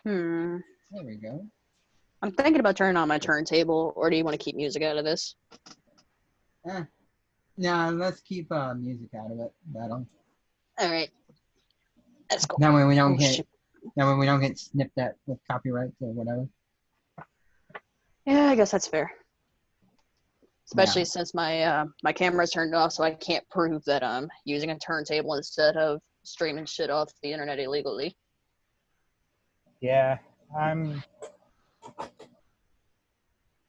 Hmm. There we go. I'm thinking about turning on my turntable, or do you want to keep music out of this? No, let's keep music out of it. That'll. All right. Let's go. That way we don't Oh, get. shit. That way we don't get snipped at with copyrights or whatever. Yeah, I guess that's fair. Especially Yeah. since my my camera's turned off, so I can't prove that I'm using a turntable instead of streaming shit off the internet illegally. Yeah, I'm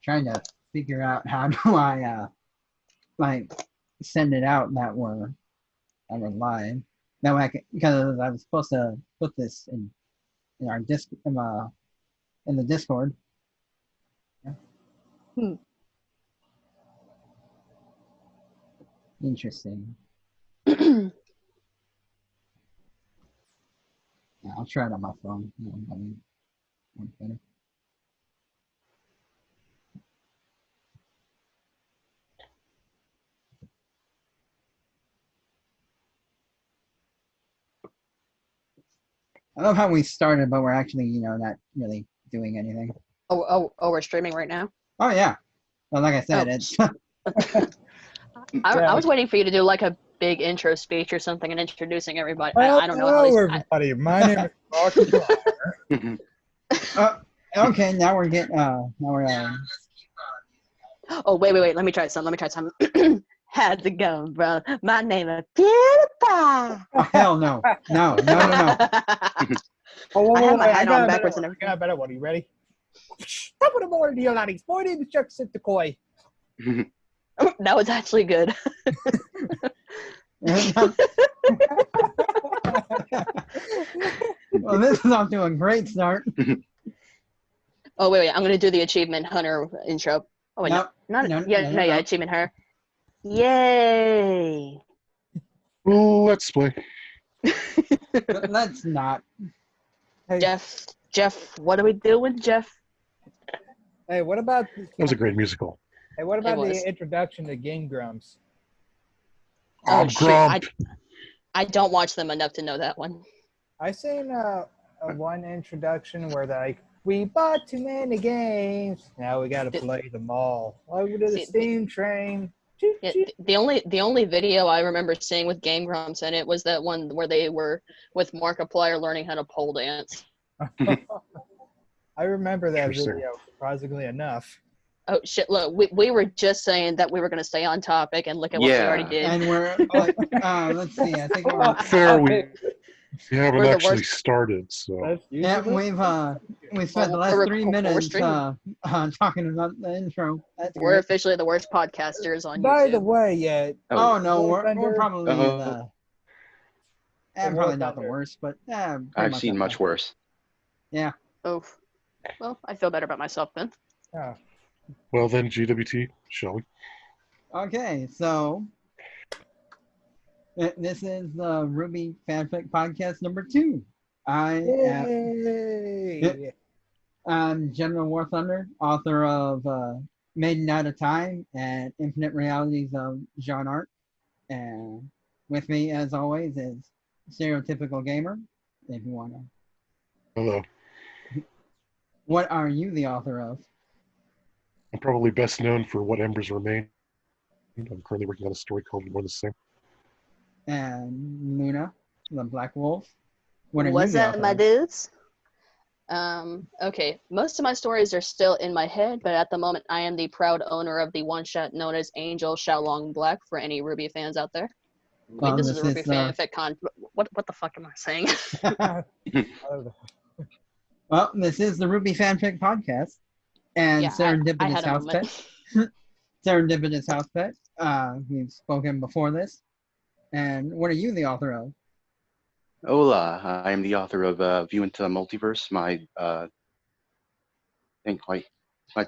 Trying to figure out how do I like send it out that we're live. That way I can, because I was supposed to put this in our in the Discord. Hmm. Interesting. Yeah, I'll try it on my phone. Better. I love how we started, but we're actually, not really doing anything. Oh, we're streaming right now? Oh, yeah. Well, like I said, it's... I was waiting for you to do like a big intro speech or something and introducing everybody. Well, I don't know how these... everybody. My name is Markiplier. Okay, now we're getting... now we're... Oh, wait. Let me try some. How's it going, bro? My name is PewDiePie. Oh, hell no. No. I have my hat on backwards and everything. I got a better one. Are you ready? Top of the morning, dear laddies. My name is Jabrocko. That was actually good. Well, this is off to a great start. Oh, wait. I'm going to do the Achievement Hunter intro. Oh, wait, no. Achievement Hunter. Yay! Let's play. Let's not. Hey, Jeff, what are we doing, Jeff? Hey, what about... That was a great musical. Hey, what about the introduction to Game Grumps? Oh, Grump. shit. I don't watch them enough to know that one. I seen one introduction where they're like, we bought too many games. Now we got to play them all. Over to the steam train. Yeah, the only video I remember seeing with Game Grumps in it was that one where they were with Markiplier learning how to pole dance. I remember that video, surprisingly enough. Oh shit! Look, we were just saying that we were going to stay on topic, and look at what we already did. And we're like, let's see. I think we're fair. We haven't actually started, so yeah, we've spent the last 3 minutes talking about the intro. We're officially the worst podcasters on YouTube. By the way, Oh no, we're probably probably not the worst, but I've seen much worse. Yeah. Oh, well, I feel better about myself then. Oh. Well then, GWT, shall we? Okay, so this is the RWBY FanFic podcast number 2. I'm Genital WarThunder, author of Maiden Out of Time and Infinite Realities of Jean Art. And with me, as always, is Stereotypical Gamer, if you want to. Hello. What are you the author of? I'm probably best known for What Embers Remain. I'm currently working on a story called More the Same. And Luna, the Black Wolf. What are What's you the that, author my of? dudes? Okay, most of my stories are still in my head, but at the moment I am the proud owner of the one-shot known as Angel Xiaolong Black for any RWBY fans out there. Wait, this is a RWBY fanfic con. What the fuck am I saying? Well, this is the RWBY FanFic podcast. And Serendipitous House Pet. Serendipitous House Pet. We've spoken before this. And what are you the author of? Hola, I am the author of View into the Multiverse, my I think my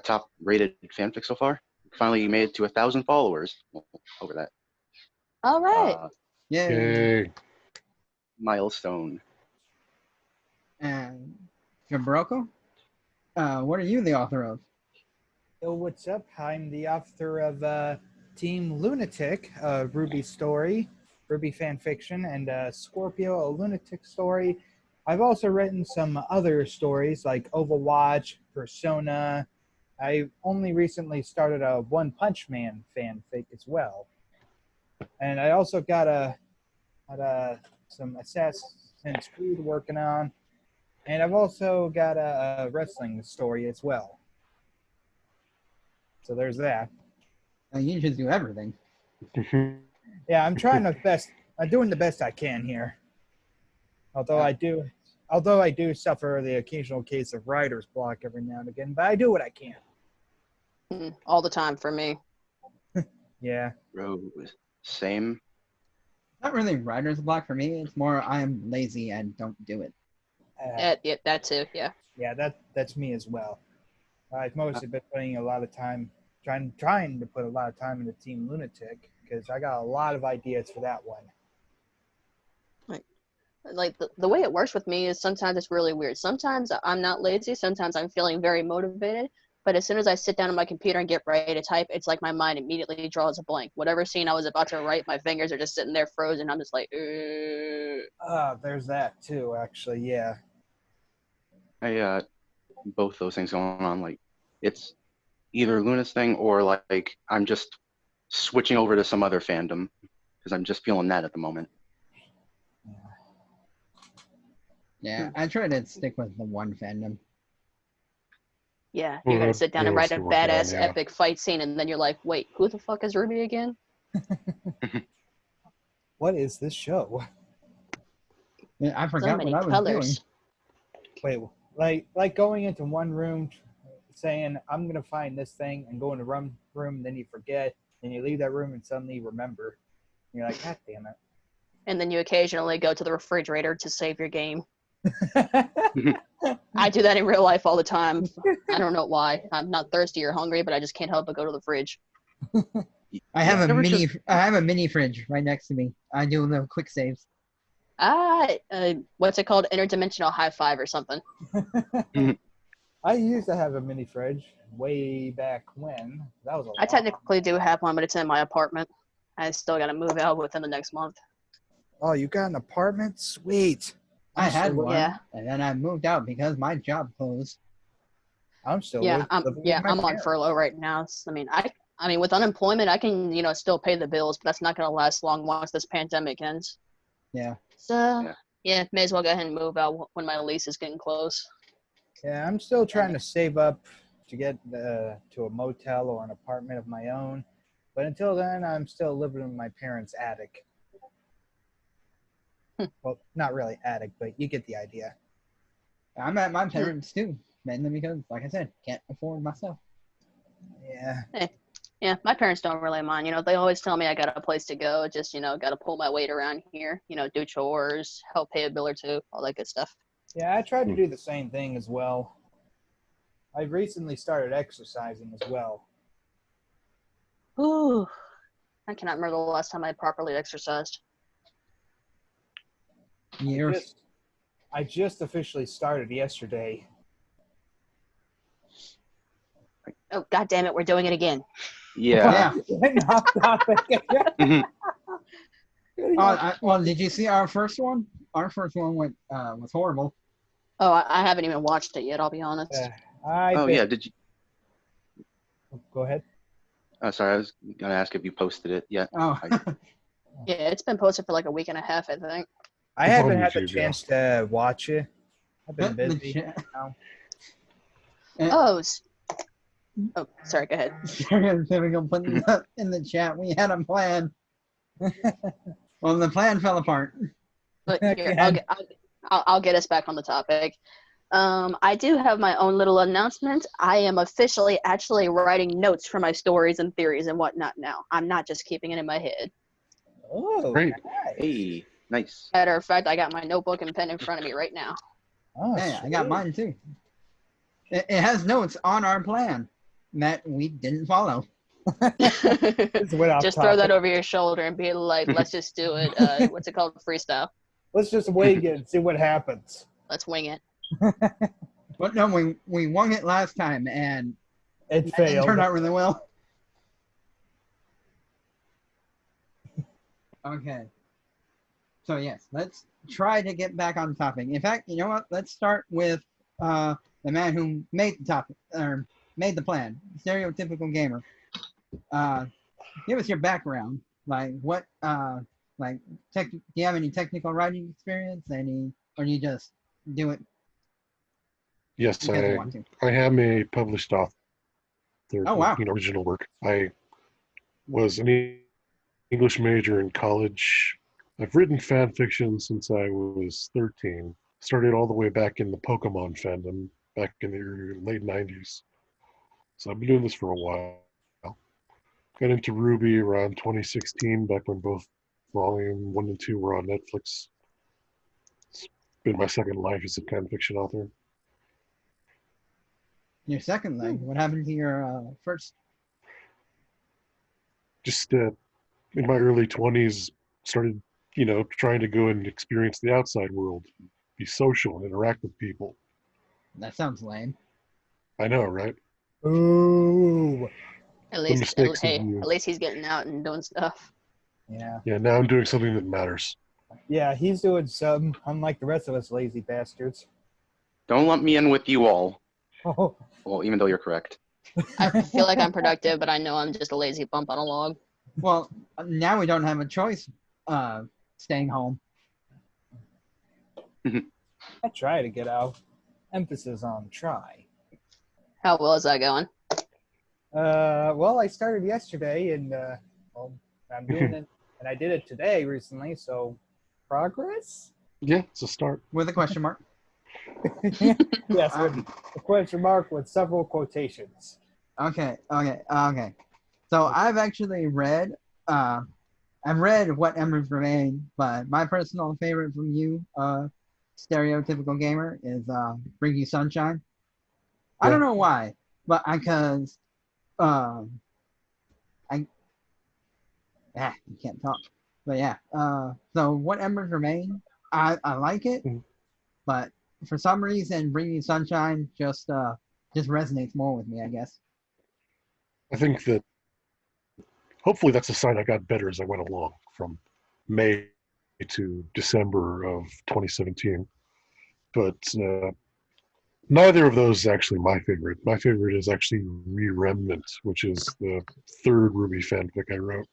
top rated fanfic so far. Finally made it to 1,000 followers over that. All right. Yay. Milestone. And Jabrocko? What are you the author of? Yo, what's up? I'm the author of Team Lunatic, a RWBY story, RWBY fanfiction, and Scorpio, a lunatic story. I've also written some other stories like Overwatch, Persona. I only recently started a One Punch Man fanfic as well. And I also got some Assassin's Creed working on. And I've also got a wrestling story as well. So there's that. You just do everything. Yeah, I'm trying my best. I'm doing the best I can here. Although I do suffer the occasional case of writer's block every now and again, but I do what I can. All the time for me. Yeah. Same. Not really writer's block for me. It's more I am lazy and don't do it. Yeah, that too. Yeah. Yeah, that's me as well. I've mostly been putting a lot of time trying to put a lot of time into Team Lunatic because I got a lot of ideas for that one. Like the way it works with me is sometimes it's really weird. Sometimes I'm not lazy. Sometimes I'm feeling very motivated. But as soon as I sit down on my computer and get ready to type, it's like my mind immediately draws a blank. Whatever scene I was about to write, my fingers are just sitting there frozen. I'm just like, There's that too, actually. Yeah. I both those things going on. Like, it's either Luna's thing or like I'm just switching over to some other fandom because I'm just feeling that at the moment. Yeah, I try to stick with the one fandom. Yeah, you're going to sit down and write a working on, badass yeah. epic fight scene, and then you're like, wait, who the fuck is RWBY again? What is this show? Yeah, I So forgot many what I was colors. Wait, like going into one room, saying I'm gonna find this thing, and go in the room, then you forget, and you leave that room, and suddenly you remember. And you're like, God damn And then you occasionally go to the refrigerator to save your game. it. I do that in real life all the time. I don't know why. I'm not thirsty or hungry, but I just can't help but go to the fridge. I have a mini fridge right next to me. I do the quick saves. What's it called? Interdimensional high five or something. I used to have a mini fridge way back when. That was I technically do have one, but it's in my apartment. I still got to move out within the next month. Oh, you got an apartment? Sweet. I had one, yeah. and then I moved out because my job closed. I'm still I'm on parents. furlough right now. So, I mean, with unemployment, I can still pay the bills, but that's not going to last long once this pandemic ends. Yeah. So yeah, may as well go ahead and move out when my lease is getting close. Yeah, I'm still trying to save up to get to a motel or an apartment of my own. But until then, I'm still living in my parents' attic. Well, not really attic, but you get the idea. I'm at my parents too, mainly because, like I said, can't afford myself. Yeah. Yeah, my parents don't really mind. They always tell me I got a place to go. Just, got to pull my weight around here. Do chores, help pay a bill or two, all that good stuff. Yeah, I tried to do the same thing as well. I recently started exercising as well. Ooh, I cannot remember the last time I properly exercised. Years. I just officially started yesterday. Oh, God damn it, we're doing it again. Yeah. Off topic. Well, did you see our first one? Our first one was horrible. Oh, I haven't even watched it yet, I'll be honest. Yeah, did you? Go ahead. Oh, sorry, I was going to ask if you posted it yet. Oh. Yeah, it's been posted for like a week and a half, I think. I haven't had the chance to watch it. I've been busy. Oh, sorry, go ahead. Put in the chat, we had a plan. Well, the plan fell apart. But here, I'll get us back on the topic. I do have my own little announcement. I am officially actually writing notes for my stories and theories and whatnot now. I'm not just keeping it in my head. Oh, great. Nice. Hey, nice. Matter of fact, I got my notebook and pen in front of me right now. Oh, Yeah, I got mine too. It has notes on our plan that we didn't follow. Just throw that over your shoulder and be like, let's just do it. What's it called? Freestyle. Let's just wing it and see what happens. Let's wing it. But no, we won it last time and it failed. Turned out really well. So yes, let's try to get back on topic. In fact, you know what? Let's start with the man who made the topic or made the plan, Stereotypical Gamer. Give us your background. Like what? Do you have any technical writing experience? Or do you just do it? Yes, because you want to? I am a published author. Oh wow! Original work. I was an English major in college. I've written fan fiction since I was 13. Started all the way back in the Pokemon fandom back in the late 90s. So I've been doing this for a while. Got into RWBY around 2016, back when both Volume 1 and 2 were on Netflix. It's been my second life as a fan fiction author. Your second leg. What happened to your first? Just in my early 20s, started, trying to go and experience the outside world, be social and interact with people. That sounds lame. I know, right? Ooh. At least he's getting out and doing stuff. Yeah. Yeah, now I'm doing something that matters. Yeah, he's doing some, unlike the rest of us lazy bastards. Don't lump me in with you all. Oh. Well, even though you're correct. I feel like I'm productive, but I know I'm just a lazy bump on a log. Well, now we don't have a choice. Staying home. I try to get out. Emphasis on try. How well is that going? Well, I started yesterday, and I'm doing it, and I did it today recently. So, progress. Yeah, it's a start. With a question mark. Yes, with a question mark with several quotations. Okay. So I've actually read. I've read What Embers Remain, but my personal favorite from you, Stereotypical Gamer, is Bring You Sunshine. I don't know why, but because you can't talk. But yeah, so What Embers Remain, I like it, but for some reason, Bring You Sunshine just resonates more with me, I guess. I think that hopefully that's a sign I got better as I went along from May to December of 2017. But neither of those is actually my favorite. My favorite is actually Remnant, which is the third RWBY fanfic I wrote.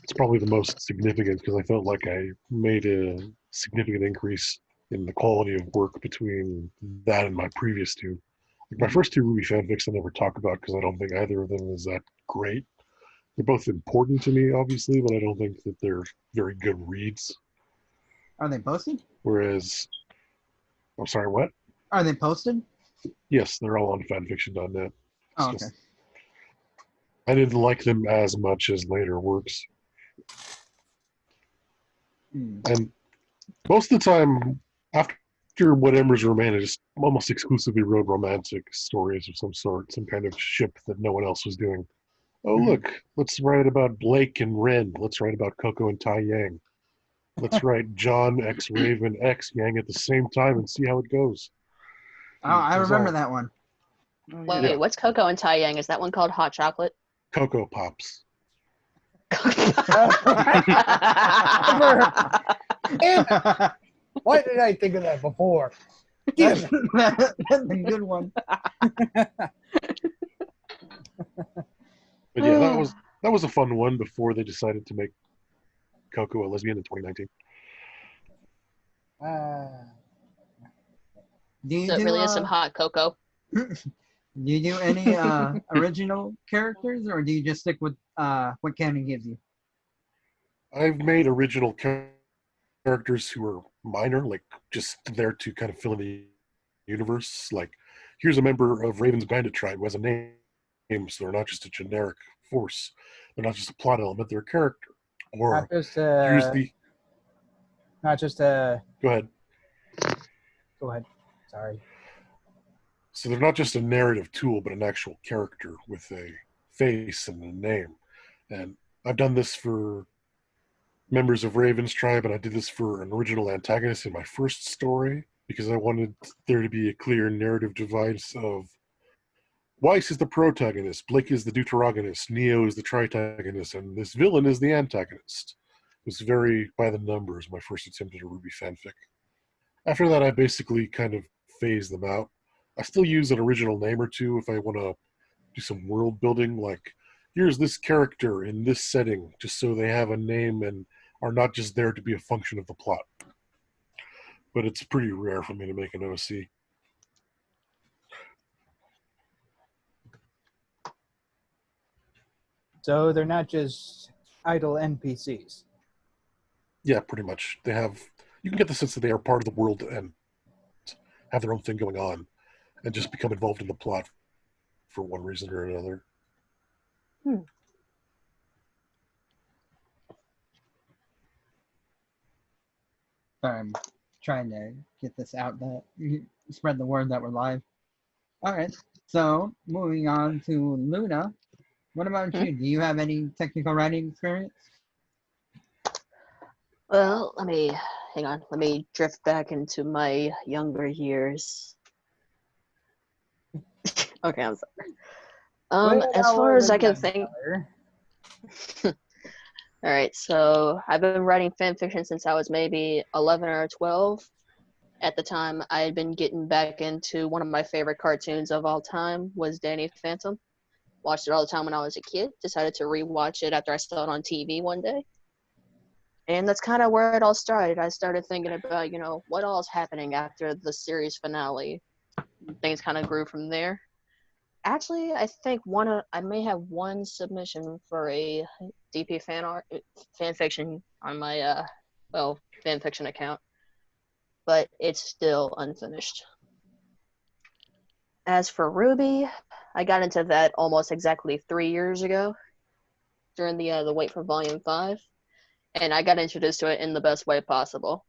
It's probably the most significant because I felt like I made a significant increase in the quality of work between that and my previous two. Like my first two RWBY fanfics I never talk about because I don't think either of them is that great. They're both important to me, obviously, but I don't think that they're very good reads. Are they posted? Whereas, I'm sorry, what? Are they posted? Yes, they're all on fanfiction.net. Oh, okay. I didn't like them as much as later works. And most of the time, after What Embers Remain, I just almost exclusively wrote romantic stories of some sort, some kind of ship that no one else was doing. Oh, look, let's write about Blake and Ren. Let's write about Coco and Tai Yang. Let's write John X Raven X Yang at the same time and see how it goes. Oh, I remember that one. Wait, what's Coco and Tai Yang? Is that one called Hot Chocolate? Coco Pops. Why did I think of that before? That's a good one. But yeah, that was a fun one before they decided to make Coco a lesbian in 2019. So it really is some hot cocoa. Do you do any original characters, or do you just stick with what canon gives you? I've made original characters who are minor, like just there to kind of fill in the universe. Like, here's a member of Raven's Bandit Tribe who has a name, so they're not just a generic force. They're not just a plot element, they're a character. Or not just here's the... Not just Go ahead. Go ahead. Sorry. So they're not just a narrative tool, but an actual character with a face and a name. And I've done this for members of Raven's tribe, and I did this for an original antagonist in my first story because I wanted there to be a clear narrative device of Weiss is the protagonist, Blake is the deuteragonist, Neo is the tritagonist, and this villain is the antagonist. was very by the numbers, my first attempt at a RWBY fanfic. After that, I basically kind of phased them out. I still use an original name or two if I want to do some world building, like here's this character in this setting, just so they have a name and are not just there to be a function of the plot. But it's pretty rare for me to make an OC. So they're not just idle NPCs. Yeah, pretty much. They have, you can get the sense that they are part of the world and have their own thing going on and just become involved in the plot for one reason or another. I'm trying to get this out, that spread the word that we're live. All right, so moving on to Luna. What about you? Do you have any technical writing experience? Well, hang on. Let me drift back into my younger years. Okay, I'm sorry. As far as I can think. All right, so I've been writing fan fiction since I was maybe 11 or 12. At the time, I had been getting back into one of my favorite cartoons of all time was Danny Phantom. Watched it all the time when I was a kid. Decided to rewatch it after I saw it on TV one day. And that's kind of where it all started. I started thinking about, what all is happening after the series finale. Things kind of grew from there. Actually, I think I may have one submission for a DP fan fiction on my fan fiction account, but it's still unfinished. As for RWBY, I got into that almost exactly 3 years ago during the wait for Volume 5, and I got introduced to it in the best way possible.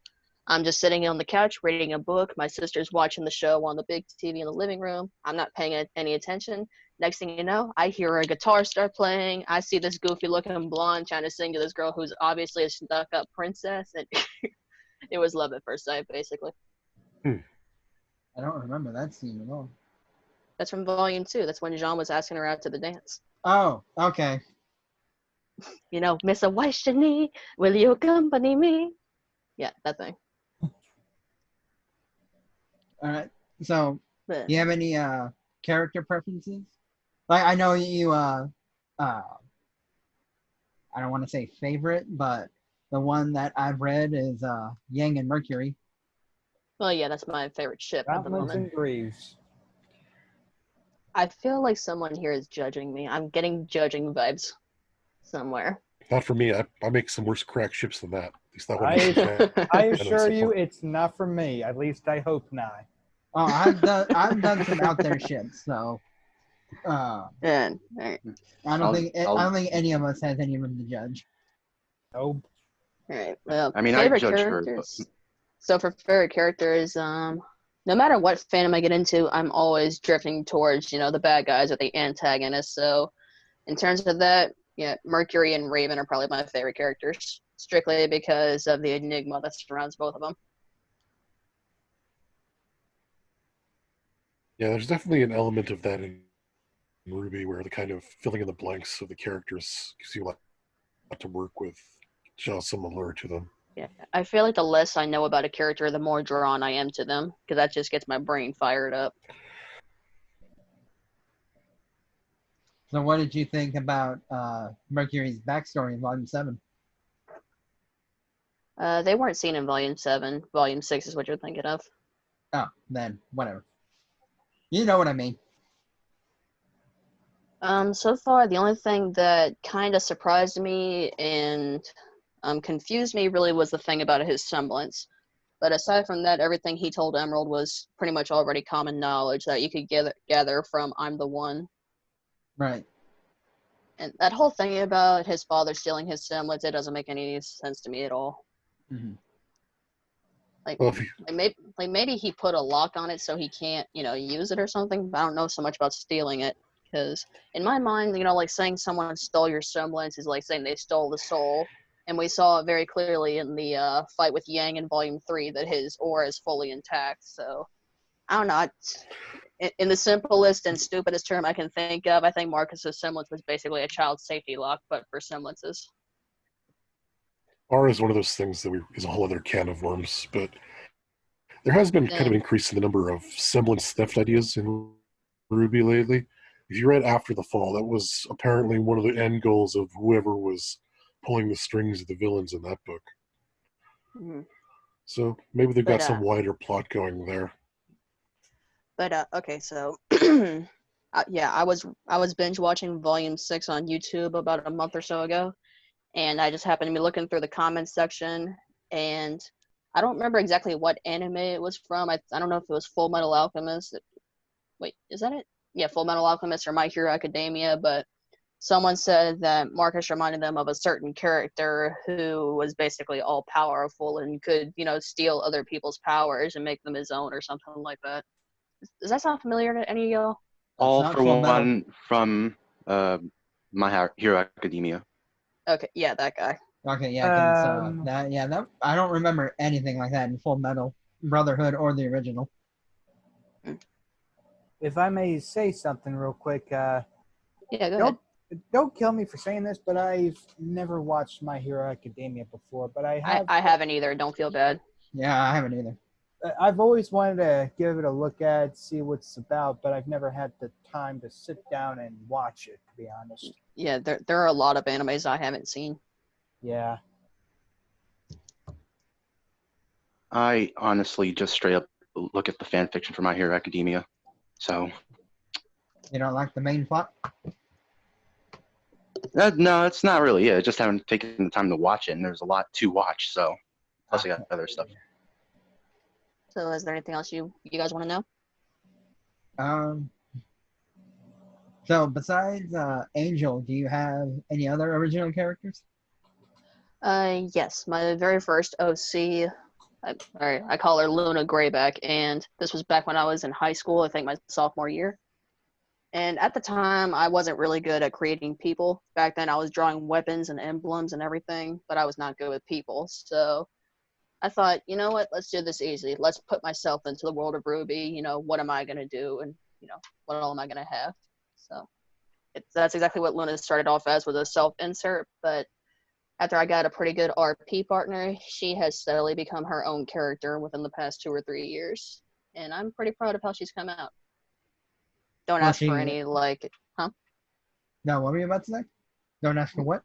I'm just sitting on the couch reading a book. My sister's watching the show on the big TV in the living room. I'm not paying any attention. Next thing you know, I hear a guitar start playing. I see this goofy-looking blonde trying to sing to this girl who's obviously a stuck-up princess, and it was love at first sight, basically. I don't remember that scene at all. That's from Volume 2. That's when Jean was asking her out to the dance. Oh, okay. Miss a White Chanie, will you accompany me? Yeah, that thing. All right. So, do you have any character preferences? Like, I know you I don't want to say favorite, but the one that I've read is Yang and Mercury. Well, yeah, that's my favorite ship at the moment. And Greaves. I feel like someone here is judging me. I'm getting judging vibes somewhere. Not for me. I make some worse crack ships than that. At least that one. I assure you, it's not for me. At least I hope not. Oh, I've done some out there ships, so. And right. I don't think any of us has any room to judge. Nope. All right. Well, I mean, favorite I judge characters. So for favorite characters, no matter what fandom I get into, I'm always drifting towards, the bad guys or the antagonists. So in terms of that, yeah, Mercury and Raven are probably my favorite characters, strictly because of the enigma that surrounds both of them. Yeah, there's definitely an element of that in RWBY where the kind of filling in the blanks of the characters gives you a lot to work with, just similar to them. Yeah, I feel like the less I know about a character, the more drawn I am to them, because that just gets my brain fired up. So what did you think about Mercury's backstory in Volume 7? They weren't seen in Volume 7. Volume 6 is what you're thinking of. Oh, then, whatever. You know what I mean. So far, the only thing that kind of surprised me and confused me really was the thing about his semblance. But aside from that, everything he told Emerald was pretty much already common knowledge that you could gather from I'm the One. Right. And that whole thing about his father stealing his semblance, it doesn't make any sense to me at all. Mm-hmm. Maybe he put a lock on it so he can't, use it or something. But I don't know so much about stealing it. Because in my mind, like saying someone stole your semblance is like saying they stole the soul. And we saw it very clearly in the fight with Yang in Volume 3 that his aura is fully intact. So, I don't know. In the simplest and stupidest term I can think of, I think Marcus's semblance was basically a child safety lock, but for semblances. R is one of those things that is a whole other can of worms, but there has been kind of an increase in the number of semblance theft ideas in RWBY lately. If you read After the Fall, that was apparently one of the end goals of whoever was pulling the strings of the villains in that book. Mhm. So maybe they've got some wider plot going there. But okay, so yeah, I was binge watching Volume 6 on YouTube about a month or so ago, and I just happened to be looking through the comments section, and I don't remember exactly what anime it was from. I don't know if it was Full Metal Alchemist. Wait, is that it? Yeah, Full Metal Alchemist or My Hero Academia, but someone said that Marcus reminded them of a certain character who was basically all powerful and could, steal other people's powers and make them his own or something like that. Does that sound familiar to any of y'all? All for one from My Hero Academia. Okay, yeah, that guy. Okay, yeah, that I don't remember anything like that in Full Metal Brotherhood or the original. If I may say something real quick, yeah, go ahead. Don't kill me for saying this, but I've never watched My Hero Academia before. But I haven't either. Don't feel bad. Yeah, I haven't either. I've always wanted to give it a look at, see what it's about, but I've never had the time to sit down and watch it, to be honest. Yeah, there are a lot of animes I haven't seen. Yeah. I honestly just straight up look at the fan fiction for My Hero Academia. So. You don't like the main plot? No, it's not really. Yeah, just haven't taken the time to watch it, and there's a lot to watch. So, plus I got other stuff. So, is there anything else you guys want to know? So besides Angel, do you have any other original characters? Yes, my very first OC. I call her Luna Greyback, and this was back when I was in high school. I think my sophomore year. And at the time, I wasn't really good at creating people. Back then, I was drawing weapons and emblems and everything, but I was not good with people. So I thought, you know what? Let's do this easy. Let's put myself into the world of RWBY. What am I going to do? And, what all am I going to have? So that's exactly what Luna started off as, with a self-insert. But after I got a pretty good RP partner, she has steadily become her own character within the past 2 or 3 years. And I'm pretty proud of how she's come out. Don't ask for any, huh? No, what were you about to say? Don't ask for what?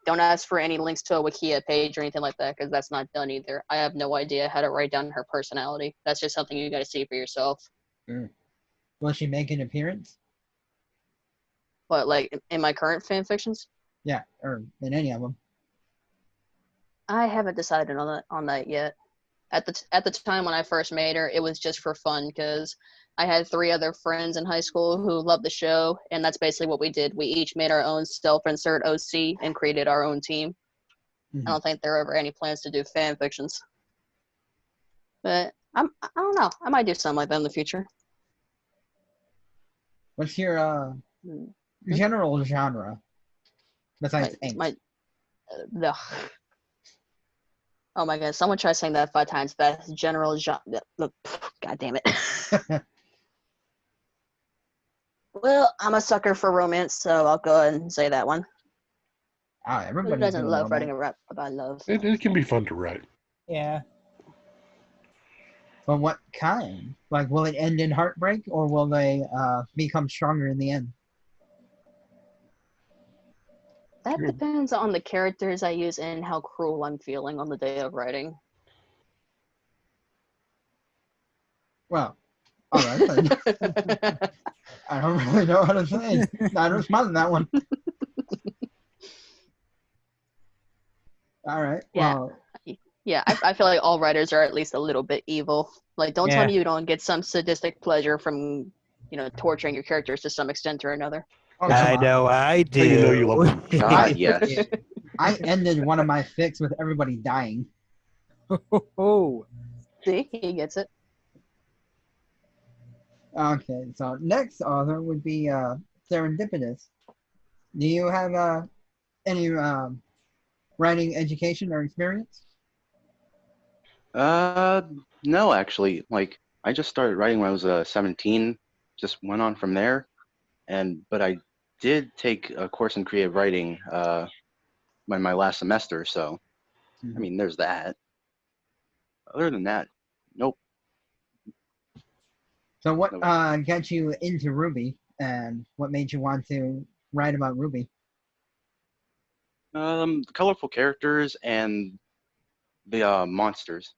Don't ask for any links to a Wikia page or anything like that, because that's not done either. I have no idea how to write down her personality. That's just something you got to see for yourself. Will she make an appearance? What, in my current fan fictions? Yeah, or in any of them. I haven't decided on that yet. At the time when I first made her, it was just for fun, because I had 3 other friends in high school who loved the show, and that's basically what we did. We each made our own self-insert OC and created our own team. I don't think there are ever any plans to do fan fictions. But I don't know. I might do something like that in the future. What's your general genre besides ink? Oh my god! Someone tried saying that 5 times. That's general genre. God damn it. Well, I'm a sucker for romance, so I'll go ahead and say that one. Everybody Who doesn't love writing a rap about love? It can be fun to write. Yeah. But what kind? Will it end in heartbreak, or will they become stronger in the end? That depends on the characters I use and how cruel I'm feeling on the day of writing. Well, all right then. I don't really know how to say. I don't respond to that one. All right. Yeah. Well, yeah, I feel like all writers are at least a little bit evil. Don't tell me you don't get some sadistic pleasure from, torturing your characters to some extent or another. Oh, I know I do. You know you love them. Yes. I ended one of my fics with everybody dying. Oh. See, he gets it. Okay, so next author would be Serendipitous. Do you have any writing education or experience? No, actually. I just started writing when I was 17. Just went on from there, but I did take a course in creative writing in my last semester. So I mean, there's that. Other than that, nope. So what got you into RWBY, and what made you want to write about RWBY? Colorful characters and the monsters.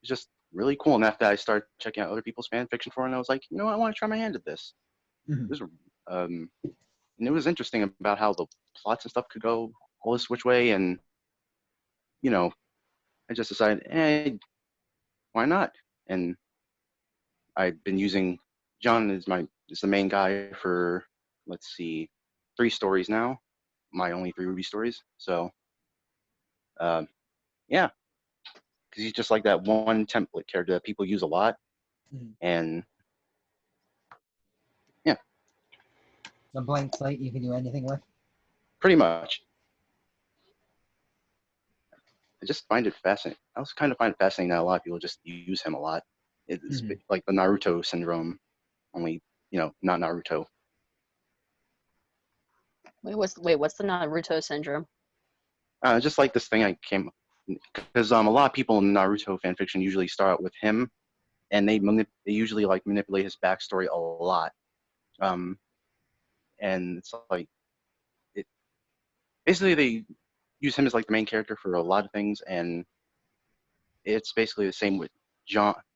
Just really cool. And after I started checking out other people's fan fiction for it, and I was like, I want to try my hand at this. This and it was interesting about how the plots and stuff could go all this which way, and I just decided, why not? And I've been using John is the main guy for, let's see, 3 stories now. My only 3 RWBY stories. So, yeah, because he's just like that one template character that people use a lot, and yeah, The blank slate you can do anything with. pretty much. I just find it fascinating. I also kind of find it fascinating that a lot of people just use him a lot. It's like the Naruto syndrome, only not Naruto. Wait, what's the Naruto syndrome? Just like this thing I came, because a lot of people in Naruto fanfiction usually start out with him, and they usually like manipulate his backstory a lot. And it's like basically they use him as like the main character for a lot of things, and it's basically the same with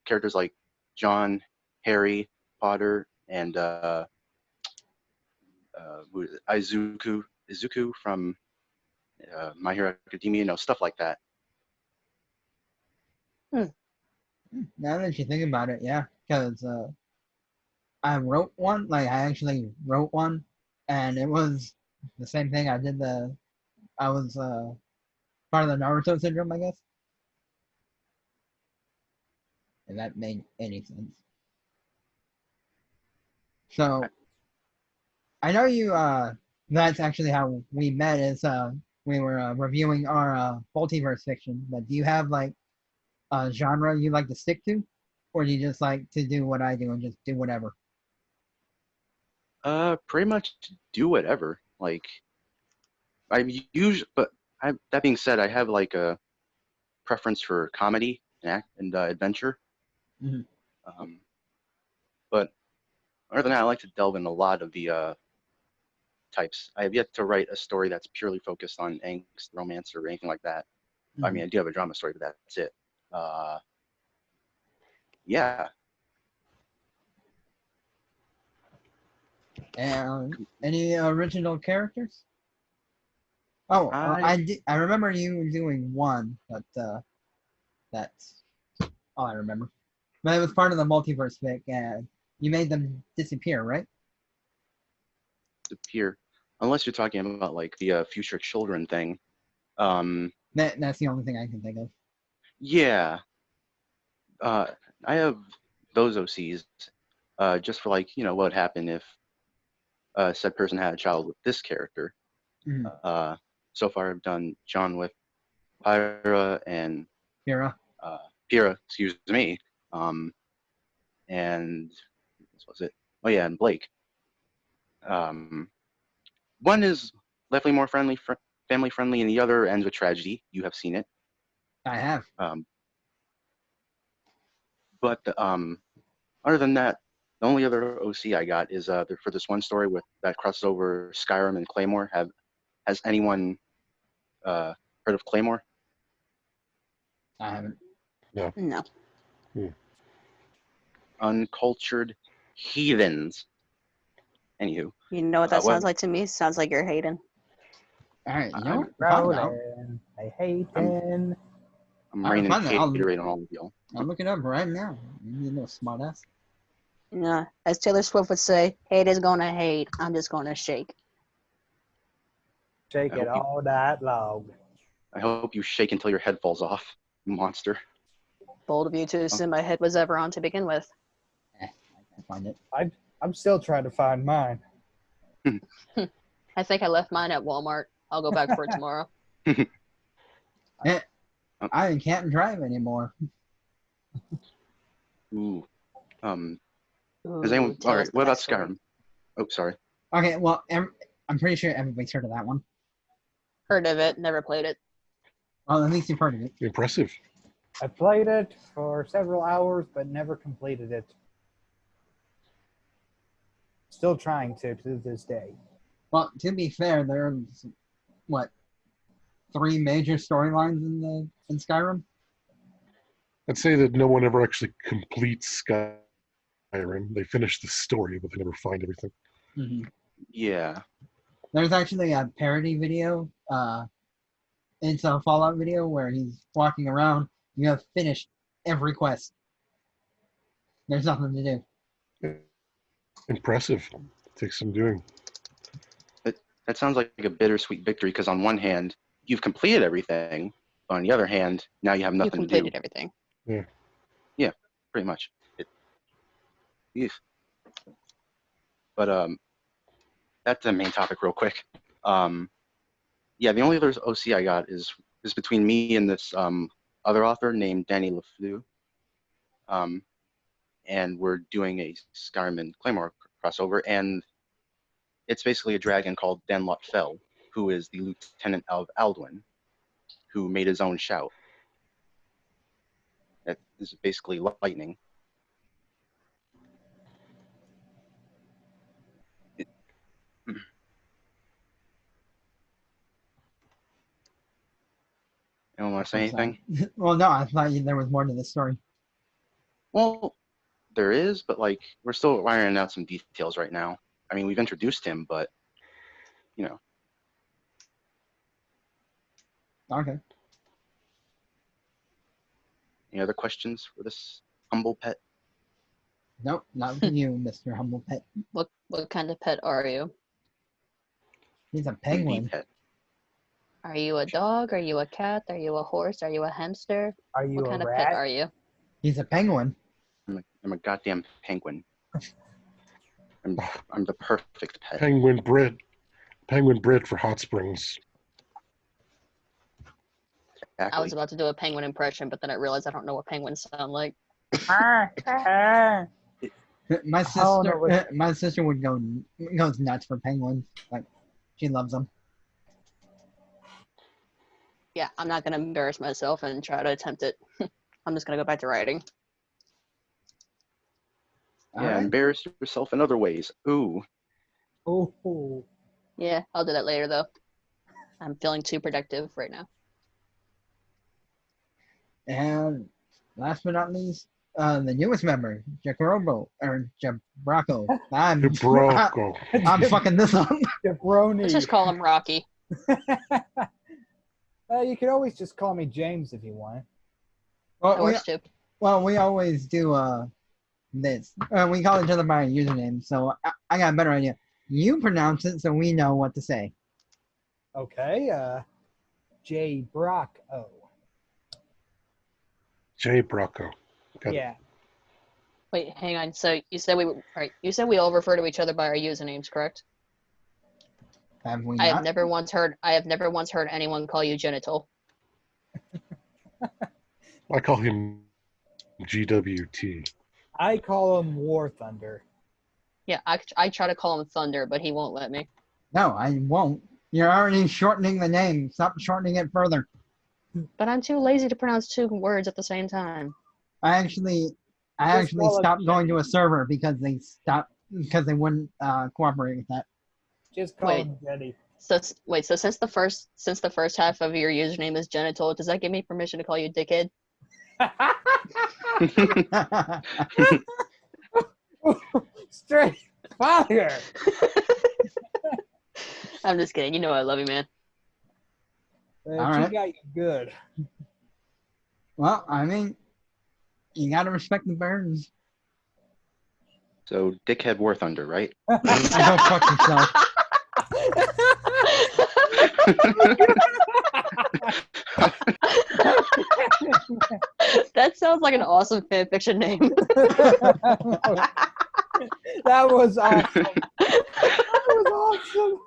characters like John, Harry Potter, and Izuku from My Hero Academia, stuff like that. Now that you think about it, yeah, because I wrote one, I actually wrote one, and it was the same thing. I was part of the Naruto syndrome, I guess. If that made any sense. So, I know you, that's actually how we met, is we were reviewing our multiverse fiction, but do you have, a genre you like to stick to? Or do you just like to do what I do and just do whatever? Pretty much do whatever. Like, that being said, I have like a preference for comedy and adventure. But other than that, I like to delve in a lot of the types. I have yet to write a story that's purely focused on angst, romance, or anything like that. I mean, I do have a drama story, but that's it. Yeah. And any original characters? Oh, I remember you doing one, but that's all I remember. But it was part of the multiverse fic, and you made them disappear, right? Disappear, unless you're talking about like the future children thing. That's the only thing I can think of. Yeah. I have those OCs just for like what would happen if said person had a child with this character. So far I've done John with Pyra and Pyrrha, excuse me, and what was it? Oh yeah, and Blake. One is definitely more family friendly, and the other ends with tragedy. You have seen it. I have. But other than that, the only other OC I got is for this one story that crosses over Skyrim and Claymore. Has anyone heard of Claymore? I haven't. No. Uncultured heathens. Anywho. You know what that sounds like to me? Sounds like you're hating. All right, I'm hating. I'm raining Gatorade on all of y'all. I'll look it up right now. You know, smart ass. Yeah, as Taylor Swift would say, hate is gonna hate. I'm just gonna shake. Shake it all night long. I hope you shake until your head falls off, you monster. Bold of you to assume my head was ever on to begin with. I can't find it. I'm still trying to find mine. I think I left mine at Walmart. I'll go back for it tomorrow. I can't drive anymore. Ooh. Is anyone? All right. What about Skyrim? Oh, sorry. Okay. Well, I'm pretty sure everybody's heard of that one. Heard of it, never played it. Well, at least you've heard of it. Impressive. I played it for several hours, but never completed it. Still trying to this day. Well, to be fair, there's what 3 major storylines in Skyrim. I'd say that no one ever actually completes Skyrim. They finish the story, but they never find everything. Mm-hmm. Yeah. There's actually a parody video. It's a Fallout video where he's walking around. You have finished every quest. There's nothing to do. Impressive. Takes some doing. That sounds like a bittersweet victory because on one hand, you've completed everything. On the other hand, now you have nothing to do. You completed everything. Yeah. Yeah, pretty much. But that's the main topic real quick. Yeah, the only other OC I got is between me and this other author named Danny LeFleur. And we're doing a Skyrim and Claymore crossover, and it's basically a dragon called Danlot Fell, who is the lieutenant of Alduin, who made his own shout. That is basically lightning. You don't want to say anything? Well, no, I thought there was more to the story. Well, there is, but like we're still ironing out some details right now. I mean, we've introduced him, but you know. Okay. Any other questions for this humble pet? Nope, not for you, Mr. Humble Pet. What kind of pet are you? He's a Bee penguin. pet. Are you a dog? Are you a cat? Are you a horse? Are you a hamster? Are you What a kind of rat? pet are you? He's a penguin. I'm a goddamn penguin. I'm the perfect pet. Penguin bred for hot springs. I Exactly. was about to do a penguin impression, but then I realized I don't know what penguins sound like. My Oh, no, sister, my sister would goes nuts for penguins. Like, she loves them. Yeah, I'm not going to embarrass myself and try to attempt it. I'm just going to go back to writing. Yeah, Alright. embarrass yourself in other ways. Ooh. Oh, Yeah, I'll do that later, though. I'm feeling too productive right now. And last but not least, the newest member, Jabrocko. Jabrocko. I'm fucking this up. jabroni. Let's just call him Rocky. You could always just call me James if you want. That Well, works too. we always do this. We call each other by a username, so I got a better idea. You pronounce it so we know what to say. Okay, Jabrocko. Jabrocko. Got it. Yeah. Wait, hang on. So you said we all refer to each other by our usernames, correct? Have we I not? have never once heard anyone call you Genital. I call him GWT. I call him WarThunder. Yeah, I try to call him Thunder, but he won't let me. No, I won't. You're already shortening the name. Stop shortening it further. But I'm too lazy to pronounce 2 words at the same time. I actually call it stopped going to a server because they wouldn't cooperate with that. Just call Wait. him Jenny. So since the first half of your username is Genital, does that give me permission to call you Dickhead? Straight fire. I'm just kidding. You know I love you, man. She Alright. got you good. Well, I mean, you gotta respect the birds. So, Dickhead WarThunder, right? Go fuck yourself. That sounds like an awesome fanfiction name. That was awesome. That was awesome.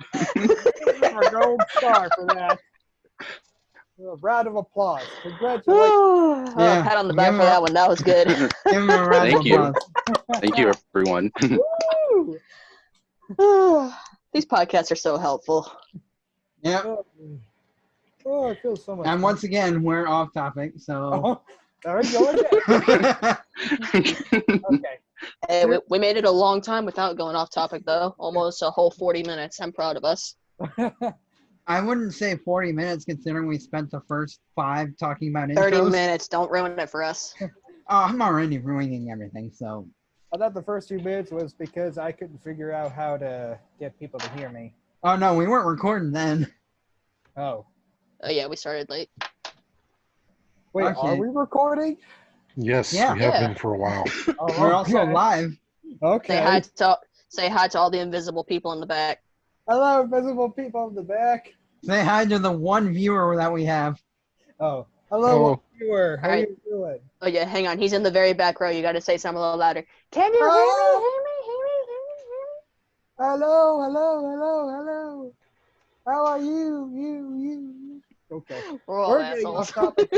A gold star for that. A round of applause. Congratulations. Yeah, Pat on the back give for him that one. That was good. Give him a round Thank of you. applause. Thank you, everyone. Woo! These podcasts are so helpful. Yep. Oh, I feel so much. And once again, we're off topic, so. Oh, there we go again. Okay. Hey, we made it a long time without going off topic, though. Almost a whole 40 minutes. I'm proud of us. I wouldn't say 40 minutes, considering we spent the first 5 talking about 30 intros. minutes. Don't ruin it for us. Oh, I'm already ruining everything, so. I thought the first 2 minutes was because I couldn't figure out how to get people to hear me. Oh, no, we weren't recording then. Oh. Oh, yeah, we started late. Wait, Okay. are we recording? Yes, Yeah. we have Yeah. been for a while. Oh, We're also okay. live. Okay. Say hi to all the invisible people in the back. Hello, invisible people in the back. Say hi to the one viewer that we have. Oh, hello, Hello. viewer. How are Alright. you doing? Oh, yeah, hang on. He's in the very back row. You got to say something a little louder. Can you hear me? Oh. Hear me? Hear me? Hear me? Hear me? Hello, hello, hello, hello. How are you? You. Okay. We're all We're getting assholes. off topic.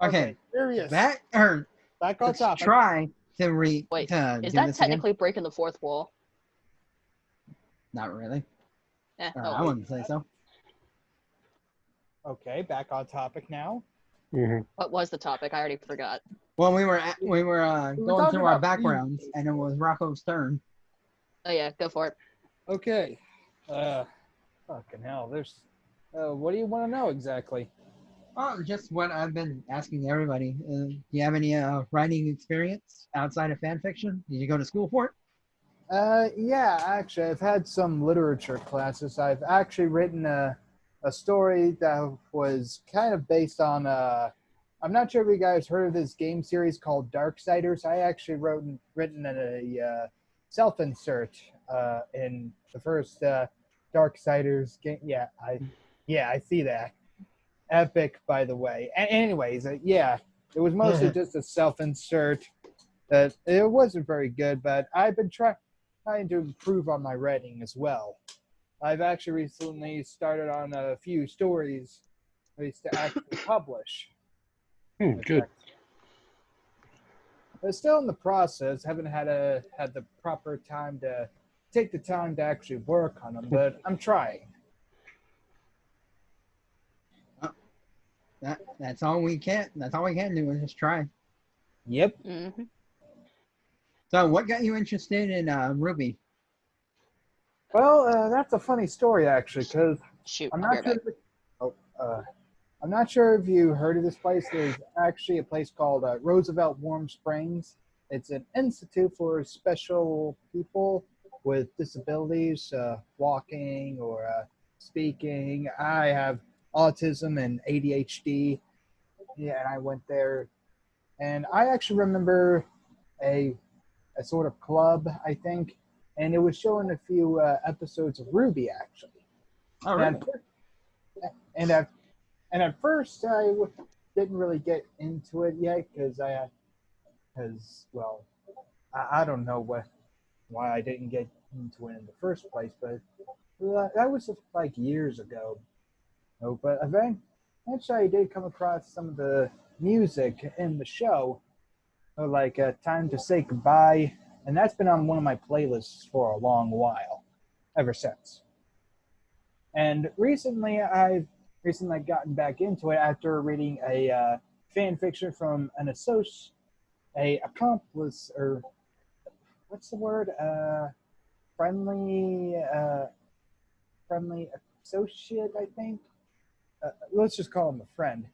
Okay, Serious. back Back on let's topic. try to Wait, to Is do that this again. technically breaking the fourth wall? Not really. Eh, I wouldn't say so. Okay, back on topic now. Hmm. What was the topic? I already forgot. Well, we were going talking through our about backgrounds, and it was Rocco's turn. Oh, yeah, go for it. Okay. Fucking hell. There's. What do you want to know exactly? Oh, just what I've been asking everybody. Do you have any writing experience outside of fan fiction? Did you go to school for it? Yeah, actually, I've had some literature classes. I've actually written a story that was kind of based on I'm not sure if you guys heard of this game series called Darksiders. I actually written a self-insert in the first Darksiders game. Yeah, I see that. Epic, by the way. Anyways, yeah, it was mostly just a self-insert. That it wasn't very good, but I've been trying to improve on my writing as well. I've actually recently started on a few stories to actually publish. Good. But still in the process, haven't had the proper time to take the time to actually work on them, but I'm trying. That's all we can. That's all we can do is just try. Yep. Mm-hmm. So what got you interested in RWBY? Well, that's a funny story actually, because Shoot, I'm I'll be not right sure. back. I'm not sure if you heard of this place. There's actually a place called Roosevelt Warm Springs. It's an institute for special people with disabilities, walking or speaking. I have autism and ADHD. Yeah, and I went there, and I actually remember a sort of club, I think, and it was showing a few episodes of RWBY actually. Oh, really? And at first I didn't really get into it yet because I don't know why I didn't get into it in the first place, but that was like years ago. Oh, but eventually I did come across some of the music in the show, like "Time to Say Goodbye," and that's been on one of my playlists for a long while, ever since. And recently I've gotten back into it after reading a fan fiction from an accomplice, or what's the word? Friendly associate, I think. Let's just call him a friend.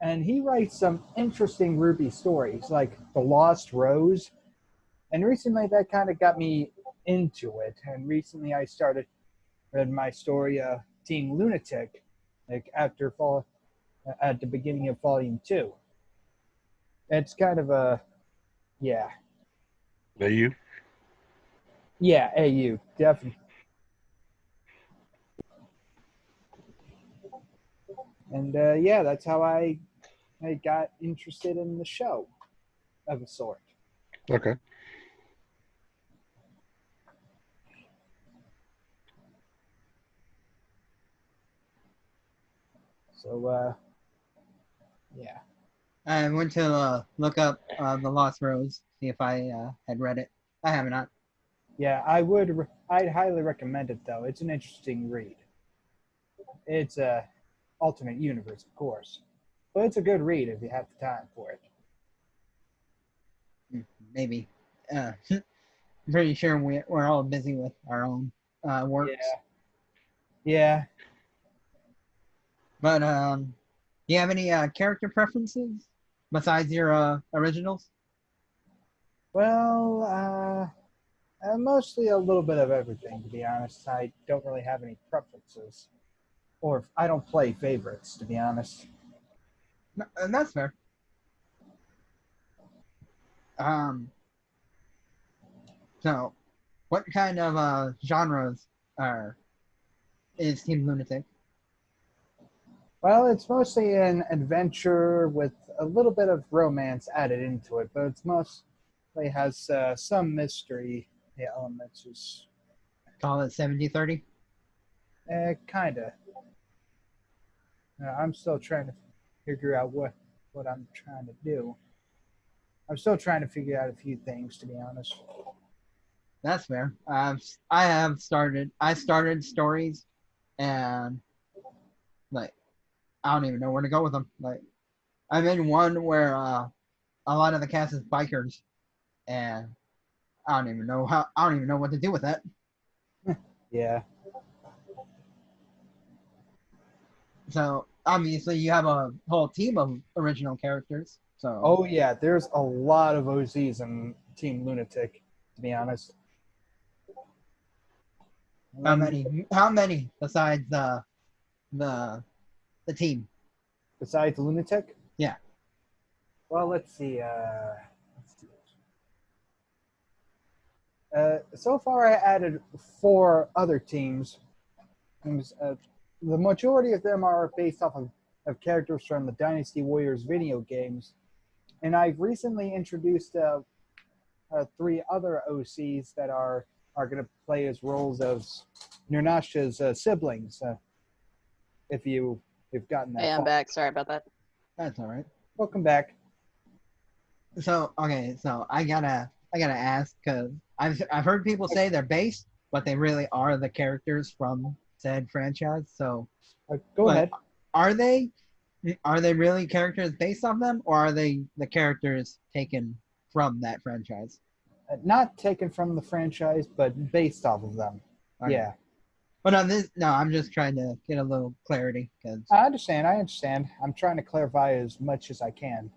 And he writes some interesting RWBY stories, like The Lost Rose. And recently that kind of got me into it. And recently I read my story, Team Lunatic, like at the beginning of Volume 2. It's kind of yeah. AU? Yeah, AU, definitely. And yeah, that's how I got interested in the show, of a sort. Okay. So yeah. I went to look up The Lost Rose, see if I had read it. I have not. Yeah, I'd highly recommend it though. It's an interesting read. It's alternate universe, of course. But it's a good read if you have the time for it. Maybe. Pretty sure we're all busy with our own works. Yeah. But do you have any character preferences besides your originals? Well, mostly a little bit of everything, to be honest. I don't really have any preferences. Or I don't play favorites, to be honest. And that's fair. So, what kind of genres is Team Lunatic? Well, it's mostly an adventure with a little bit of romance added into it, but it's mostly has some mystery elements. Call it 70-30? Kinda. I'm still trying to figure out what I'm trying to do. I'm still trying to figure out a few things, to be honest. That's fair. I started stories, and like I don't even know where to go with them. Like I'm in one where a lot of the cast is bikers, and I don't even know what to do with that. Yeah. So obviously you have a whole team of original characters. So Oh yeah, there's a lot of OZs in Team Lunatic, to be honest. how many besides the team? Besides Lunatic? Yeah. Well, let's see. So far, I added 4 other teams. The majority of them are based off of characters from the Dynasty Warriors video games. And I've recently introduced 3 other OCs that are going to play as roles of Nernasha's siblings. If you've gotten that Hey, I'm far. back. Sorry about that. That's all right. Welcome back. So okay, so I gotta ask because I've heard people say they're based, but they really are the characters from said franchise. So Go ahead. Are they really characters based off them, or are they the characters taken from that franchise? Not taken from the franchise, but based off of them. Okay. Yeah. But I'm just trying to get a little clarity because I understand. I'm trying to clarify as much as I can.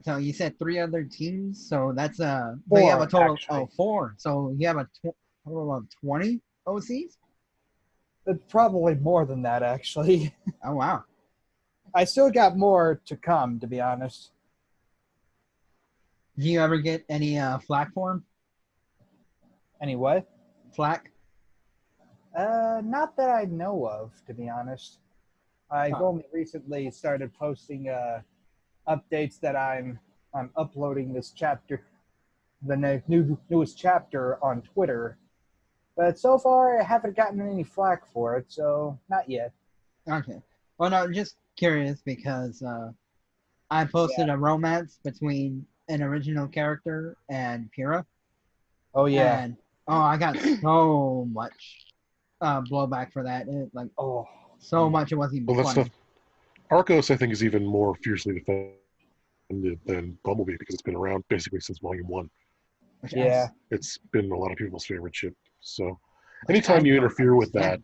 So you said 3 other teams, so that's so 4, you have a total actually. of 4. So you have a total of 20 OCs. Probably more than that, actually. Oh wow! I still got more to come, to be honest. Do you ever get any flack form? Anyway, Flack? not that I know of, to be honest. I've Huh. only recently started posting updates that I'm uploading this chapter, the newest chapter on Twitter. But so far, I haven't gotten any flack for it, so not yet. Okay. Well, no, I'm just curious because I posted a romance between an original character and Pyrrha. Oh yeah. And I got so much blowback for that. So much it wasn't even Well, that's funny. Arcos, I think, is even more fiercely defended than Bumblebee because it's been around basically since Volume 1. Yeah. It's been a lot of people's favorite ship. So anytime you interfere with that,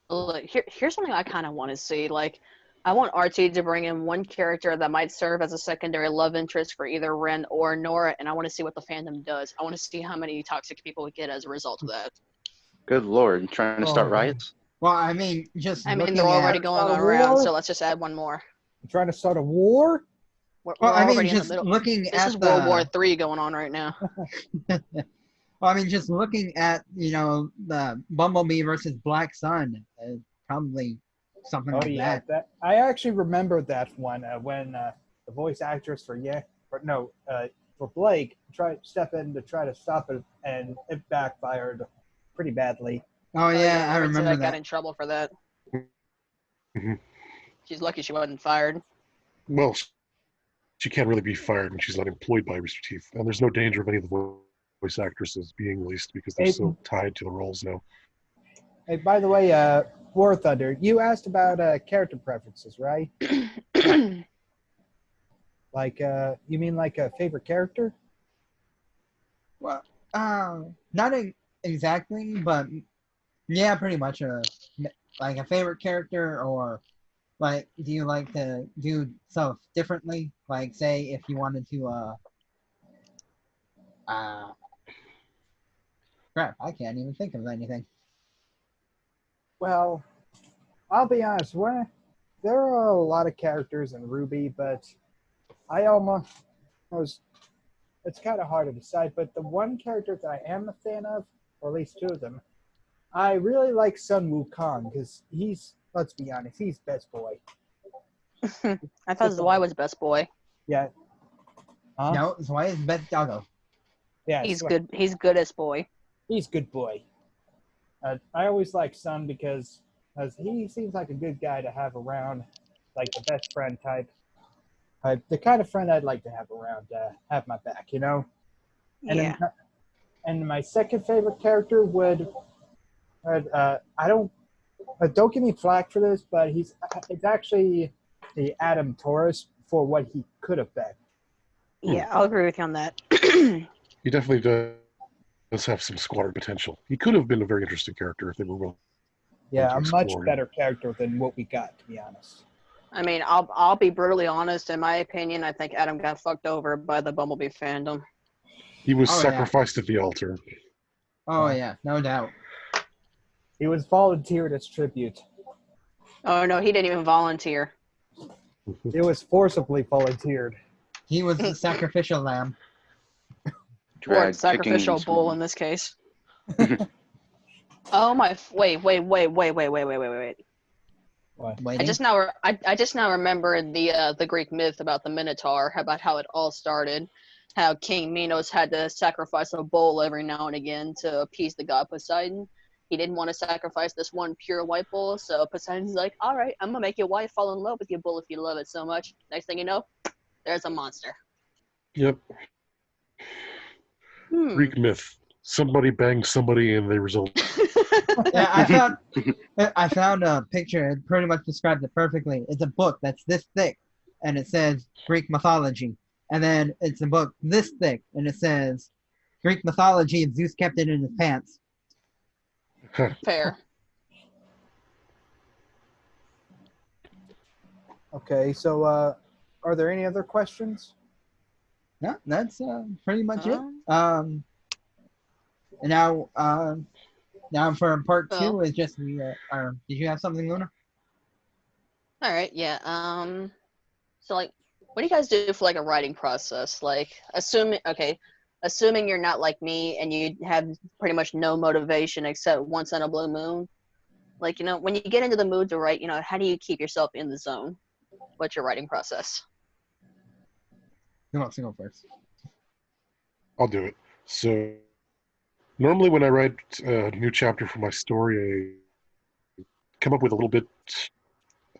Look, here's something I kind of want to see. Like, I want RT to bring in one character that might serve as a secondary love interest for either Ren or Nora, and I want to see what the fandom does. I want to see how many toxic people we get as a result of that. Good lord, trying to start riots? Well, I mean, just I mean, looking they're already at, going Start a around, war? so let's just add one more. You trying to start a war? We're well, I mean, already in the just middle. looking This at is the, World War III going on right now. well, I mean, just looking at the Bumblebee versus Black Sun, probably something Oh like yeah, that. that I actually remember that one when the voice actress for Blake tried to step in to try to stop it, and it backfired pretty badly. Oh yeah, I Ren remember got that. in trouble for that. Mhm. She's lucky she wasn't fired. well, she can't really be fired when she's not employed by Rooster Teeth. And there's no danger of any of the voice actresses being released because they're so tied to the roles now. Hey, by the way, WarThunder, you asked about character preferences, right? Like, you mean like a favorite character? Well, not exactly, but yeah, pretty much like a favorite character, or like, do you like to do stuff differently? Like, say, if you wanted to, crap, I can't even think of anything. Well, I'll be honest. There are a lot of characters in RWBY, but I was. It's kind of hard to decide. But the one character that I am a fan of, or at least two of them, I really like Sun Wukong because he's. Let's be honest, he's best boy. I thought Zwei was best boy. Yeah. Huh? No, Zwei is best doggo. Yeah. He's good. He's good as boy. He's good boy. I always like Sun because he seems like a good guy to have around, like the best friend type. The kind of friend I'd like to have around, have my back, you know? And Yeah. And my second favorite character would, don't give me flack for this, but it's actually the Adam Taurus for what he could have been. Yeah, I'll agree with you on that. He definitely does have some squadron potential. He could have been a very interesting character if they were willing. Yeah, a much explore him. better character than what we got, to be honest. I mean, I'll be brutally honest. In my opinion, I think Adam got fucked over by the Bumblebee fandom. He was Oh, yeah. sacrificed at the altar. Oh yeah, no doubt. He was volunteered as tribute. Oh no, he didn't even volunteer. It was forcibly volunteered. He was the sacrificial lamb. Or sacrificial bull in this case. Oh my! Wait. What? Waiting. I just now remembered the Greek myth about the Minotaur, about how it all started, how King Minos had to sacrifice a bull every now and again to appease the god Poseidon. He didn't want to sacrifice this one pure white bull, so Poseidon's like, all right, I'm gonna make your wife fall in love with your bull if you love it so much. Next thing you know, there's a monster. Yep. Greek myth. Somebody banged somebody and they result. Yeah, I found a picture. It pretty much describes it perfectly. It's a book that's this thick, and it says Greek mythology. And then it's a book this thick, and it says Greek mythology, and Zeus kept it in his pants. Fair. Okay, so are there any other questions? Yeah, that's pretty much it. And now for part two is just did you have something, Luna? All right, yeah. So like, what do you guys do for like a writing process? Like, assuming you're not like me and you have pretty much no motivation except once in a blue moon. Like, you know, when you get into the mood to write, you know, how do you keep yourself in the zone? What's your writing process? Who wants to go first? I'll do it. So normally when I write a new chapter for my story, I come up with a little bit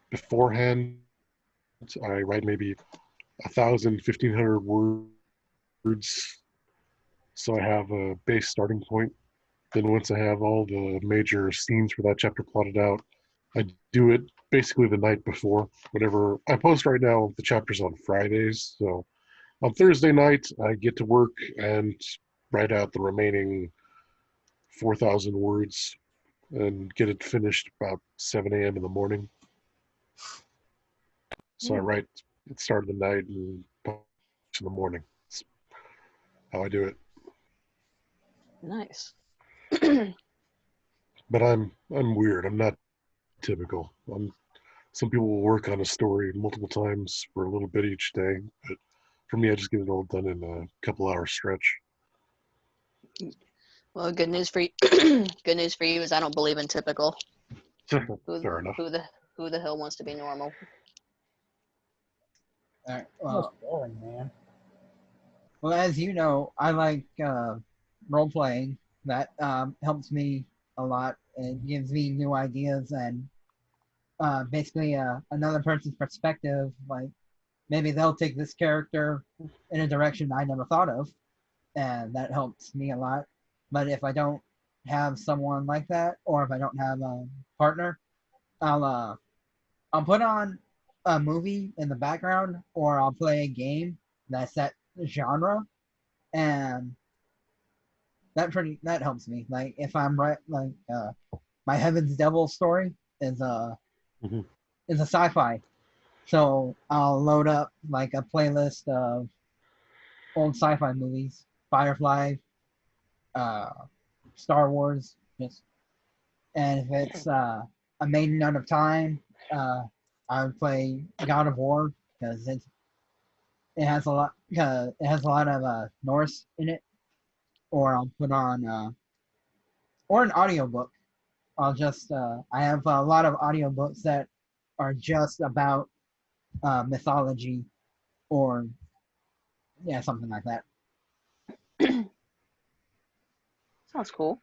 beforehand. I write maybe 1,000, 1,500 words. So I have a base starting point. Then once I have all the major scenes for that chapter plotted out, I do it basically the night before. Whenever I post right now, the chapter's on Fridays. So on Thursday night, I get to work and write out the remaining 4,000 words and get it finished about 7 a.m. in the morning. So I write at the start of the night and publish in the morning. That's how I do it. Nice. But I'm weird. I'm not typical. Some people will work on a story multiple times for a little bit each day, but for me, I just get it all done in a couple hour stretch. Well, good news for you. Good news for you is I don't believe in typical. Fair enough. Who the hell wants to be normal? All right. That's boring, man. Well, as you know, I like role playing. That helps me a lot. It gives me new ideas and basically another person's perspective. Like maybe they'll take this character in a direction I never thought of, and that helps me a lot. But if I don't have someone like that, or if I don't have a partner, I'll put on a movie in the background, or I'll play a game that's that genre, and that helps me. Like if I'm right, like my Heaven's Devil story is Mhm. is a sci-fi, so I'll load up like a playlist of old sci-fi movies, Firefly, uh, Star Wars, just and if it's a Maiden Out of Time, I would play God of War because it has a lot of Norse in it, or I'll put on or an audiobook. I'll just I have a lot of audiobooks that are just about mythology or yeah, something like that. Sounds cool.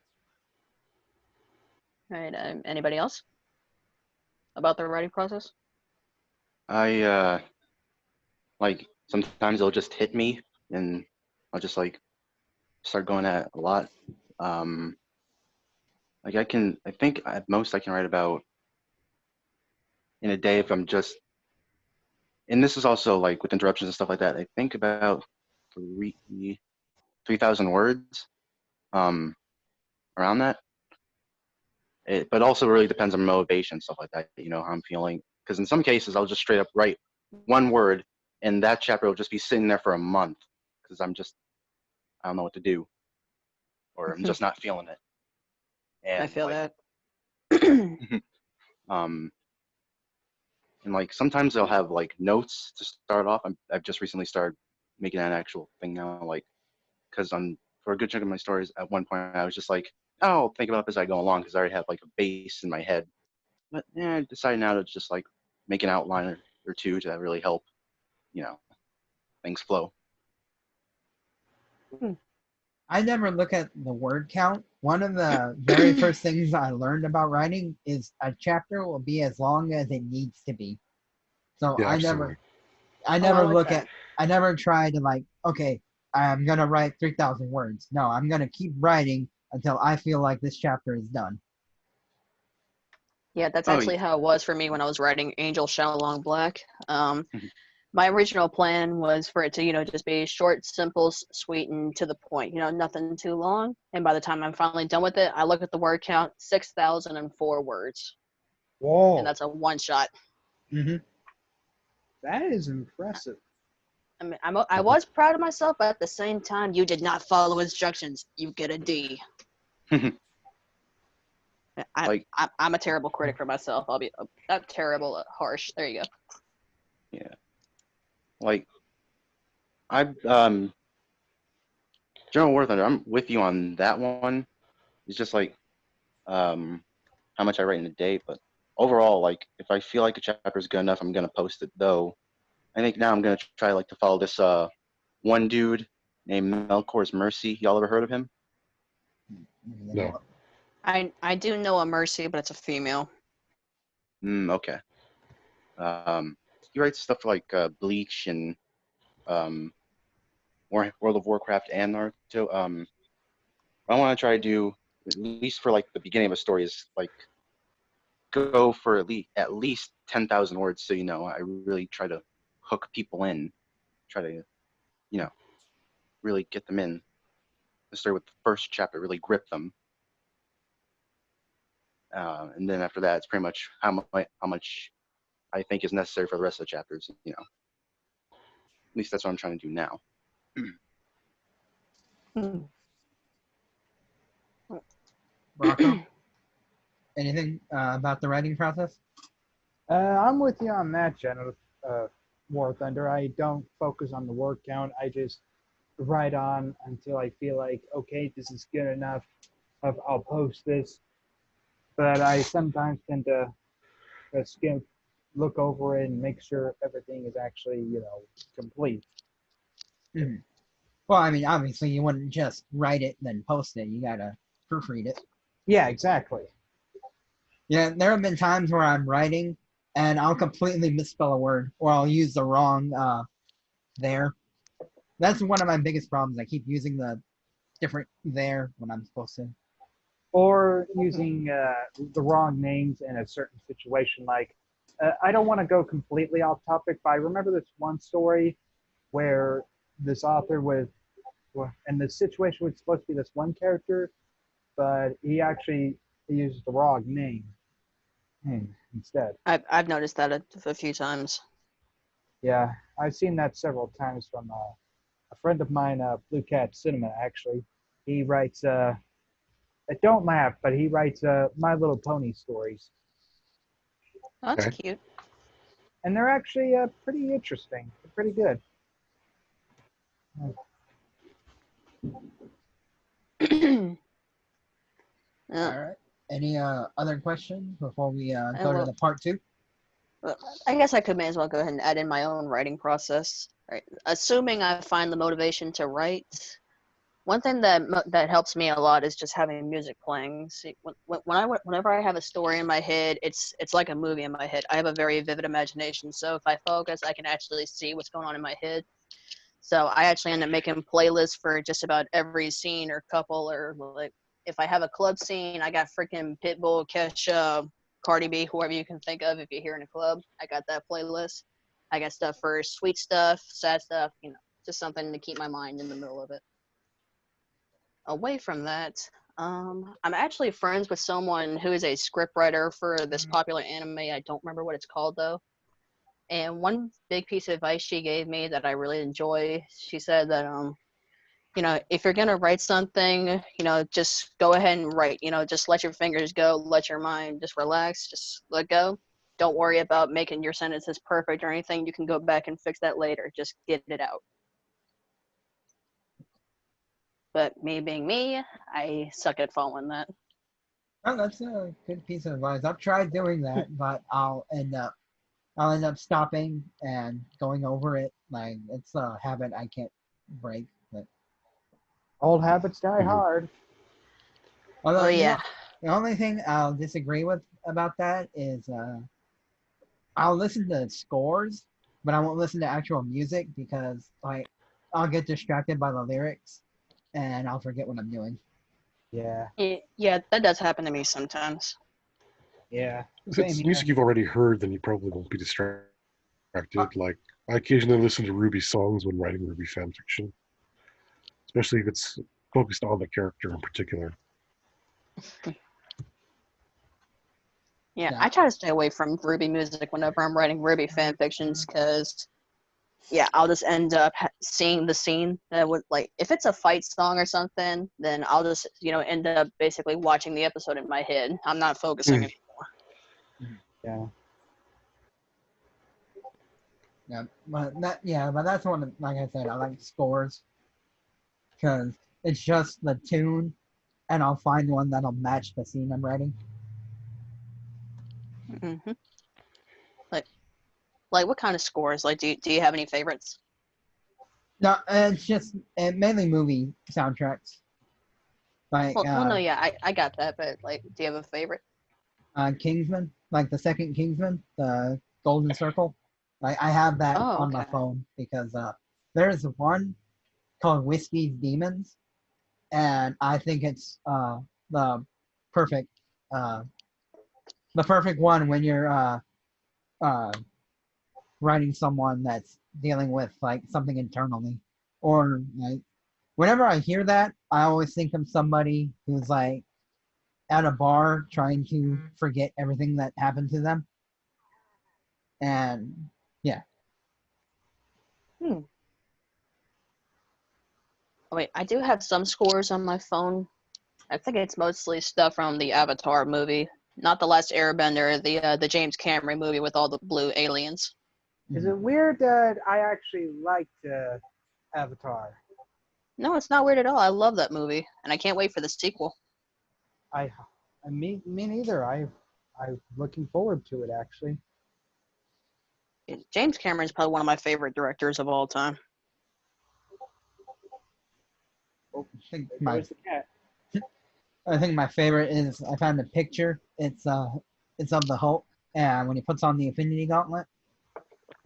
All right. Anybody else about the writing process? I like sometimes it'll just hit me and I'll just like start going at it a lot. Like I think at most I can write about in a day if I'm just, and this is also like with interruptions and stuff like that. I think about 3,000 words, um, around that. But also really depends on motivation, stuff like that. You know how I'm feeling. Because in some cases I'll just straight up write one word, and that chapter will just be sitting there for a month because I don't know what to do, or I'm just not feeling it. And I feel like, that. um, and like sometimes they'll have like notes to start off. I've just recently started making an actual thing now, like because for a good chunk of my stories at one point I was just like, oh, I'll think about this as I go along because I already have like a base in my head. But I decided now to just like make an outline or two to really help, you know, things flow. I never look at the word count. One of the very first things I learned about writing is a chapter will be as long as it needs to be. So Yeah, I absolutely. never like look that. at, I never try to like, okay, I'm gonna write 3,000 words. No, I'm gonna keep writing until I feel like this chapter is done. Yeah, that's Oh, actually how it was for me when I was writing Angel Shadowlong Black. My original plan was for it to, just be short, simple, sweet, and to the point. Nothing too long. And by the time I'm finally done with it, I look at the word count, 6,004 words, Whoa, and that's a one shot. Mm-hmm. that is impressive. I mean, I was proud of myself, but at the same time, you did not follow instructions. You get a D. like, I'm a terrible critic for myself. I'll be not terrible, harsh. There you go. yeah, like General WarThunder, I'm with you on that one. It's just like how much I write in a day, but overall, like if I feel like a chapter is good enough, I'm gonna post it. Though I think now I'm gonna try like to follow this one dude named Melkor's Mercy. Y'all ever heard of him? No. I do know a Mercy, but it's a female. Okay. He writes stuff like Bleach and World of Warcraft and Naruto. What I want to try to do, at least for like the beginning of a story, is like go for at least 10,000 words. So I really try to hook people in, try to really get them in. The story with the first chapter, really grip them, and then after that, it's pretty much how much I think is necessary for the rest of the chapters. At least that's what I'm trying to do now. Rocco, anything about the writing process? I'm with you on that, General War Thunder. I don't focus on the word count. I just write on until I feel like, okay, this is good enough. I'll post this. But I sometimes tend to skim, look over it, and make sure everything is actually, complete. Mm-hmm. Well, I mean, obviously, you wouldn't just write it and then post it. You gotta proofread it. Yeah, exactly. Yeah, there have been times where I'm writing and I'll completely misspell a word, or I'll use the wrong there. That's one of my biggest problems. I keep using the different there when I'm supposed to. or using the wrong names in a certain situation. Like, I don't want to go completely off topic, but I remember this one story where this author was, and the situation was supposed to be this one character, but he actually used the wrong name instead. I've noticed that a few times. Yeah, I've seen that several times from a friend of mine, Blue Cat Cinema, actually. He writes, don't laugh, but he writes My Little Pony stories. Oh, that's Okay. cute. And they're actually pretty interesting. They're pretty good. Yeah. All right. Any other questions before we go to will. the part 2? Well, I guess I may as well go ahead and add in my own writing process. Right. Assuming I find the motivation to write, one thing that helps me a lot is just having music playing. See, whenever I have a story in my head, it's like a movie in my head. I have a very vivid imagination, so if I focus, I can actually see what's going on in my head. So I actually end up making playlists for just about every scene or couple, or like if I have a club scene, I got freaking Pitbull, Kesha, Cardi B, whoever you can think of if you're here in a club. I got that playlist. I got stuff for sweet stuff, sad stuff, just something to keep my mind in the middle of it. Away from that, I'm actually friends with someone who is a scriptwriter for this popular anime. I don't remember what it's called though. And one big piece of advice she gave me that I really enjoy, she said that if you're gonna write something, just go ahead and write. Just let your fingers go, let your mind just relax, just let go. Don't worry about making your sentences perfect or anything. You can go back and fix that later. Just get it out. But me being me, I suck at following that. Oh, that's a good piece of advice. I've tried doing that, but I'll end up stopping and going over it. Like, it's a habit I can't break. But Old habits die hard. although, Oh yeah. the only thing I'll disagree with about that is I'll listen to scores, but I won't listen to actual music because I'll get distracted by the lyrics and I'll forget what I'm doing. Yeah. Yeah, that does happen to me sometimes. Yeah. If it's music you've already heard, then you probably won't be distracted. Like, I occasionally listen to RWBY songs when writing RWBY fan fiction, especially if it's focused on the character in particular. Yeah, I try to stay away from RWBY music whenever I'm writing RWBY fan fictions because, I'll just end up seeing the scene that would, like, if it's a fight song or something, then I'll just, end up basically watching the episode in my head. I'm not focusing anymore. Yeah. But that's one. Like I said, I like scores because it's just the tune, and I'll find one that'll match the scene I'm writing. Mm-hmm. Like what kind of scores? Like, do you have any favorites? No, it's just mainly movie soundtracks. Like, no, yeah, I got that, but like, do you have a favorite? Kingsman, like the second Kingsman, the Golden Circle. Like, I have that on my phone because there's one called Whiskey's Demons, and I think it's the perfect one when you're writing someone that's dealing with like something internally, or like whenever I hear that, I always think of somebody who's like at a bar trying to forget everything that happened to them. And yeah. Oh, wait, I do have some scores on my phone. I think it's mostly stuff from the Avatar movie, not the Last Airbender, the James Cameron movie with all the blue aliens. Is it weird that I actually liked Avatar? No, it's not weird at all. I love that movie, and I can't wait for the sequel. Me neither. I'm looking forward to it, actually. James Cameron is probably one of my favorite directors of all time. Oh, where's the cat? I think my favorite is I found a picture. It's of the Hulk, and when he puts on the Infinity Gauntlet,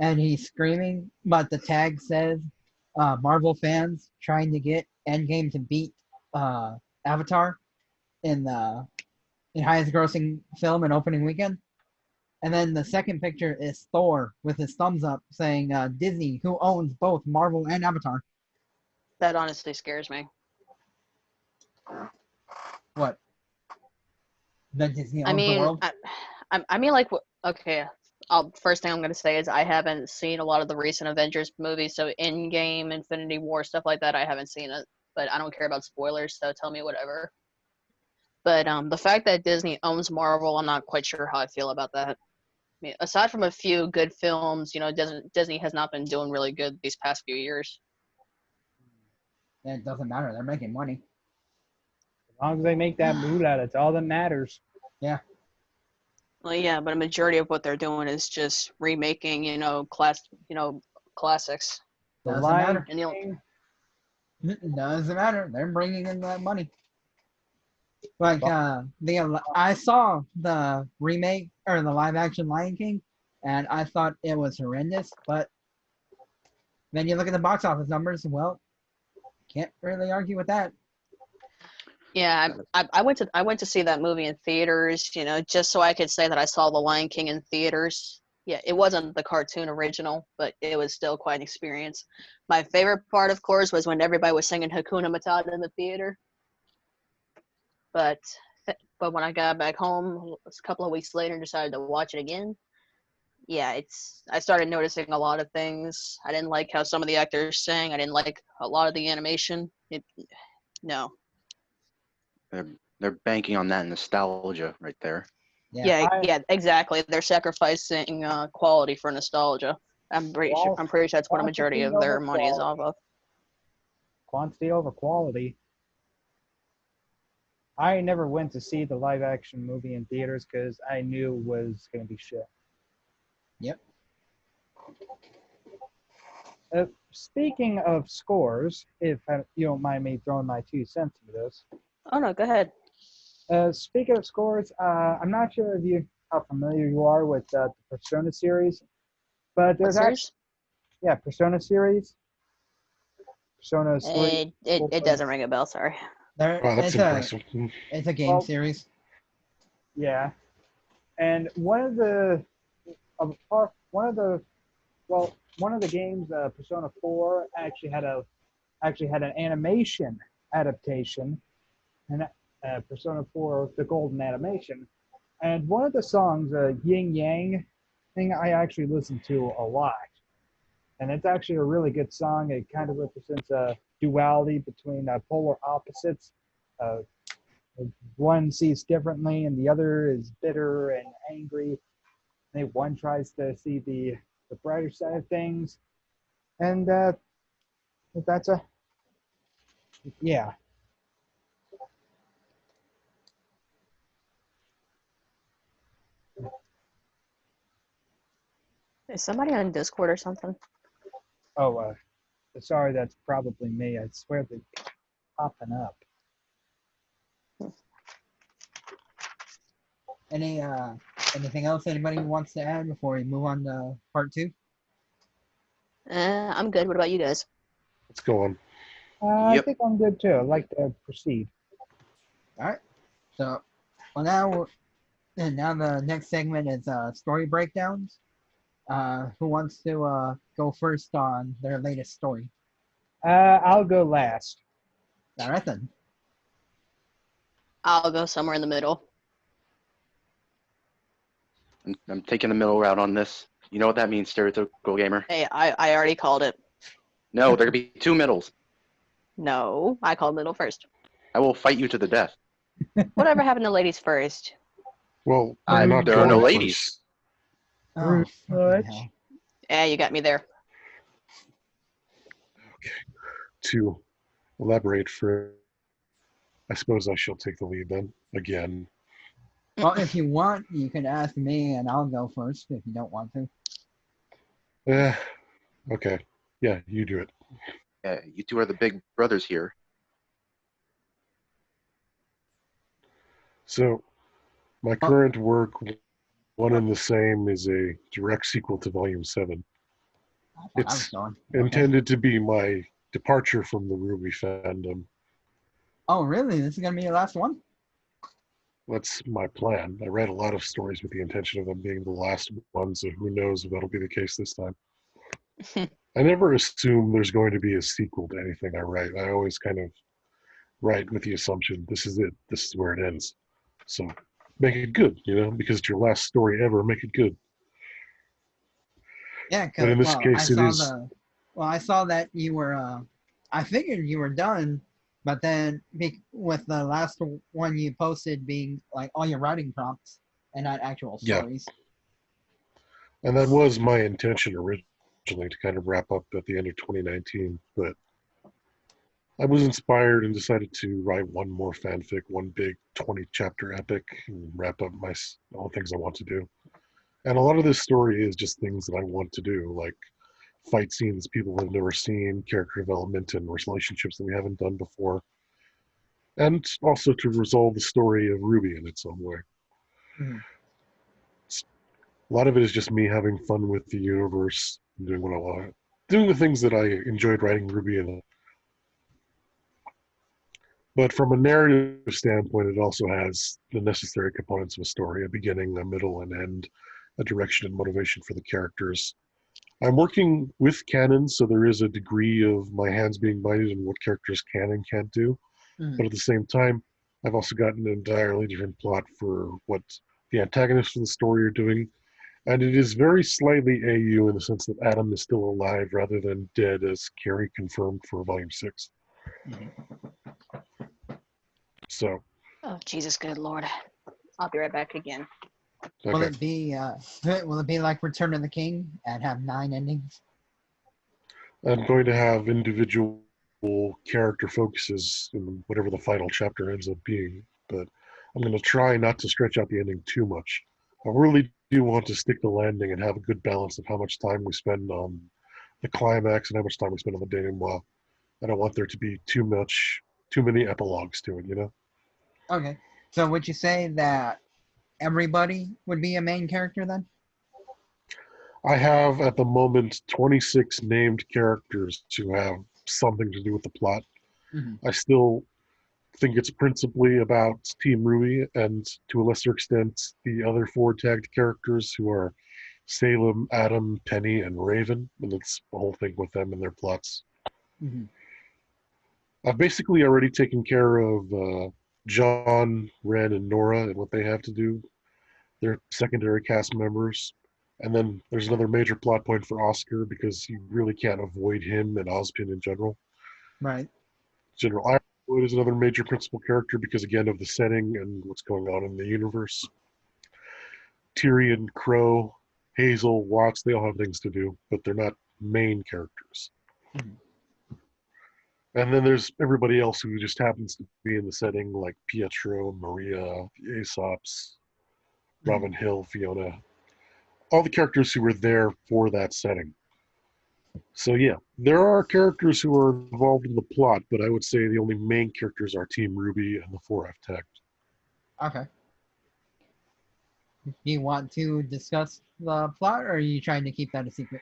and he's screaming, but the tag says, "Marvel fans trying to get Endgame to beat Avatar," in highest grossing film and opening weekend. And then the second picture is Thor with his thumbs up saying Disney, who owns both Marvel and Avatar. That honestly scares me. What? That Disney owns I mean, the world? I mean, like, okay. First thing I'm going to say is I haven't seen a lot of the recent Avengers movies, so Endgame, Infinity War, stuff like that, I haven't seen it. But I don't care about spoilers, so tell me whatever. But the fact that Disney owns Marvel, I'm not quite sure how I feel about that. I mean, aside from a few good films, Disney has not been doing really good these past few years. It doesn't matter. They're making money. As long as they make that moolah, that's all that matters. Yeah. Well, yeah, but a majority of what they're doing is just remaking, classics. The Doesn't matter. And It doesn't matter. They're bringing in that money. Like I saw the remake or the live action Lion King, and I thought it was horrendous. But then you look at the box office numbers. Well, can't really argue with that. Yeah, I went to see that movie in theaters, just so I could say that I saw The Lion King in theaters. Yeah, it wasn't the cartoon original, but it was still quite an experience. My favorite part, of course, was when everybody was singing Hakuna Matata in the theater. But when I got back home a couple of weeks later and decided to watch it again, yeah, I started noticing a lot of things. I didn't like how some of the actors sang. I didn't like a lot of the animation. No. They're banking on that nostalgia right there. Yeah, exactly. They're sacrificing quality for nostalgia. I'm pretty sure that's what a majority of their money is off of. Quantity over quality. I never went to see the live action movie in theaters because I knew it was going to be shit. Yep. Speaking of scores, if you don't mind me throwing my 2 cents into this. Oh, no, go ahead. Speaking of scores, I'm not sure how familiar you are with the Persona series, but there's Persona series. Persona 3. It doesn't ring a bell, sorry. Wow, that's impressive. It's a game series. Yeah, and one of the games, Persona 4, actually had an animation adaptation, and Persona 4, the Golden Animation, and one of the songs, Yin Yang thing, I actually listened to a lot, and it's actually a really good song. It kind of represents a duality between polar opposites. One sees differently, and the other is bitter and angry. One tries to see the brighter side of things, and yeah. Is somebody on Discord or something? Oh, sorry, that's probably me. I swear they're popping up. Anything else anybody wants to add before we move on to part 2? I'm good. What about you guys? Let's go on. I think I'm good too. I'd like to proceed. All right. So, now the next segment is story breakdowns. Who wants to go first on their latest story? I'll go last. All right then. I'll go somewhere in the middle. I'm taking the middle route on this. You know what that means, Stereotypical Gamer? Hey, I already called it. No, there could be 2 middles. No, I called middle first. I will fight you to the death. Whatever happened to ladies first? Well, there are no ladies. Oh, Yeah, you got me there. Okay. To elaborate I suppose I shall take the lead then, again. Well, if you want, you can ask me and I'll go first if you don't want to. Okay. Yeah, you do it. Yeah, you two are the big brothers here. So, my current work, one and the same, is a direct sequel to Volume 7. It's intended to be my departure from the RWBY fandom. Oh, really? This is going to be your last one? That's my plan. I read a lot of stories with the intention of them being the last ones, so who knows if that'll be the case this time. I never assume there's going to be a sequel to anything I write. I always kind of write with the assumption this is it, this is where it ends. So make it good, because it's your last story ever, make it good. Yeah, But because in this case, it is. I saw that you were. I figured you were done, but then with the last one you posted being like all your writing prompts and not actual stories. Yeah. And that was my intention originally, to kind of wrap up at the end of 2019, but I was inspired and decided to write one more fanfic, one big 20-chapter epic, and wrap up all the things I want to do. And a lot of this story is just things that I want to do, like fight scenes people have never seen, character development, and relationships that we haven't done before. And also to resolve the story of RWBY in its own way. Mm-hmm. A lot of it is just me having fun with the universe, doing what I want, doing the things that I enjoyed writing RWBY in. But from a narrative standpoint, it also has the necessary components of a story, a beginning, a middle, an end, a direction and motivation for the characters. I'm working with canon, so there is a degree of my hands being binded in what characters can and can't do. Mm. But at the same time, I've also got an entirely different plot for what the antagonists of the story are doing. And it is very slightly AU in the sense that Adam is still alive rather than dead, as Carrie confirmed for Volume 6. Mm-hmm. So. Oh, Jesus, good Lord. I'll be right back again. Okay. Will it be like Return of the King and have 9 endings? I'm going to have individual character focuses in whatever the final chapter ends up being, but I'm going to try not to stretch out the ending too much. I really do want to stick the landing and have a good balance of how much time we spend on the climax and how much time we spend on the denouement. I don't want there to be too many epilogues to it, Okay. So would you say that everybody would be a main character then? I have at the moment 26 named characters who have something to do with the plot. Mm-hmm. I still think it's principally about Team RWBY and to a lesser extent the other 4 tagged characters who are Salem, Adam, Penny, and Raven, and it's the whole thing with them and their plots. Mm-hmm. I've basically already taken care of John, Ren, and Nora and what they have to do. They're secondary cast members. And then there's another major plot point for Oscar because you really can't avoid him and Ozpin in general. Right. General Ironwood is another major principal character because, again, of the setting and what's going on in the universe. Tyrion, Crow, Hazel, Watts, they all have things to do, but they're not main characters. Mm-hmm. And then there's everybody else who just happens to be in the setting, like Pietro, Maria, the Aesops, Robin Hill, Fiona. All the characters who were there for that setting. So yeah, there are characters who are involved in the plot, but I would say the only main characters are Team RWBY and the 4 I've tagged. Okay. Do you want to discuss the plot, or are you trying to keep that a secret?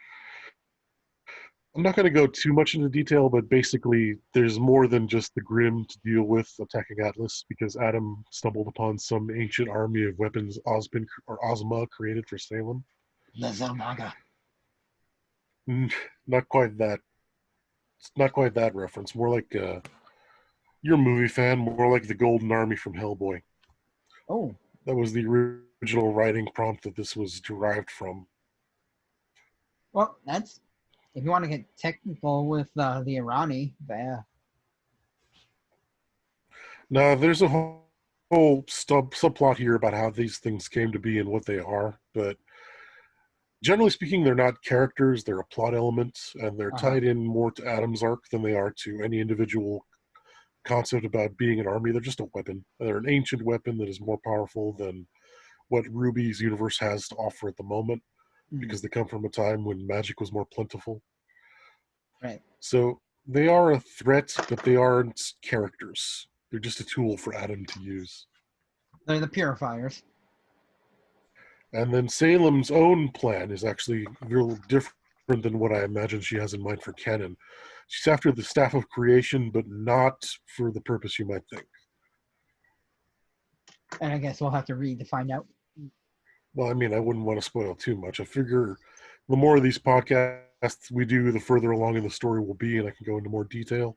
I'm not going to go too much into detail, but basically there's more than just the Grimm to deal with attacking Atlas, because Adam stumbled upon some ancient army of weapons Ozma created for Salem. The Zelmaga. Not quite that. It's not quite that reference. More like you're a movie fan. More like the Golden Army from Hellboy. Oh, that was the original writing prompt that this was derived from. Well, that's if you want to get technical with the Irani, yeah. Now, there's a whole subplot here about how these things came to be and what they are, but generally speaking, they're not characters, they're a plot element, and they're tied in more to Adam's arc than they are to any individual concept about being an army. They're just a weapon. They're an ancient weapon that is more powerful than what RWBY's universe has to offer at the moment, because they come from a time when magic was more plentiful. Right. So they are a threat, but they aren't characters. They're just a tool for Adam to use. They're the purifiers. And then Salem's own plan is actually a little different than what I imagine she has in mind for canon. She's after the Staff of Creation, but not for the purpose you might think. And I guess we'll have to read to find out. Well, I mean, I wouldn't want to spoil too much. I figure the more of these podcasts we do, the further along in the story we'll be, and I can go into more detail.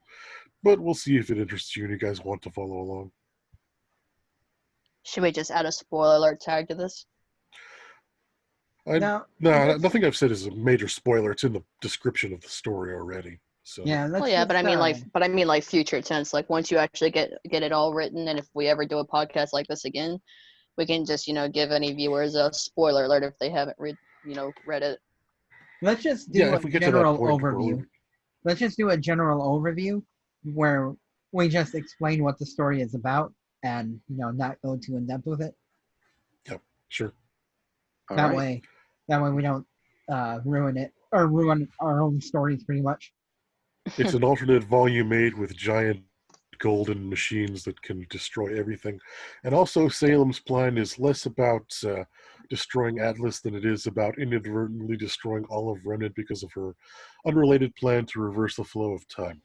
But we'll see if it interests you and you guys want to follow along. Should we just add a spoiler alert tag to this? No, nothing I've said is a major spoiler. It's in the description of the story already. So yeah, Well, yeah, but I mean, like future tense. Like once you actually get it all written, and if we ever do a podcast like this again, we can just give any viewers a spoiler alert if they haven't read it. Let's just do if we a get to that general point, overview. Let's just do a general overview where we just explain what the story is about and not go too in depth with it. Yep, sure. That way we don't ruin it or ruin our own stories pretty much. It's an alternate volume made with giant golden machines that can destroy everything. And also Salem's plan is less about destroying Atlas than it is about inadvertently destroying all of Remnant because of her unrelated plan to reverse the flow of time.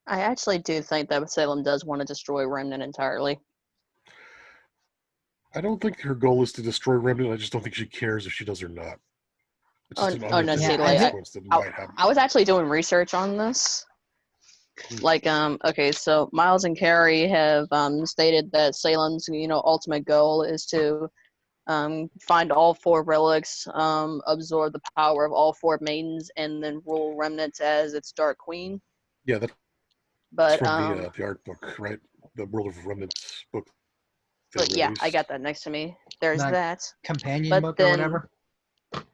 I actually do think that Salem does want to destroy Remnant entirely. I don't think her goal is to destroy Remnant. I just don't think she cares if she does or not. It's just an unintended consequence that might happen. I was actually doing research on this. Like, okay, so Miles and Carrie have stated that Salem's, ultimate goal is to find all 4 relics, absorb the power of all 4 maidens, and then rule Remnant as its Dark Queen. Yeah, that's from the art book, right? The World of Remnants book. But yeah, I got that next to me. There's that companion book or whatever.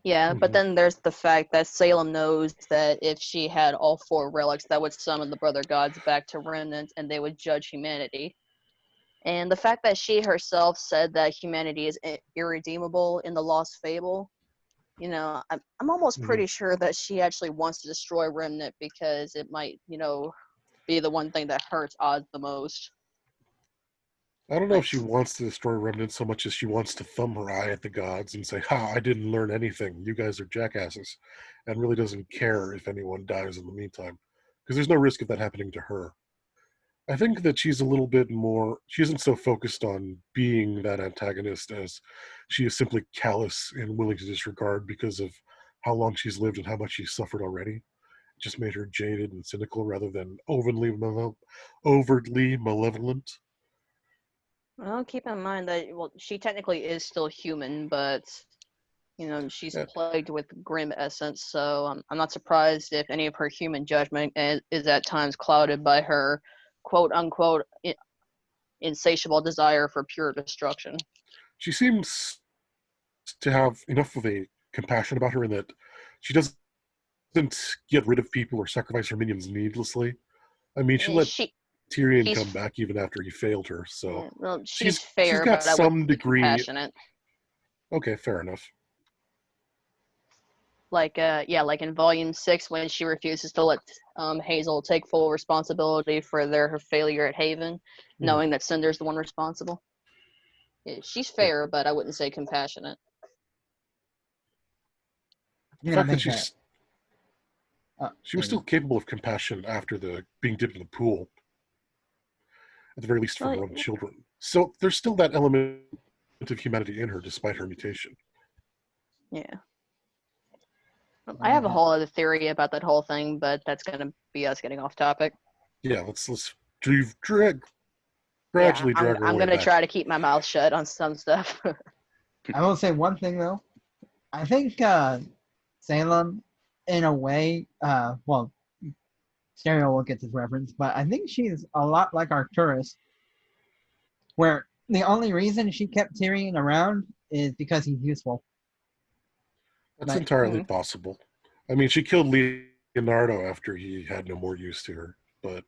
Yeah, but then there's the fact that Salem knows that if she had all 4 relics, that would summon the brother gods back to Remnant, and they would judge humanity. And the fact that she herself said that humanity is irredeemable in the Lost Fable, I'm almost pretty sure that she actually wants to destroy Remnant because it might, be the one thing that hurts Oz the most. I don't know if she wants to destroy Remnant so much as she wants to thumb her eye at the gods and say, "Ha, I didn't learn anything. You guys are jackasses," and really doesn't care if anyone dies in the meantime, because there's no risk of that happening to her. I think that she's a little bit more, she isn't so focused on being that antagonist as she is simply callous and willing to disregard because of how long she's lived and how much she's suffered already. It just made her jaded and cynical rather than overtly malevolent. Well, keep in mind that, she technically is still human, but, she's plagued with grim essence, so I'm not surprised if any of her human judgment is at times clouded by her quote-unquote insatiable desire for pure destruction. She seems to have enough of a compassion about her in that she doesn't get rid of people or sacrifice her minions needlessly. I mean, she let Tyrion come back even after he failed her, so she's fair, she's got but some degree. Compassionate. Okay, fair enough. Like in Volume 6 when she refuses to let Hazel take full responsibility for her failure at Haven, knowing that Cinder's the one responsible. Yeah, she's fair, but I wouldn't say compassionate. The fact that she was still capable of compassion after being dipped in the pool, at the very least for her own children. So there's still that element of humanity in her, despite her mutation. Yeah. I have a whole other theory about that whole thing, but that's going to be us getting off topic. Yeah, let's gradually drag her I'm going to try to keep my mouth shut on some stuff. I will say one thing, though. I think Salem, in a way, Stereo will get this reference, but I think she's a lot like Arcturus, where the only reason she kept Tyrion around is because he's useful. That's entirely possible. I mean, she killed Leonardo after he had no more use to her, but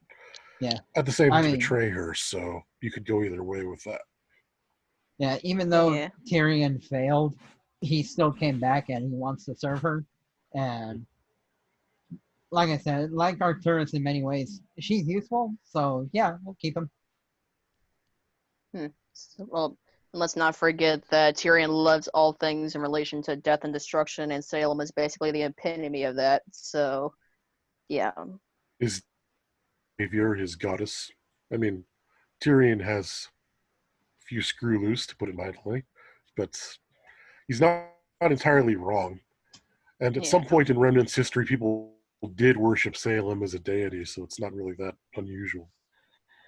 at the same time, to betray her, so you could go either way with that. Yeah, even though Tyrion failed, he still came back and he wants to serve her. And like I said, like Arcturus in many ways, she's useful, so yeah, we'll keep him. Well, let's not forget that Tyrion loves all things in relation to death and destruction, and Salem is basically the epitome of that. So, yeah. His savior, his goddess. I mean, Tyrion has few screw loose, to put it mildly, but he's not entirely wrong. And at some point in Remnant's history, people did worship Salem as a deity, so it's not really that unusual.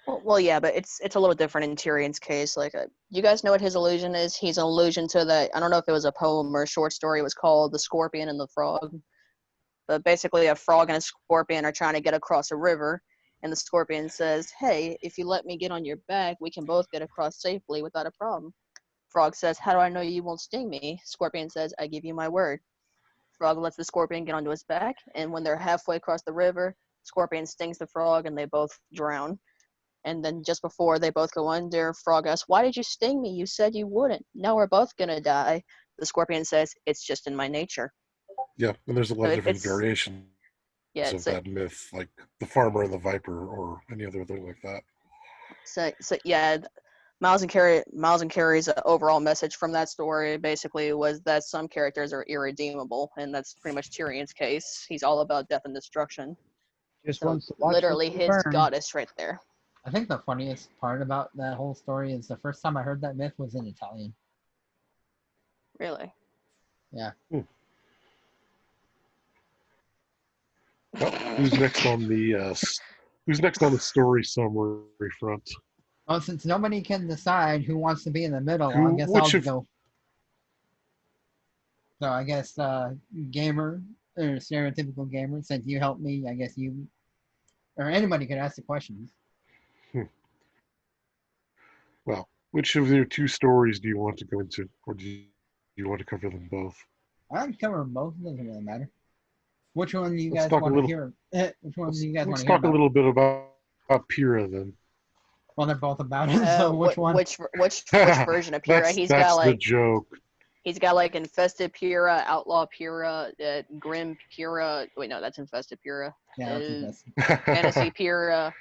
Well, yeah, but it's a little different in Tyrion's case. Like, you guys know what his illusion is? He's an allusion to I don't know if it was a poem or a short story. It was called The Scorpion and the Frog. But basically, a frog and a scorpion are trying to get across a river, and the scorpion says, hey, if you let me get on your back, we can both get across safely without a problem. Frog says, how do I know you won't sting me? Scorpion says, I give you my word. Frog lets the scorpion get onto his back, and when they're halfway across the river, Scorpion stings the frog, and they both drown. And then just before they both go under, Frog asks, why did you sting me? You said you wouldn't. Now we're both going to die. The Scorpion says, it's just in my nature. Yeah, and there's a lot of different variations of that myth, like the farmer and the viper, or any other thing like that. So yeah, Miles and Carrie's overall message from that story basically was that some characters are irredeemable, and that's pretty much Tyrion's case. He's all about death and destruction. Just wants to watch literally his goddess right there. I think the funniest part about that whole story is the first time I heard that myth was in Italian. Really? Yeah. Well, who's next on the story summary front? Well, since nobody can decide who wants to be in the middle, I guess I'll go. So I guess Gamer, or Stereotypical Gamer, since you helped me, I guess you, or anybody could ask the questions. Well, which of your two stories do you want to go into, or do you want to cover them both? I can cover both. It doesn't really matter. Which one do you guys want to hear? Which one do you guys want to hear? Let's talk a little bit about Pyrrha then. Well, they're both about it. So which one? Which version of Pyrrha? That's the joke. He's got like infested Pyrrha, outlaw Pyrrha, grim Pyrrha. Wait, no, that's infested Pyrrha. Yeah, that's infested. Fantasy Pyrrha.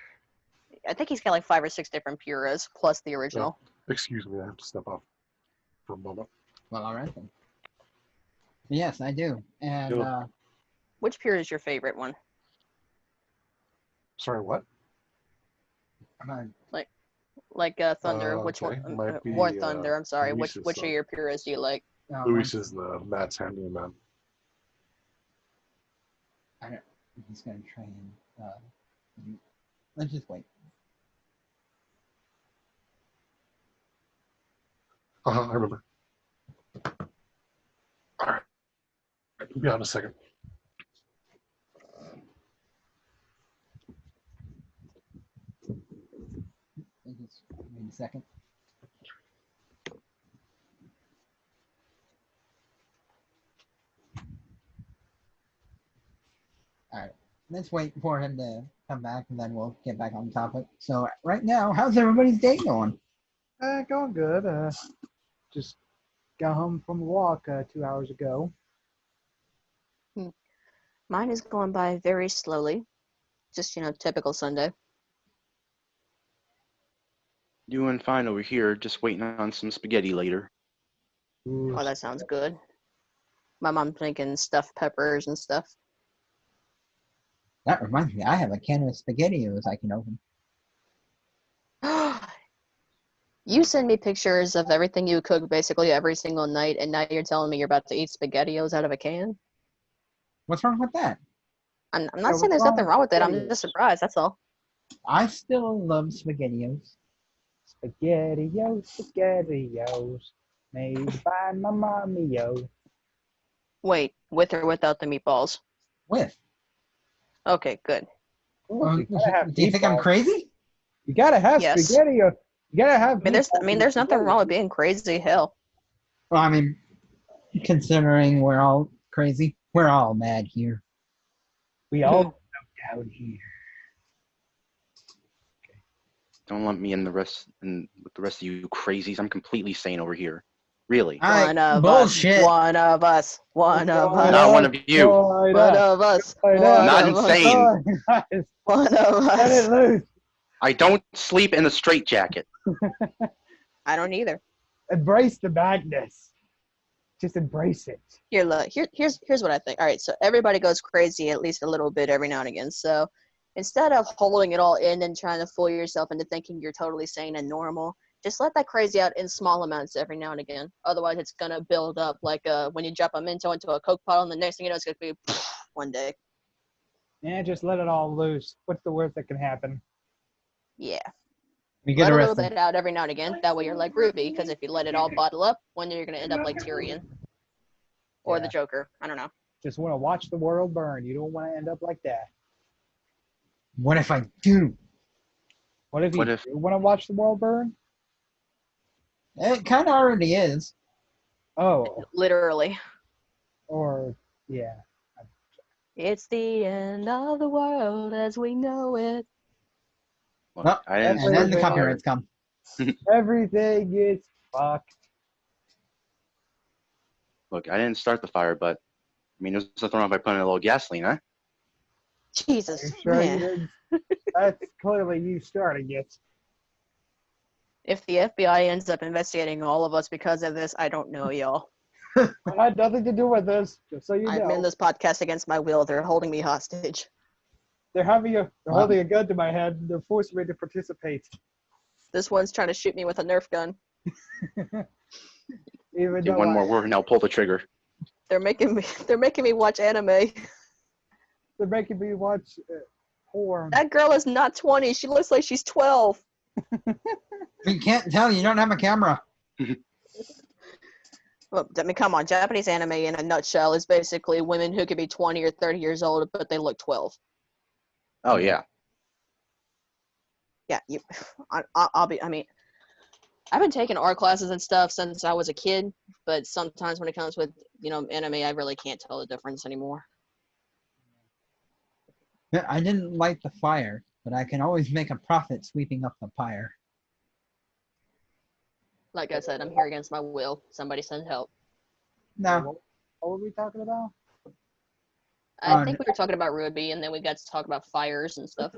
I think he's got like 5 or 6 different Pyrrhas plus the original. Excuse me, I have to step off for a moment. Well, all right then. Yes, I do. And which Pyrrha is your favorite one? Sorry, what? Like Thunder. Which one? War Thunder. I'm sorry. Which of your Pyrrhas do you like? Luis is the Matt's handyman. He's gonna try and. Let's just wait. I remember. All right. Be on a second. Just wait a second. All right. Let's wait for him to come back, and then we'll get back on the topic. So right now, how's everybody's day going? Going good. Just got home from a walk 2 hours ago. Mine is going by very slowly. Just, typical Sunday. Doing fine over here. Just waiting on some spaghetti later. Ooh. Oh, that sounds good. My mom's making stuffed peppers and stuff. That reminds me, I have a can of SpaghettiOs I can open. You send me pictures of everything you cook basically every single night, and now you're telling me you're about to eat SpaghettiOs out of a can? What's wrong with that? I'm not saying there's nothing wrong with it. I'm just surprised, that's all. I still love SpaghettiOs. SpaghettiOs, made by my mommy-o. Wait, with or without the meatballs? With. Okay, good. Do you think I'm crazy? You gotta have SpaghettiOs. You gotta have. There's nothing wrong with being crazy. Hell. Well, considering we're all crazy, we're all mad here. We all out here. Okay. Don't lump me in with the rest of you crazies. I'm completely sane over here. Really. One of bullshit. us. One of us. One of us. Not one of you. One of us. Not insane. One of us. Let it loose. I don't sleep in a straitjacket. I don't either. Embrace the madness. Just embrace it. Here, look. Here's what I think. All right, so everybody goes crazy at least a little bit every now and again. So instead of holding it all in and trying to fool yourself into thinking you're totally sane and normal, just let that crazy out in small amounts every now and again. Otherwise, it's gonna build up like when you drop a Minto into a Coke bottle, and the next thing you know, it's gonna be one day. Yeah, just let it all loose. What's the worst that can happen? Yeah. We get Let a little arrested. bit out every now and again. That way you're like Ruby, because if you let it all bottle up, one day you're gonna end up like Tyrion. Or the Joker. I don't know. Just want to watch the world burn. You don't want to end up like that. What if I do? What if you do want to watch the world burn? It kind of already is. Oh. Literally. Or, yeah. It's the end of the world as we know it. Look, I didn't And then the Everything- copyrights come. Everything gets fucked. Look, I didn't start the fire, but I mean, it was thrown out by putting a little gasoline, huh? Jesus. Are you sure Yeah. you didn't? That's clearly you starting it. If the FBI ends up investigating all of us because of this, I don't know, y'all. I had nothing to do with this, just so you I'm know. in this podcast against my will. They're holding me hostage. They're holding a gun to my head. They're forcing me to participate. This one's trying to shoot me with a Nerf gun. Even Do though one more word and I'll pull the trigger. They're making me watch anime. they're making me watch porn. That girl is not 20. She looks like she's 12. We can't tell. You don't have a camera. Well, I mean, come on. Japanese anime in a nutshell is basically women who could be 20 or 30 years old, but they look 12. Oh, yeah. Yeah, I'll be, I mean, I've been taking art classes and stuff since I was a kid, but sometimes when it comes with, anime, I really can't tell the difference anymore. I didn't light the fire, but I can always make a profit sweeping up the pyre. Like I said, I'm here against my will. Somebody send help. No. What were we talking about? I think we were talking about RWBY, and then we got to talk about fires and stuff.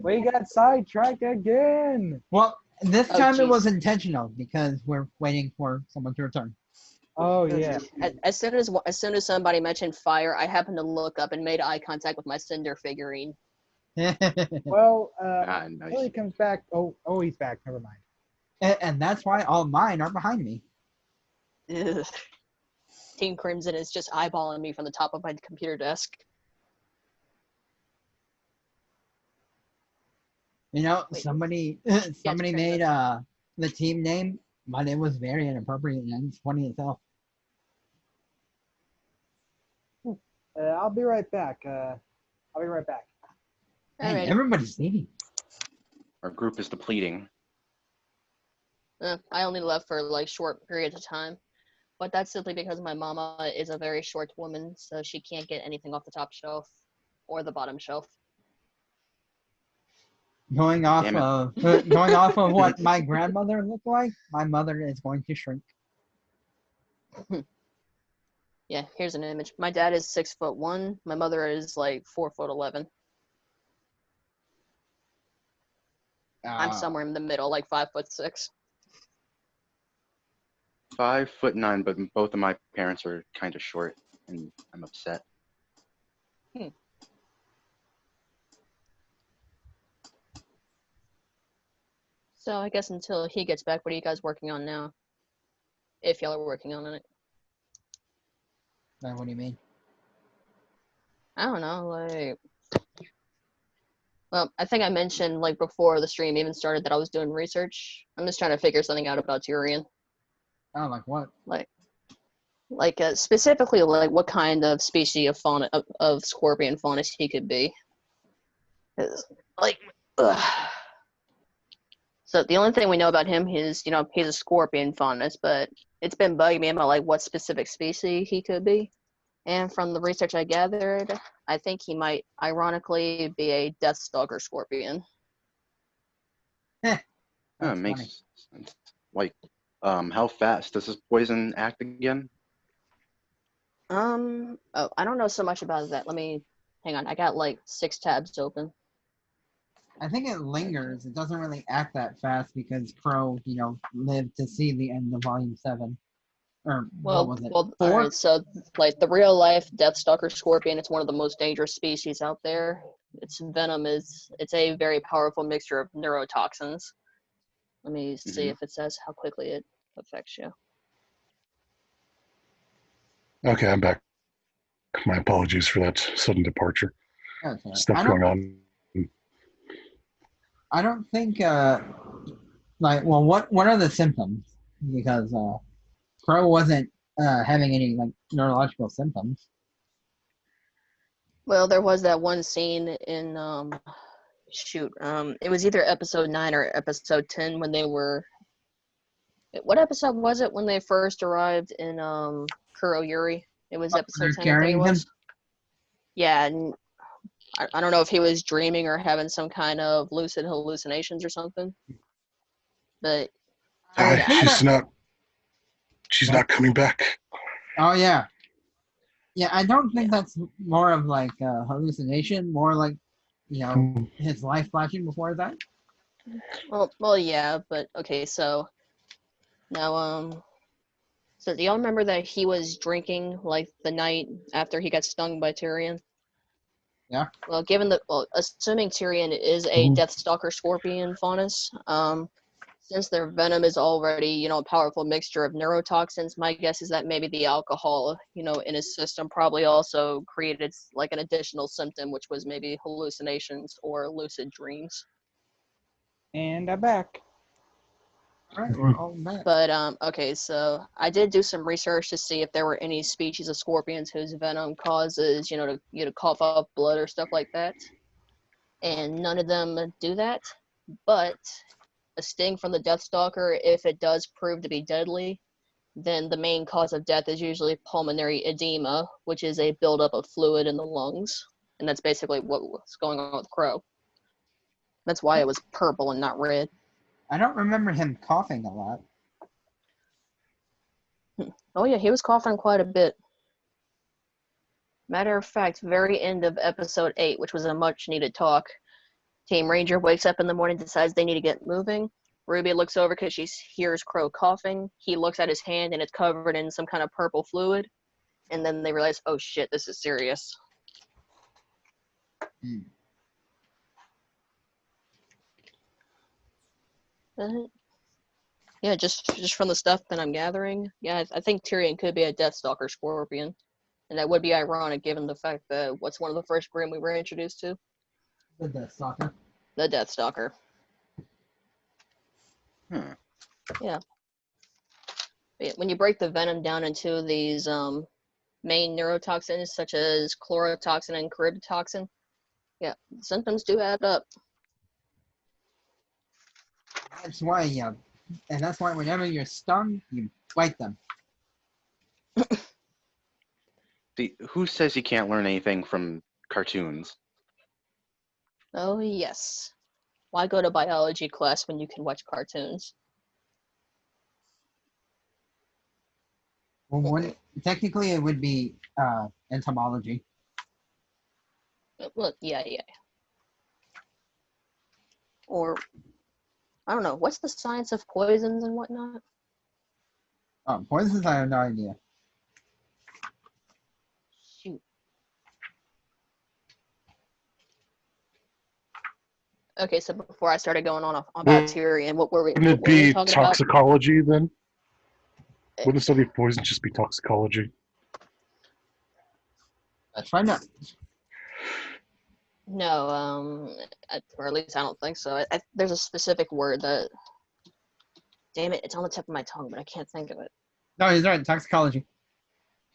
We got sidetracked again. Well, this Oh, time it geez. was intentional because we're waiting for someone to return. Oh yeah. As soon as somebody mentioned fire, I happened to look up and made eye contact with my Cinder figurine. Well, Nice. until he comes back. Oh, he's back. Never mind. And that's why all mine are behind me. Ugh. Team Crimson is just eyeballing me from the top of my computer desk. You know, Wait. somebody made the team name, but it was very inappropriate and it's funny itself. I'll be right back. Hey, Alrighty. Everybody's leaving. Our group is depleting. I only left for like short periods of time, but that's simply because my mama is a very short woman, so she can't get anything off the top shelf or the bottom shelf. Going off Damn it. of what my grandmother looked like, my mother is going to shrink. Yeah, here's an image. My dad is 6'1". My mother is like 4'11". I'm somewhere in the middle, like 5'6". 5'9", but both of my parents are kind of short, and I'm upset. So I guess until he gets back, what are you guys working on now? If y'all are working on it. What do you mean? I don't know, like... Well, I think I mentioned, like, before the stream even started that I was doing research. I'm just trying to figure something out about Tyrion. Oh, like what? Specifically, like, what kind of species of fauna, of scorpion faunus he could be. So the only thing we know about him is, he's a scorpion faunus, but it's been bugging me about, like, what specific species he could be. And from the research I gathered, I think he might, ironically, be a Deathstalker scorpion. That makes sense. Like, how fast does this poison act again? Oh, I don't know so much about that. Hang on, I got like 6 tabs open. I think it lingers. It doesn't really act that fast because Crow, lived to see the end of Volume 7. Or what was it? 4? Alright, so like the real life Deathstalker scorpion, it's one of the most dangerous species out there. Its venom it's a very powerful mixture of neurotoxins. Let me see if it says how quickly it affects you. Okay, I'm back. My apologies for that sudden departure. Okay. Stuff going on. I don't think, like, well, what are the symptoms? Because Crow wasn't having any like neurological symptoms. Well, there was that one scene in it was either episode 9 or episode 10 when they were. What episode was it when they first arrived in Kuroyuri? It was episode 10, I think it was. Yeah, and I don't know if he was dreaming or having some kind of lucid hallucinations or something. But she's not coming back. Oh yeah. Yeah, I don't think that's more of like a hallucination, more like, you know, his life flashing before that. Well, yeah, but okay, so now, so do y'all remember that he was drinking like the night after he got stung by Tyrion? Yeah. Well, assuming Tyrion is a Deathstalker Scorpion faunus, since their venom is already, you know, a powerful mixture of neurotoxins, my guess is that maybe the alcohol, you know, in his system probably also created like an additional symptom, which was maybe hallucinations or lucid dreams. And I'm back. All right, we're all back. But okay, so I did do some research to see if there were any species of scorpions whose venom causes, you know, to cough up blood or stuff like that, and none of them do that. But a sting from the Deathstalker, if it does prove to be deadly, then the main cause of death is usually pulmonary edema, which is a buildup of fluid in the lungs, and that's basically what's going on with Crow. That's why it was purple and not red. I don't remember him coughing a lot. Oh yeah, he was coughing quite a bit. Matter of fact, very end of episode 8, which was a much needed talk, Team Ranger wakes up in the morning, decides they need to get moving. Ruby looks over because she hears Crow coughing. He looks at his hand and it's covered in some kind of purple fluid. And then they realize, oh shit, this is serious. Yeah, just from the stuff that I'm gathering, yeah, I think Tyrion could be a Deathstalker Scorpion. And that would be ironic given the fact that what's one of the first Grimm we were introduced to? The Deathstalker. The Deathstalker. Yeah. When you break the venom down into these main neurotoxins, such as chlorotoxin and charybditoxin, yeah, symptoms do add up. That's why, and that's why whenever you're stung, you bite them. Who says you can't learn anything from cartoons? Oh, yes. Why go to biology class when you can watch cartoons? Well, technically it would be entomology. Well, yeah. Or, I don't know, what's the science of poisons and whatnot? Oh, poisons, I have no idea. Shoot. Okay, so before I started going on about Tyrion, what were we talking about? Wouldn't it be toxicology then? Wouldn't the study of poison just be toxicology? Let's find out. No, or at least I don't think so. There's a specific word that, damn it, it's on the tip of my tongue, but I can't think of it. No, he's right. Toxicology.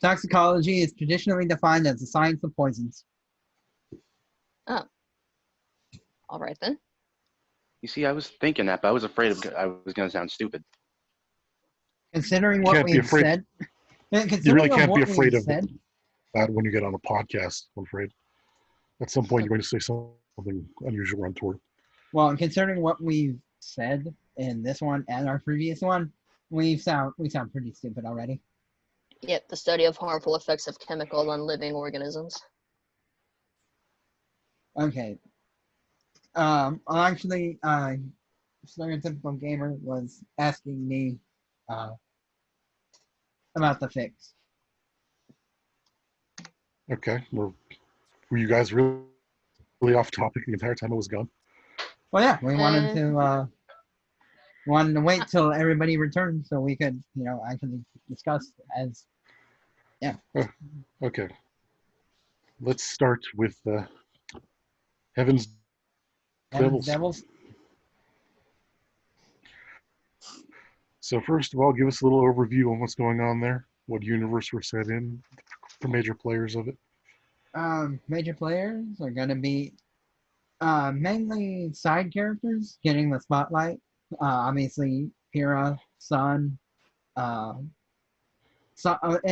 Toxicology is traditionally defined as the science of poisons. Oh. All right, then. You see, I was thinking that, but I was afraid I was going to sound stupid. Considering what we've said. You really can't be afraid of that when you get on a podcast, I'm afraid. At some point, you're going to say something unusual or untoward. Well, considering what we've said in this one and our previous one, we sound pretty stupid already. Yep, the study of harmful effects of chemicals on living organisms. Okay. Actually, Stereotypical Gamer was asking me about the fix. Okay. Were you guys really off topic the entire time I was gone? Well, yeah, we wanted wanted to wait till everybody returned so we could, actually discuss as, yeah. Okay. Let's start with Heaven's Devils. So first of all, give us a little overview on what's going on there. What universe we're set in for major players of it. Major players are going to be mainly side characters getting the spotlight. Obviously, Pyrrha, Sun. It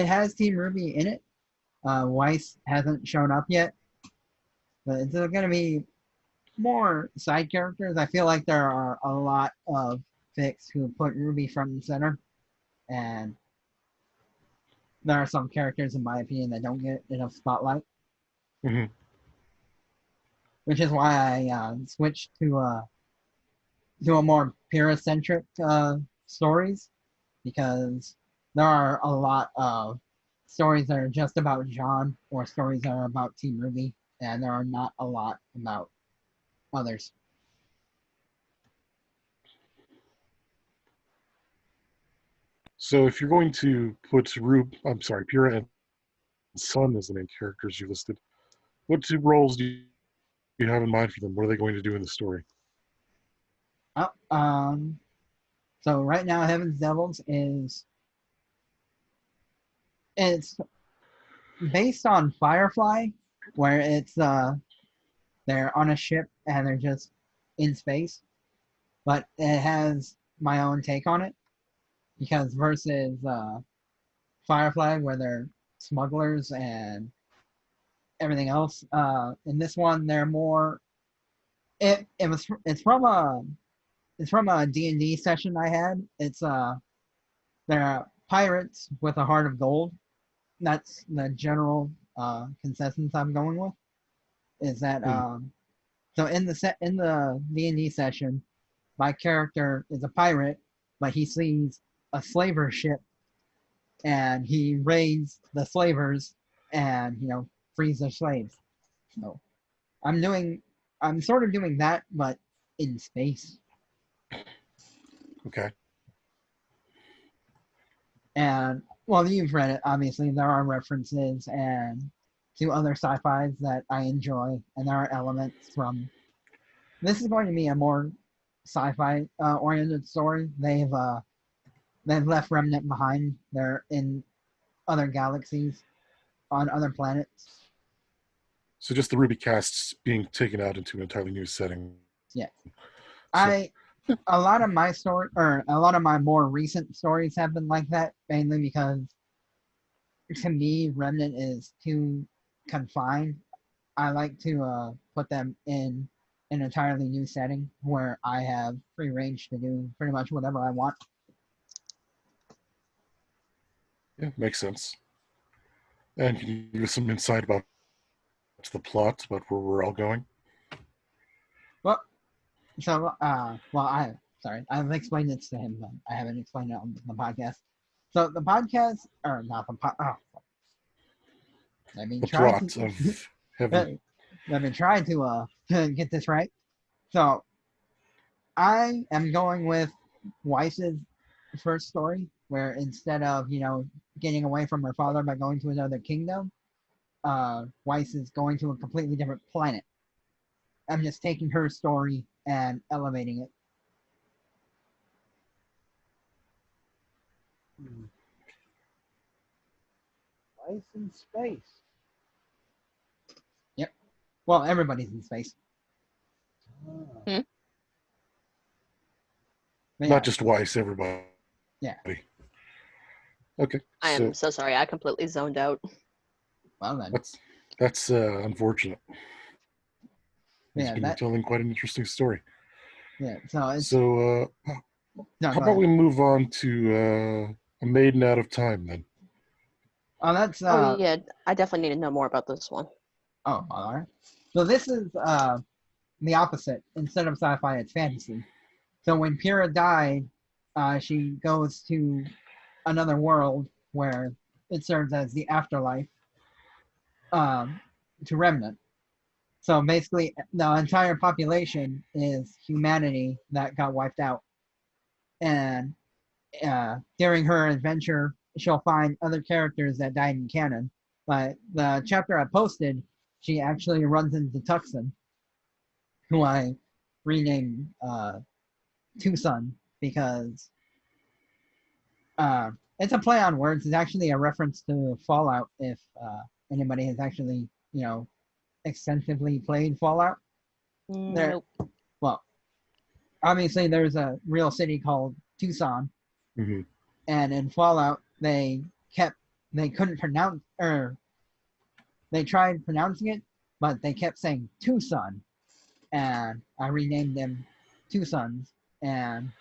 has Team RWBY in it. Weiss hasn't shown up yet. But it's going to be more side characters. I feel like there are a lot of fics who put RWBY front and center. And there are some characters, in my opinion, that don't get enough spotlight. Mm-hmm. Which is why I switched to a more Pyrrha-centric stories, because there are a lot of stories that are just about John or stories that are about Team RWBY, and there are not a lot about others. So if you're going to put Pyrrha and Sun as the main characters you listed, what two roles do you have in mind for them? What are they going to do in the story? So right now, Heaven's Devils it's based on Firefly, where it's they're on a ship and they're just in space, but it has my own take on it, because versus Firefly, where they're smugglers and everything else, in this one they're more. It's from a D&D session I had. It's they're pirates with a heart of gold. That's the general consensus I'm going with. Is that so in the D&D session, my character is a pirate, but he sees a slaver ship, and he raids the slavers and frees their slaves. So I'm sort of doing that, but in space. Okay. And well, you've read it. Obviously, there are references and to other sci-fis that I enjoy, and there are elements from. This is going to be a more sci-fi oriented story. They've left Remnant behind. They're in other galaxies, on other planets. So just the RWBY casts being taken out into an entirely new setting. Yeah. So, a lot of my more recent stories have been like that, mainly because to me, Remnant is too confined. I like to put them in an entirely new setting where I have free range to do pretty much whatever I want. yeah, makes sense. And can you give us some insight about the plot, about where we're all going? Well, so I've explained this to him, but I haven't explained it on the podcast. So the podcast, or not the podcast. Let me try to get this right. So I am going with Weiss's first story, where instead of getting away from her father by going to another kingdom, Weiss is going to a completely different planet. I'm just taking her story and elevating it. Weiss in space. Yep. Well, everybody's in space. Ah. Not just Weiss, everybody. Yeah. Okay. I am so sorry. I completely zoned out. Well then. That's unfortunate. He's been telling quite an interesting story. Yeah. So how about we move on to A Maiden Out of Time then? Oh, that's. Oh yeah, I definitely need to know more about this one. Oh, all right. So this is the opposite. Instead of sci-fi, it's fantasy. So when Pyrrha died, she goes to another world where it serves as the afterlife to Remnant. So basically, the entire population is humanity that got wiped out. and during her adventure, she'll find other characters that died in canon. But the chapter I posted, she actually runs into Tucson, who I renamed Tucson because it's a play on words. It's actually a reference to Fallout. If anybody has actually, extensively played Fallout, Nope. Well, obviously there's a real city called Tucson, Mm-hmm. and in Fallout they couldn't pronounce, or they tried pronouncing it, but they kept saying Tucson, and I renamed them Tucsons, and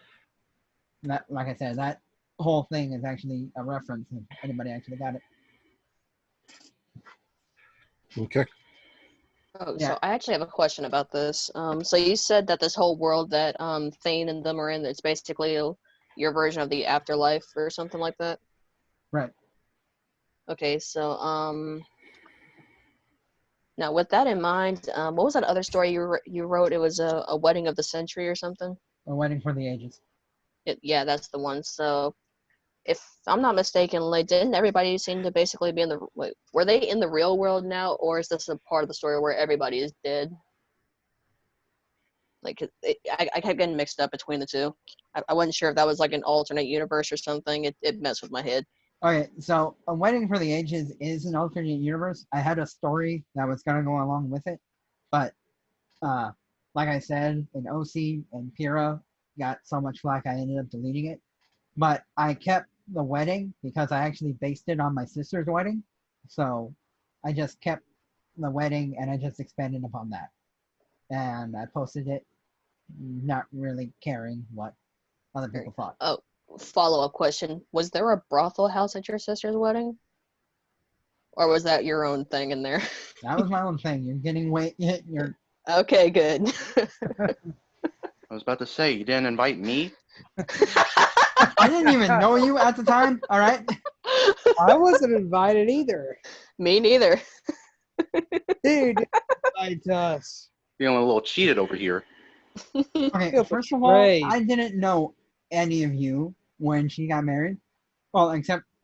that, like I said, that whole thing is actually a reference if anybody actually got it. Okay. Oh, Yeah. so I actually have a question about this. So you said that this whole world that Thane and them are in, it's basically your version of the afterlife or something like that? Right. Okay, so now with that in mind, what was that other story you wrote? It was a wedding of the century or something? A Wedding for the Ages. Yeah, that's the one. So if I'm not mistaken, like, didn't everybody seem to basically be in the, like, were they in the real world now, or is this a part of the story where everybody is dead? Like, I kept getting mixed up between the two. I wasn't sure if that was like an alternate universe or something. It messed with my head. Okay, so A Wedding for the Ages is an alternate universe. I had a story that was going to go along with it, but like I said, in OC and Pyrrha got so much flack I ended up deleting it. But I kept the wedding because I actually based it on my sister's wedding. So I just kept the wedding and I just expanded upon that. And I posted it, not really caring what other people thought. Oh, follow-up question. Was there a brothel house at your sister's wedding? Or was that your own thing in there? That was my own thing. You're getting you're Okay, good. I was about to say, you didn't invite me? I didn't even know you at the time, all right? I wasn't invited either. Me neither. Dude, invite us. Feeling a little cheated over here. Okay, Feel first of all, betrayed. I didn't know any of you when she got married. Well,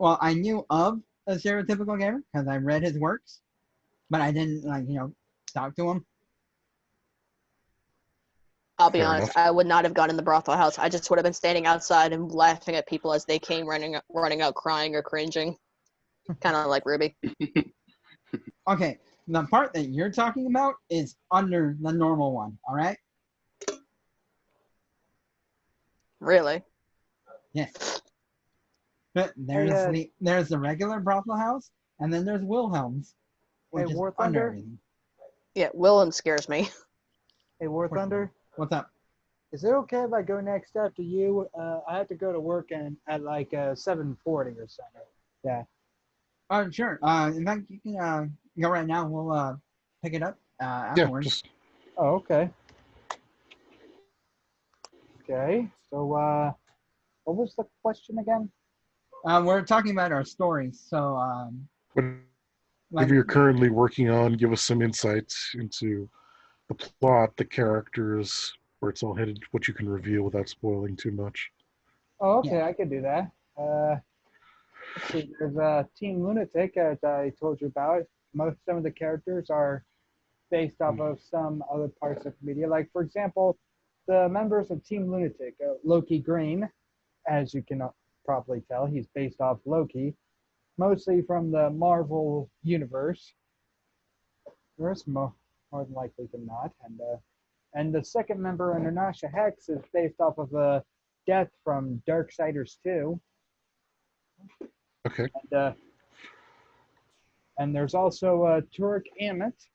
I knew of a Stereotypical Gamer because I read his works, but I didn't, talk to him. I'll be Fair honest, enough. I would not have gone in the brothel house. I just would have been standing outside and laughing at people as they came running out crying or cringing. Kind of like Ruby. Okay, the part that you're talking about is under the normal one, all right? Really? Yes. But there's the regular brothel house, and then there's Wilhelm's, which Hey, is WarThunder? under everything. Yeah, Willem scares me. Hey, WarThunder, What's up? is it okay if I go next after you? I have to go to work at like 7:40 or something. Yeah. Sure. In fact, you can go right now. We'll pick it up Yeah, afterwards. just Oh, okay. Okay. So, what was the question again? We're talking about our stories, so whatever you're currently working on, give us some insights into the plot, the characters, where it's all headed, what you can reveal without spoiling too much. Oh, okay, Yeah. I could do that. Let's see. There's Team Lunatic, as I told you about. Some of the characters are based off of some other parts of media. Like, for example, the members of Team Lunatic, Loki Green, as you can probably tell, he's based off Loki, mostly from the Marvel universe. There's more than likely than not. And the second member, Internasha Hex, is based off of Death from Darksiders 2. Okay. And there's also Turek Amit,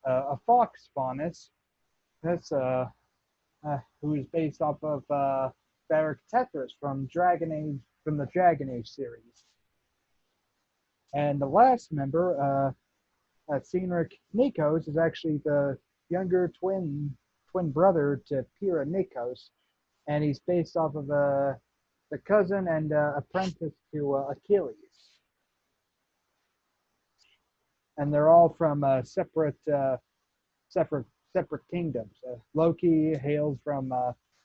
a fox faunus. That's who is based off of Varric Tetris from the Dragon Age series. And the last member, Cynric Nikos, is actually the younger twin brother to Pyrrha Nikos, and he's based off of the cousin and apprentice to Achilles. And they're all from separate kingdoms. Loki hails from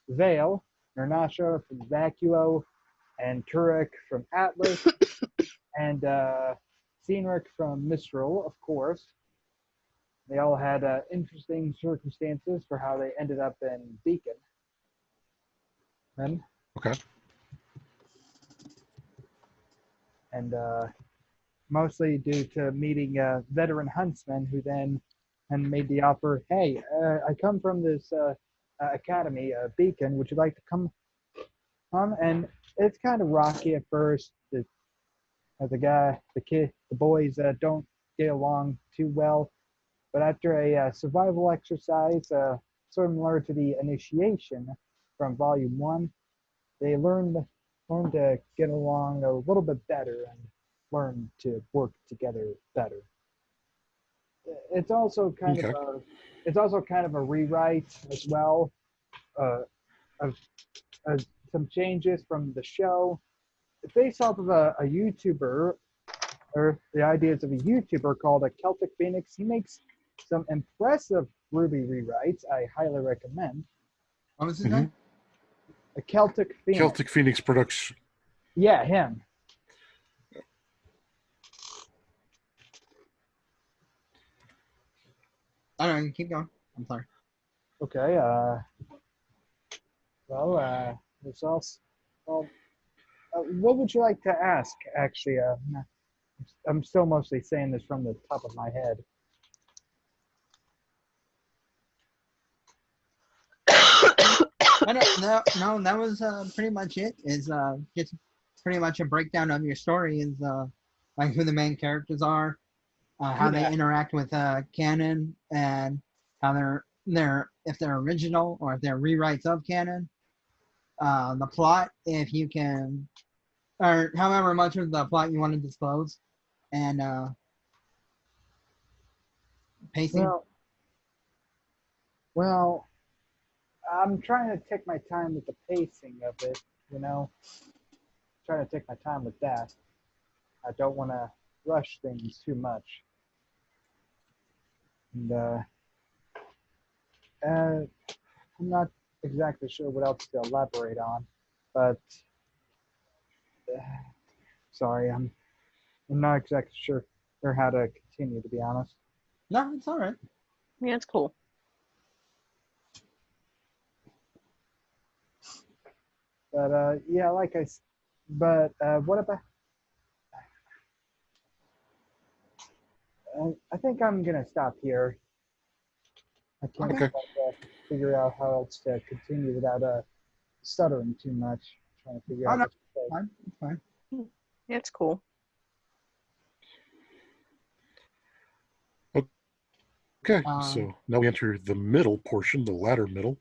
Vale, Nernasha from Vacuo, and Turek from Atlas, and Cynric from Mistral, of course. They all had interesting circumstances for how they ended up in Beacon. And, Okay. and mostly due to meeting veteran huntsmen who then and made the offer, hey, I come from this academy, Beacon, would you like to come on? And it's kind of rocky at first. The boys don't get along too well. But after a survival exercise similar to the initiation from Volume 1, they learned to get along a little bit better and learn to work together better. It's also kind of a rewrite as well of some changes from the show based off of a YouTuber, or the ideas of a YouTuber called a Celtic Phoenix. He makes some impressive RWBY rewrites. I highly recommend. What was his name? A Celtic Phoenix. Celtic Phoenix production. Yeah, him. I don't know. Keep going. I'm sorry. Okay. There's also. Well, what would you like to ask? Actually, I'm still mostly saying this from the top of my head. No, that was pretty much it. Is just pretty much a breakdown of your story. Is like who the main characters are, how they interact with canon, and how they're if they're original or if they're rewrites of canon. The plot, if you can, or however much of the plot you want to disclose, and pacing. Well, I'm trying to take my time with the pacing of it, trying to take my time with that. I don't want to rush things too much. And I'm not exactly sure what else to elaborate on, but sorry, I'm not exactly sure how to continue, to be honest. No, it's all right. Yeah, it's cool. But yeah, what about? I think I'm gonna stop here. I can't figure out how else to continue without stuttering too much. Trying to figure out what to say. Fine. It's fine. Yeah, it's cool. Okay, so now we enter the middle portion, the latter middle.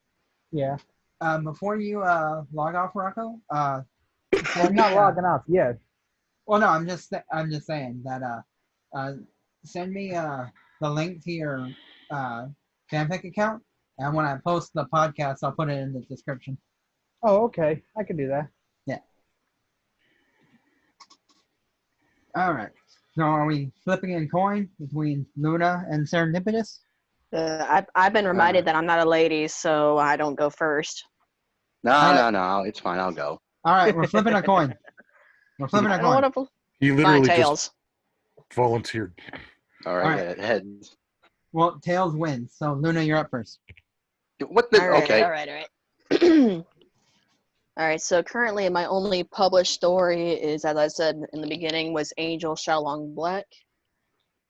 Yeah. Before you log off, Rocco. I'm not logging off yet. Well, no, I'm just saying that send me the link to your fanfic account, and when I post the podcast, I'll put it in the description. Oh, okay. I can do that. Yeah. All right. So are we flipping a coin between Luna and Serendipitous? I've been reminded that I'm not a lady, so I don't go first. No, it's fine. I'll go. All right, we're flipping a coin. We're flipping a coin. He literally Tails. just volunteered. All right. Heads. Well, Tails wins. So Luna, you're up first. What the? Okay. All right. All right, so currently my only published story is, as I said in the beginning, was Angel Xiaolong Black.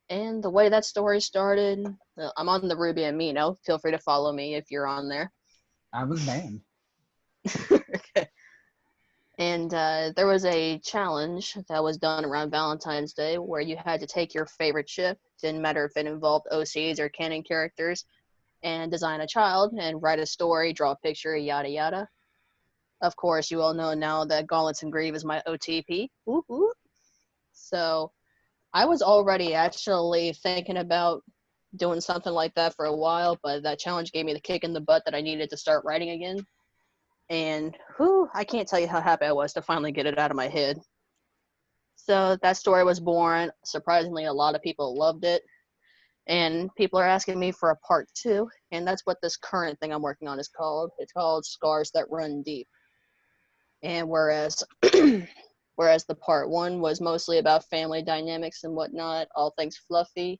And the way that story started, I'm on the RWBY Amino. Feel free to follow me if you're on there. I was banned. Okay. And there was a challenge that was done around Valentine's Day where you had to take your favorite ship, didn't matter if it involved OCs or canon characters, and design a child and write a story, draw a picture, yada yada. Of course, you all know now that Gauntlets and Greave is my OTP. Whoop, whoop. So I was already actually thinking about doing something like that for a while, but that challenge gave me the kick in the butt that I needed to start writing again. And I can't tell you how happy I was to finally get it out of my head. So that story was born. Surprisingly, a lot of people loved it. And people are asking me for a part 2, and that's what this current thing I'm working on is called. It's called Scars That Run Deep. And whereas whereas the part 1 was mostly about family dynamics and whatnot, all things fluffy,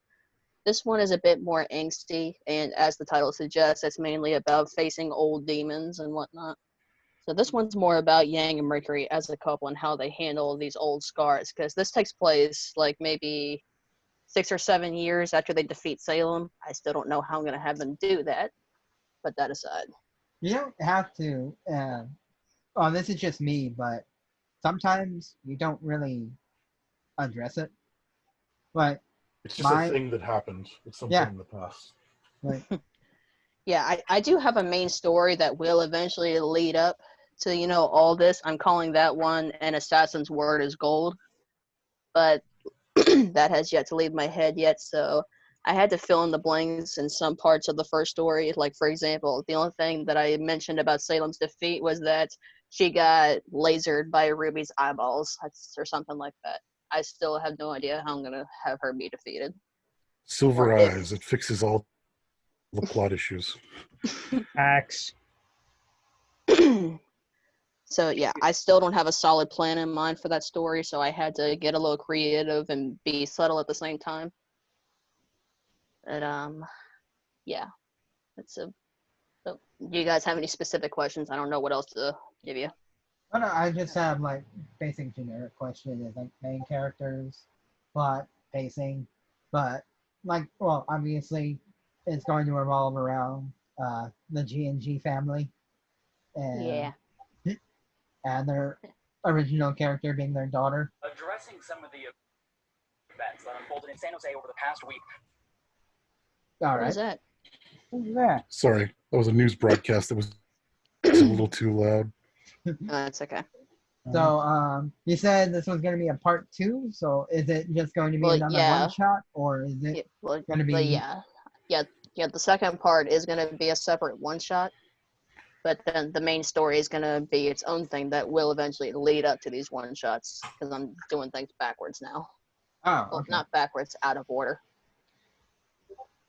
this one is a bit more angsty, and as the title suggests, it's mainly about facing old demons and whatnot. So this one's more about Yang and Mercury as a couple and how they handle these old scars, because this takes place like maybe 6 or 7 years after they defeat Salem. I still don't know how I'm going to have them do that, but that aside. You don't have to. Oh, this is just me, but sometimes you don't really address it. But It's just a thing that happened at some point in the past. Like, yeah, I do have a main story that will eventually lead up to, you know, all this. I'm calling that one An Assassin's Word is Gold. But that has yet to leave my head yet, so I had to fill in the blanks in some parts of the first story. Like, for example, the only thing that I mentioned about Salem's defeat was that she got lasered by Ruby's eyeballs or something like that. I still have no idea how I'm going to have her be defeated. Silver eyes, it fixes all the plot issues. Axe. So yeah, I still don't have a solid plan in mind for that story, so I had to get a little creative and be subtle at the same time. But yeah, that's a. So, do you guys have any specific questions? I don't know what else to give you. Oh, no, I just have like basic generic question is like main characters, plot, pacing, but like, well, obviously it's going to revolve around the G&G family and their original character being their daughter. Addressing some of the events that unfolded in San Jose over the past week. All right. What is that? Who's that? Sorry, that was a news broadcast that was a little too loud. That's okay. So, you said this was going to be a part 2. So, is it just going to be another one shot, or is it going to be? Yeah. The second part is going to be a separate one shot, but then the main story is going to be its own thing that will eventually lead up to these one shots because I'm doing things backwards now. Oh, okay. Well, not backwards, out of order.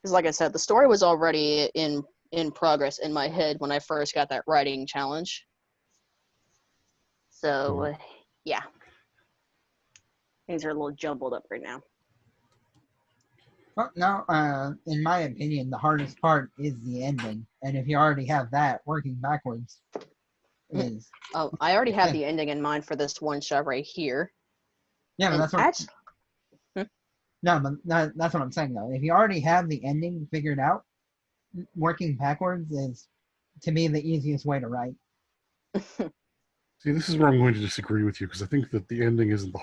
Because, like I said, the story was already in progress in my head when I first got that writing challenge. So, yeah. Things are a little jumbled up right now. Well, no, in my opinion, the hardest part is the ending. And if you already have that, working backwards is... Oh, I already have the ending in mind for this one shot right here. Yeah, but that's what... No, but that's what I'm saying, though. If you already have the ending figured out, working backwards is, to me, the easiest way to write. See, this is where I'm going to disagree with you, because I think that the ending isn't the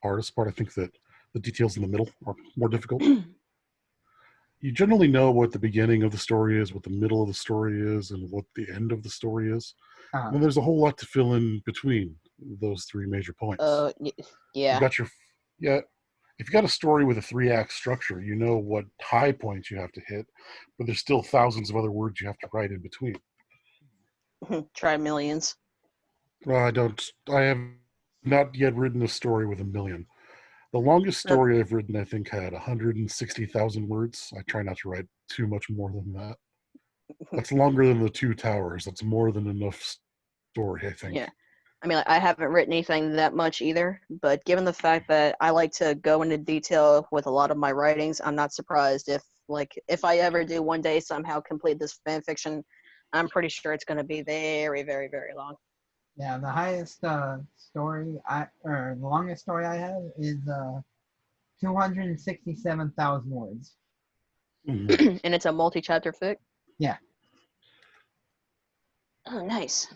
hardest part. I think that the details in the middle are more difficult. You generally know what the beginning of the story is, what the middle of the story is, and what the end of the story is. And there's a whole lot to fill in between those three major points. Yeah. You got your... Yeah. If you got a story with a 3-act structure, you know what high points you have to hit, but there's still thousands of other words you have to write in between. Try millions. I have not yet written a story with 1 million. The longest story I've written, I think, had 160,000 words. I try not to write too much more than that. That's longer than the 2 Towers. That's more than enough story, I think. Yeah. I mean, I haven't written anything that much either, but given the fact that I like to go into detail with a lot of my writings, I'm not surprised if I ever do one day somehow complete this fan fiction, I'm pretty sure it's going to be very, very, very long. Yeah, the highest story the longest story I have is 267,000 words. Mm-hmm. And it's a multi-chapter fic? Yeah. Oh, nice.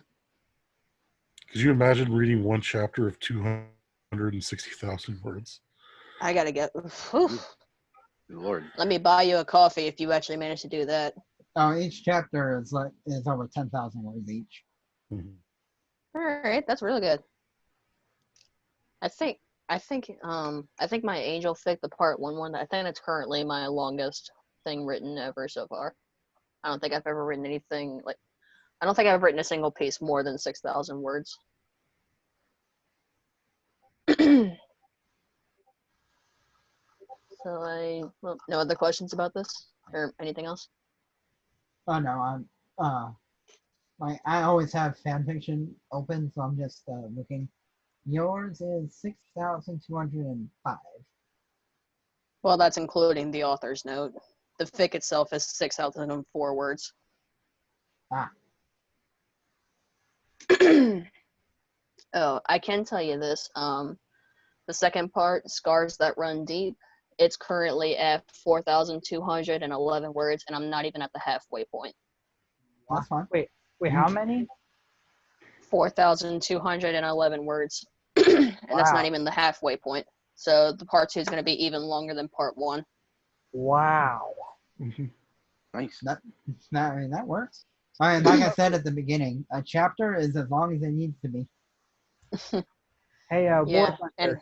Could you imagine reading one chapter of 260,000 words? I gotta get... Lord. Let me buy you a coffee if you actually manage to do that. Oh, each chapter is over 10,000 words each. Mm-hmm. All right, that's really good. I think my Angel fic, the part 1, I think it's currently my longest thing written ever so far. I don't think I've ever written anything I don't think I've written a single piece more than 6,000 words. So no other questions about this or anything else? Oh no, I always have fan fiction open, so I'm just looking. Yours is 6,205. Well, that's including the author's note. The fic itself is 6,004 words. Ah. Oh, I can tell you this. The second part, Scars That Run Deep, it's currently at 4,211 words, and I'm not even at the halfway point. That's fine. Wait, how many? 4,211 words. And that's not Wow. even the halfway point. So the part 2 is going to be even longer than part 1. Wow. Nice. I mean, that works. I mean, like I said at the beginning, a chapter is as long as it needs to be. Hey, Yeah, WarThunder.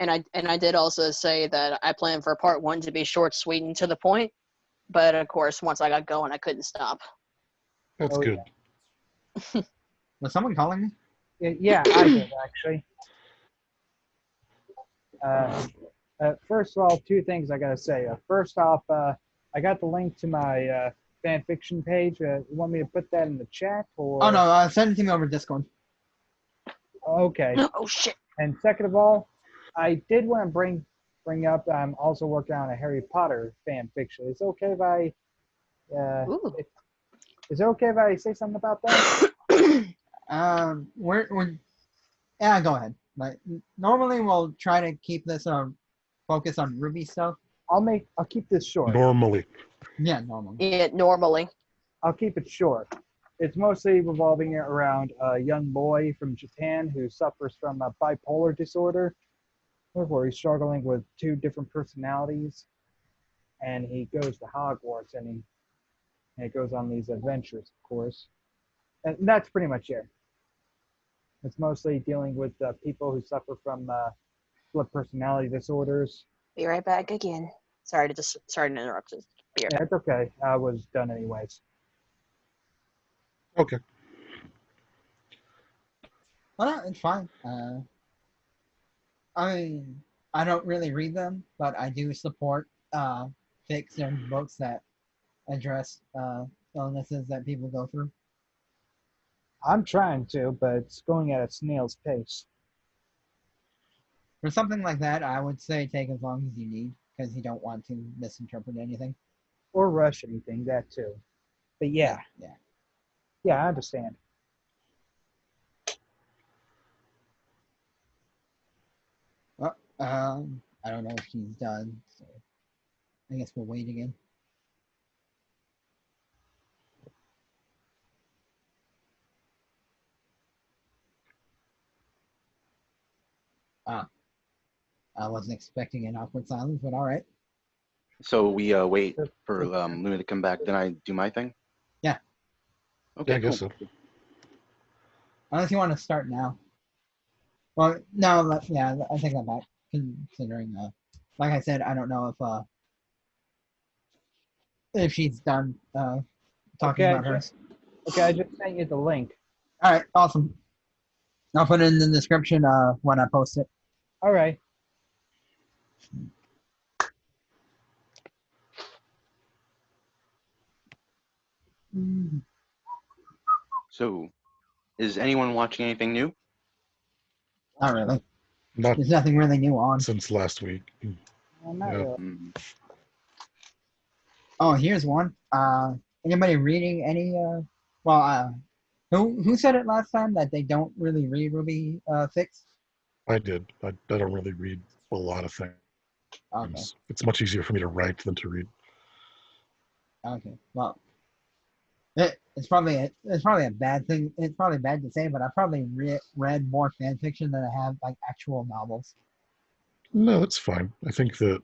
and I did also say that I planned for part 1 to be short, sweet, and to the point. But of course, once I got going, I couldn't stop. That's Oh, good. Was someone calling me? Yeah, I did actually. First of all, two things I gotta say. First off, I got the link to my fan fiction page. You want me to put that in the chat or? Oh no, send it to me over Discord. Okay. Oh shit! And second of all, I did want to bring up. I'm also working on a Harry Potter fan fiction. Is it okay if I? Is it okay if I say something about that? Yeah, go ahead. Like normally we'll try to keep this focus on RWBY stuff. I'll keep this short. Normally. Yeah, normally. Yeah, normally. I'll keep it short. It's mostly revolving around a young boy from Japan who suffers from a bipolar disorder, where he's struggling with two different personalities, and he goes to Hogwarts and he goes on these adventures, of course. And that's pretty much it. It's mostly dealing with people who suffer from split personality disorders. Be right back again. Sorry to interrupt. Yeah, it's okay. I was done anyways. Okay. Well, no, it's fine. I mean, I don't really read them, but I do support fics and books that address illnesses that people go through. I'm trying to, but it's going at a snail's pace. For something like that, I would say take as long as you need, because you don't want to misinterpret anything. Or rush anything, that too. But yeah. Yeah, I understand. Well, I don't know if she's done, so I guess we'll wait again. I wasn't expecting an awkward silence, but all right. So we wait for Luna to come back, then I do my thing? Yeah. Okay, Yeah, I guess so. Unless you want to start now. Well, no, yeah, I take that back. Considering, like I said, I don't know if she's done talking about hers. Okay, I just sent you the link. All right, awesome. I'll put it in the description when I post it. All right. So, is anyone watching anything new? Not really. Not There's nothing really new on. since last week. Not Yeah. really. Oh, here's one. Anybody reading any? Who said it last time that they don't really read RWBY fics? I did. I don't really read a lot of things. Okay. It's much easier for me to write than to read. Okay. Well, it's probably a bad thing. It's probably bad to say, but I've probably read more fan fiction than I have like actual novels. No, that's fine. I think that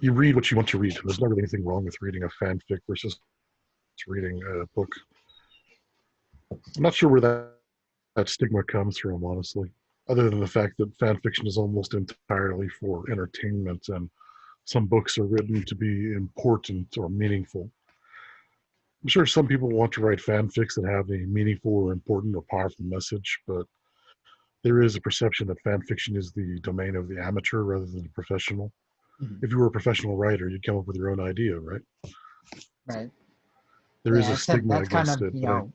you read what you want to read. There's not really anything wrong with reading a fanfic versus reading a book. I'm not sure where that stigma comes from, honestly, other than the fact that fan fiction is almost entirely for entertainment, and some books are written to be important or meaningful. I'm sure some people want to write fanfics that have a meaningful or important or powerful message, but there is a perception that fan fiction is the domain of the amateur rather than the professional. Mm-hmm. If you were a professional writer, you'd come up with your own idea, right? Right. There is a except stigma that's kind against of, it. you But know,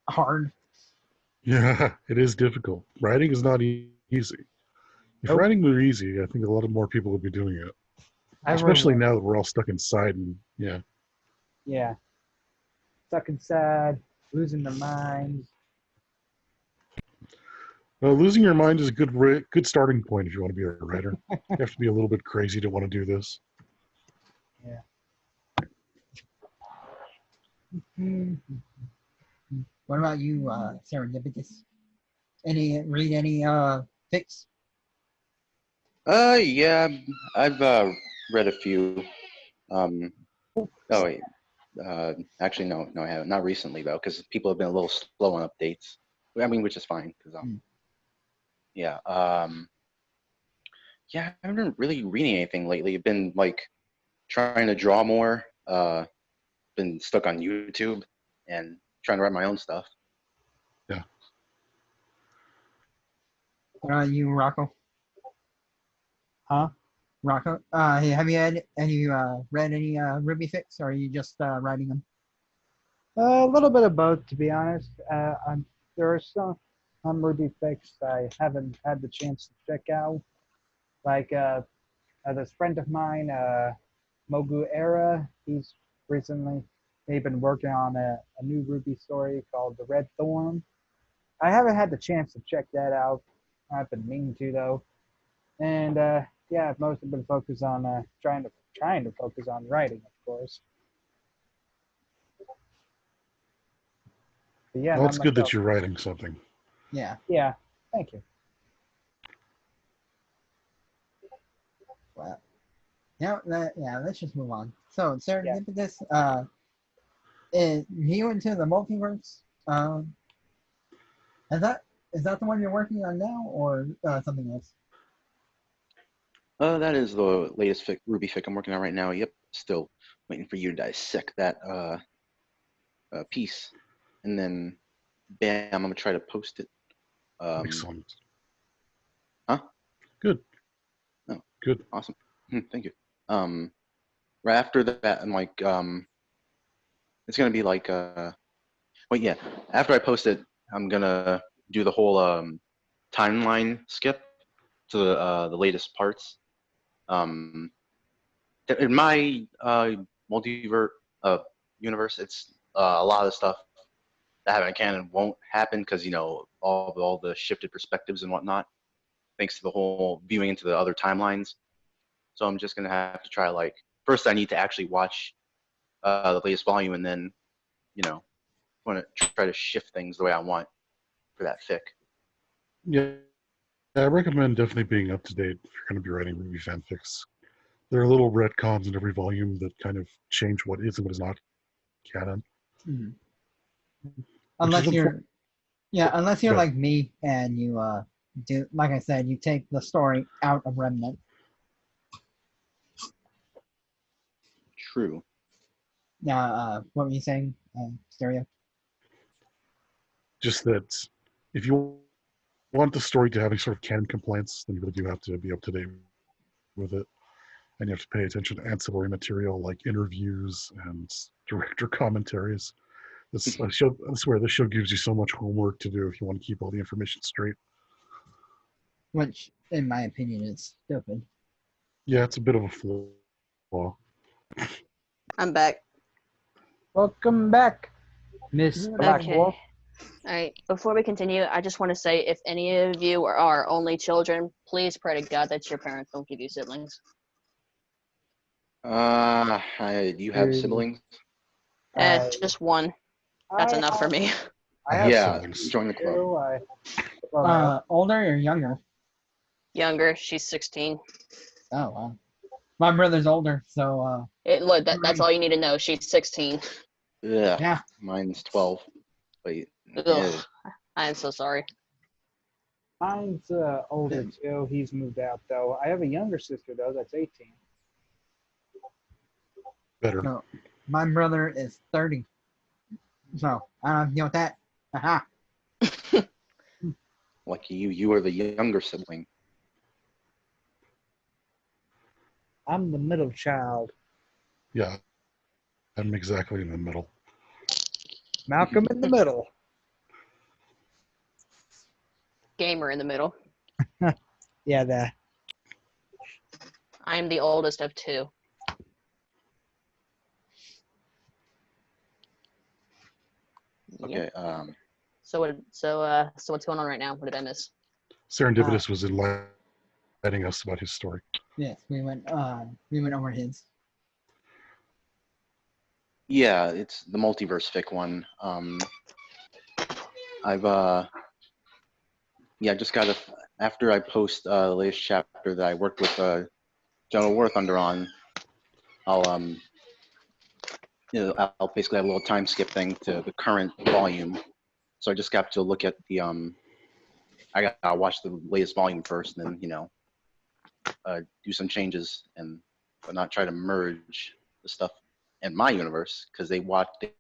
hard. yeah, it is difficult. Writing is not easy. If Nope. writing were easy, I think a lot more people would be doing it. Especially now that we're all stuck inside and Yeah. Stuck inside, losing their minds. Well, losing your mind is a good starting point if you want to be a writer. You have to be a little bit crazy to want to do this. Yeah. What about you, Serendipitous? Read any fics? Yeah, I've read a few. Oh wait, actually no, I haven't. Not recently though, because people have been a little slow on updates. I mean, which is fine, because yeah, yeah, I haven't been really reading anything lately. I've been like trying to draw more. Been stuck on YouTube and trying to write my own stuff. Yeah. What about you, Rocco? Huh? Rocco, have you read any RWBY fics, or are you just writing them? A little bit of both, to be honest. There are some RWBY fics I haven't had the chance to check out. Like this friend of mine, Mogu Era, he's been working on a new RWBY story called The Red Thorn. I haven't had the chance to check that out. I've been meaning to though. And yeah, I've mostly been focused on trying to focus on writing, of course. But yeah, Well, not it's good myself. that you're writing something. Yeah. Yeah, thank you. Well, let's just move on. So, Serendipitous, is you into the multiverse? Is that the one you're working on now, or something else? That is the latest RWBY fic I'm working on right now. Yep, still waiting for you to dissect that piece, and then bam, I'm gonna try to post it. Excellent. Huh? Good. Oh, good. Awesome. Thank you. Right after that, I'm like, it's gonna be like, well, yeah. After I post it, I'm gonna do the whole timeline skip to the latest parts. In my multiverse universe, it's a lot of stuff that happen canon won't happen because all the shifted perspectives and whatnot, thanks to the whole viewing into the other timelines. So I'm just gonna have to try, like, first I need to actually watch the latest volume, and then want to try to shift things the way I want for that fic. Yeah, I recommend definitely being up to date if you're going to be writing RWBY fanfics. There are little retcons in every volume that kind of change what is and what is not canon. Unless you're like me and you do, like I said, you take the story out of Remnant. True. Now, what were you saying, Stereo? Just that if you want the story to have any sort of canon complaints, then you really do have to be up to date with it. And you have to pay attention to ancillary material like interviews and director commentaries. I swear, this show gives you so much homework to do if you want to keep all the information straight. Which, in my opinion, is stupid. Yeah, it's a bit of a flaw. I'm back. Welcome back, Miss Black Okay. Wolf. All right. Before we continue, I just want to say, if any of you are only children, please pray to God that your parents don't give you siblings. Do you have siblings? Just one. That's enough for me. I have siblings. Join the club. Older or younger? Younger. She's 16. Oh, wow. My brother's older, so Look, that's all you need to know. She's 16. Yeah. Mine's 12. Wait. Ugh. I am so sorry. Mine's older too. He's moved out though. I have a younger sister though. That's 18. Better. No, my brother is 30. So I don't have to deal with that. Aha. Lucky you. You are the younger sibling. I'm the middle child. Yeah, I'm exactly in the middle. Malcolm in the middle. Gamer in the middle. Yeah, that. I'm the oldest of two. Okay. So what's going on right now? What did I miss? Serendipitous was enlightening us about his story. Yes, we went over his. Yeah, it's the multiverse fic one. I've just got after I post the latest chapter that I worked with Genital WarThunder on, I'll I'll basically have a little time skip thing to the current volume. So I just got to look at the I gotta watch the latest volume first, and then do some changes but not try to merge the stuff in my universe, because they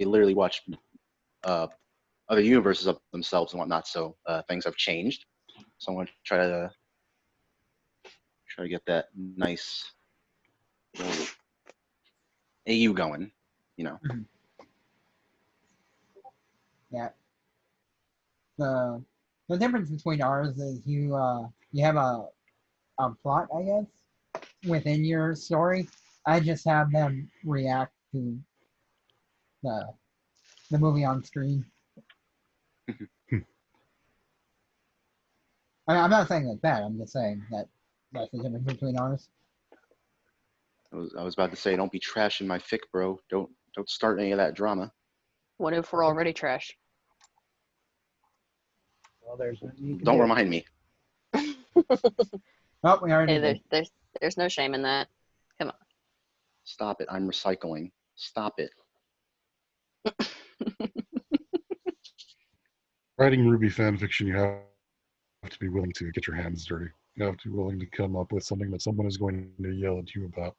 literally watch other universes of themselves and whatnot. So things have changed. So I'm gonna try to get that nice AU going, Mhm. Yeah. The difference between ours is you have a plot, I guess, within your story. I just have them react to the movie on screen. I'm not saying that's bad. I'm just saying that's the difference between ours. I was about to say, don't be trashing my fic, bro. Don't start any of that drama. What if we're already trash? Well, there's nothing you can Don't do. remind me. Oh, we already Hey, did. there's no shame in that. Come on. Stop it. I'm recycling. Stop it. Writing RWBY fanfiction, you have to be willing to get your hands dirty. You have to be willing to come up with something that someone is going to yell at you about.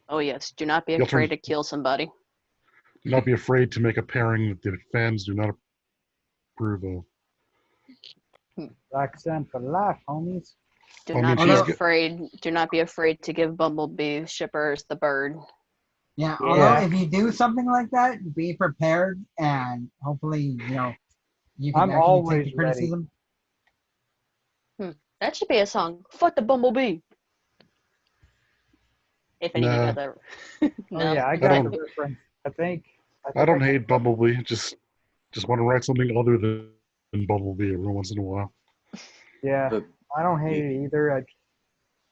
Oh yes, do not be You'll afraid to kill somebody. Do not be afraid to make a pairing that the fans do not approve of. Black Sun for life, homies. Do I mean, not be she's afraid. Do not be afraid to give Bumblebee shippers the bird. Yeah, Yeah. although if you do something like that, be prepared, and hopefully, you can I'm actually take always the criticism. That should be a song. Fuck the Bumblebee. If any of you Nah. got that. No. Oh yeah, I I got don't- the reference. I think I don't hate Bumblebee. Just want to write something other than Bumblebee every once in a while. Yeah, The- I don't hate it either.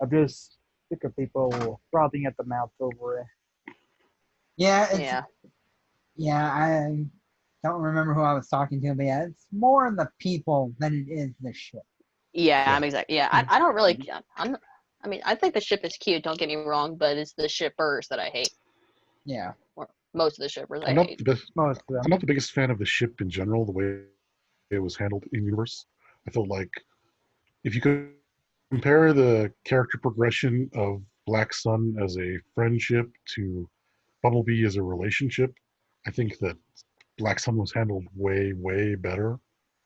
I'm just sick of people frothing at the mouth over it. Yeah, I don't remember who I was talking to, but yeah, it's more the people than it is the ship. Yeah, Yeah. I'm exactly. Yeah, I don't really. I mean, I think the ship is cute. Don't get me wrong, but it's the shippers that I hate. Yeah. Or most of the shippers I I'm not hate. the best. Most of them. I'm not the biggest fan of the ship in general. The way it was handled in universe, I felt like if you could compare the character progression of Black Sun as a friendship to Bumblebee as a relationship, I think that Black Sun was handled way, way better.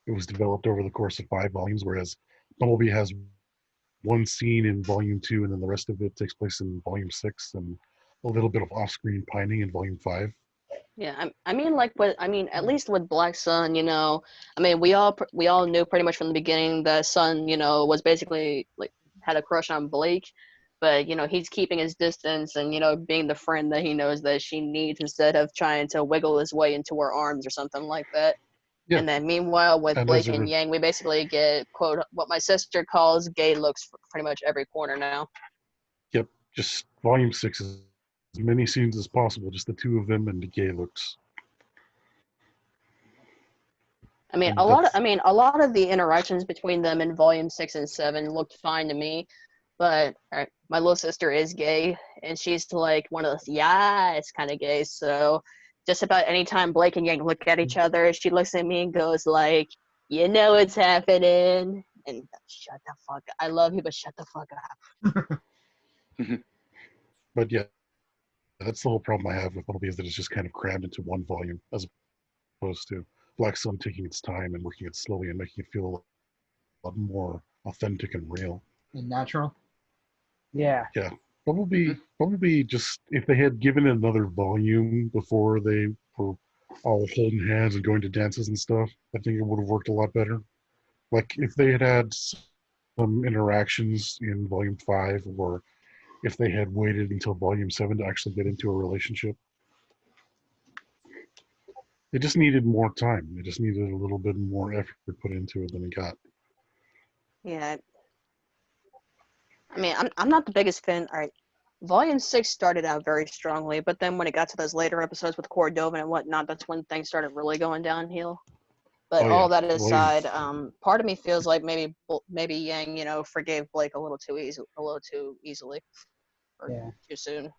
It was developed over the course of 5 volumes, whereas Bumblebee has one scene in volume 2, and then the rest of it takes place in volume 6, and a little bit of off-screen pining in volume 5. Yeah, I mean, at least with Black Sun, I mean, we all knew pretty much from the beginning that Sun, was basically like had a crush on Blake, but he's keeping his distance and being the friend that he knows that she needs instead of trying to wiggle his way into her arms or something like that. Yeah. And then meanwhile with And Blake and Yang, we basically get quote what my sister calls gay looks for pretty much every corner now. Yep, just volume 6 is as many scenes as possible, just the two of them and the gay looks. I mean, And a lot of the interactions between them in volume 6 and 7 looked fine to me, but my little sister is gay, and she's like one of those yes kind of gays. So just about any time Blake and Yang look at each other, she looks at me and goes like, "It's happening." And shut the fuck up. I love you, but shut the fuck up. But yeah, that's the whole problem I have with Bumblebee, is that it's just kind of crammed into one volume, as opposed to Black Sun taking its time and working it slowly and making it feel a lot more authentic and real. And natural. Yeah. Yeah. Bumblebee just, if they had given it another volume before they were all holding hands and going to dances and stuff. I think it would have worked a lot better. Like if they had had some interactions in Volume 5, or if they had waited until Volume 7 to actually get into a relationship. It just needed more time. It just needed a little bit more effort put into it than it got. Yeah. I mean, I'm not the biggest fan. All right. Volume 6 started out very strongly, but then when it got to those later episodes with Cordova and whatnot, that's when things started really going downhill. But Oh, all yeah. that aside, part of me feels like maybe Yang, forgave Blake a little too easily, or Yeah. too soon.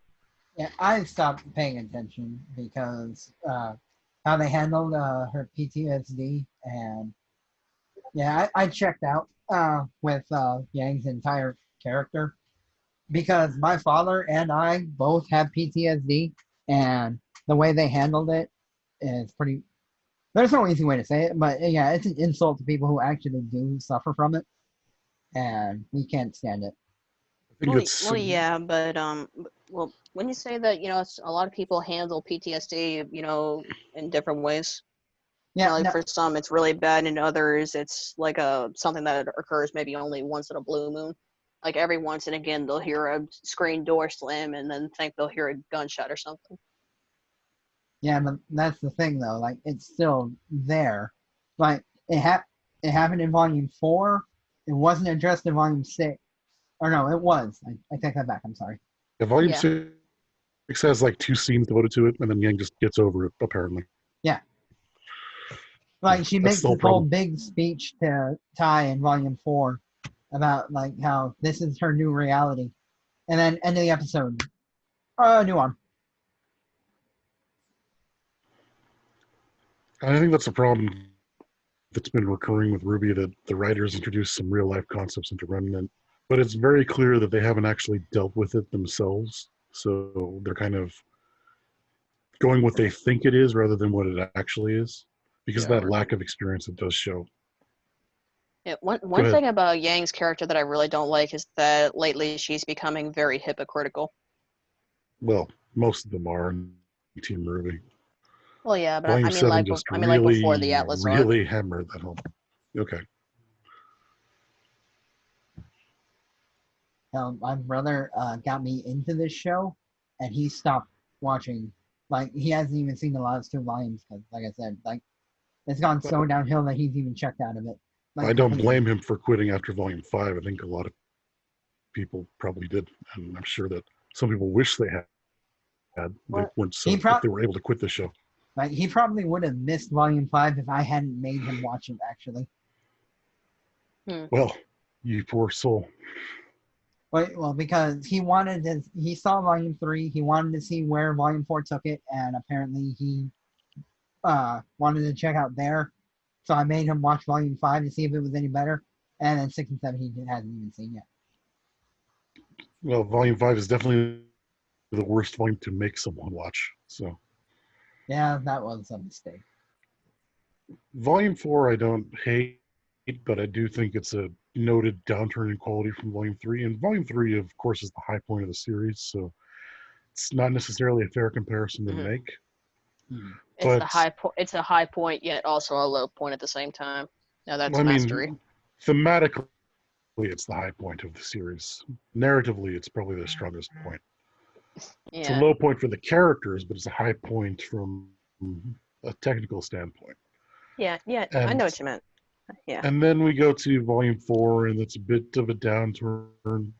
Yeah, I stopped paying attention because how they handled her PTSD, and yeah, I checked out with Yang's entire character because my father and I both have PTSD, and the way they handled it is pretty. There's no easy way to say it, but yeah, it's an insult to people who actually do suffer from it, and we can't stand it. I think Well, yeah, but well, when you say that, it's, a lot of people handle PTSD, in different ways. Yeah, Like no, for some, it's really bad, and others, it's like something that occurs maybe only once in a blue moon. Like every once and again, they'll hear a screen door slam and then think they'll hear a gunshot or something. yeah, but that's the thing though. Like, it's still there. Like, it happened in Volume 4. It wasn't addressed in Volume 6. Or no, it was. I take that back. I'm sorry. Yeah, Volume Yeah. 6 has like 2 scenes devoted to it, and then Yang just gets over it, apparently. Yeah. Like, she That's makes the whole this whole problem. big speech to Ty in Volume 4 about, like, how this is her new reality. And then, end of the episode. New arm. And I think that's a problem that's been recurring with RWBY, that the writers introduce some real life concepts into Remnant, but it's very clear that they haven't actually dealt with it themselves. So they're kind of going what they think it is rather than what it actually is, because of that lack of experience it does show. Yeah, one thing about Yang's character that I really don't like is that lately she's becoming very hypocritical. Well, most of them are in Team RWBY. Well, yeah, but Volume 7 just like before the Atlas arc. really hammered that home. Okay. My brother got me into this show, and he stopped watching. Like, he hasn't even seen the last 2 volumes because, like I said, like, it's gone so downhill that he's even checked out of it. Like, I don't blame him for quitting after Volume 5. I think a lot of people probably did, and I'm sure that some people wish they had. They weren't so if they were able to quit the show. Like, he probably would have missed Volume 5 if I hadn't made him watch it, actually. Well, you poor soul. Well, because he saw Volume 3, he wanted to see where Volume 4 took it, and apparently he wanted to check out there. So I made him watch Volume 5 to see if it was any better, and then 6 and 7 he hasn't even seen yet. Well, Volume 5 is definitely the worst volume to make someone watch. So yeah, that was a mistake. Volume 4 I don't hate, but I do think it's a noted downturn in quality from Volume 3. And Volume 3, of course, is the high point of the series, so it's not necessarily a fair comparison to make. It's a high point, yet also a low point at the same time. Now that's mastery. Thematically, it's the high point of the series. Narratively, it's probably the strongest point. Yeah. It's a low point for the characters, but it's a high point from a technical standpoint. Yeah, I know what you meant. Yeah. And then we go to Volume 4, and it's a bit of a downturn.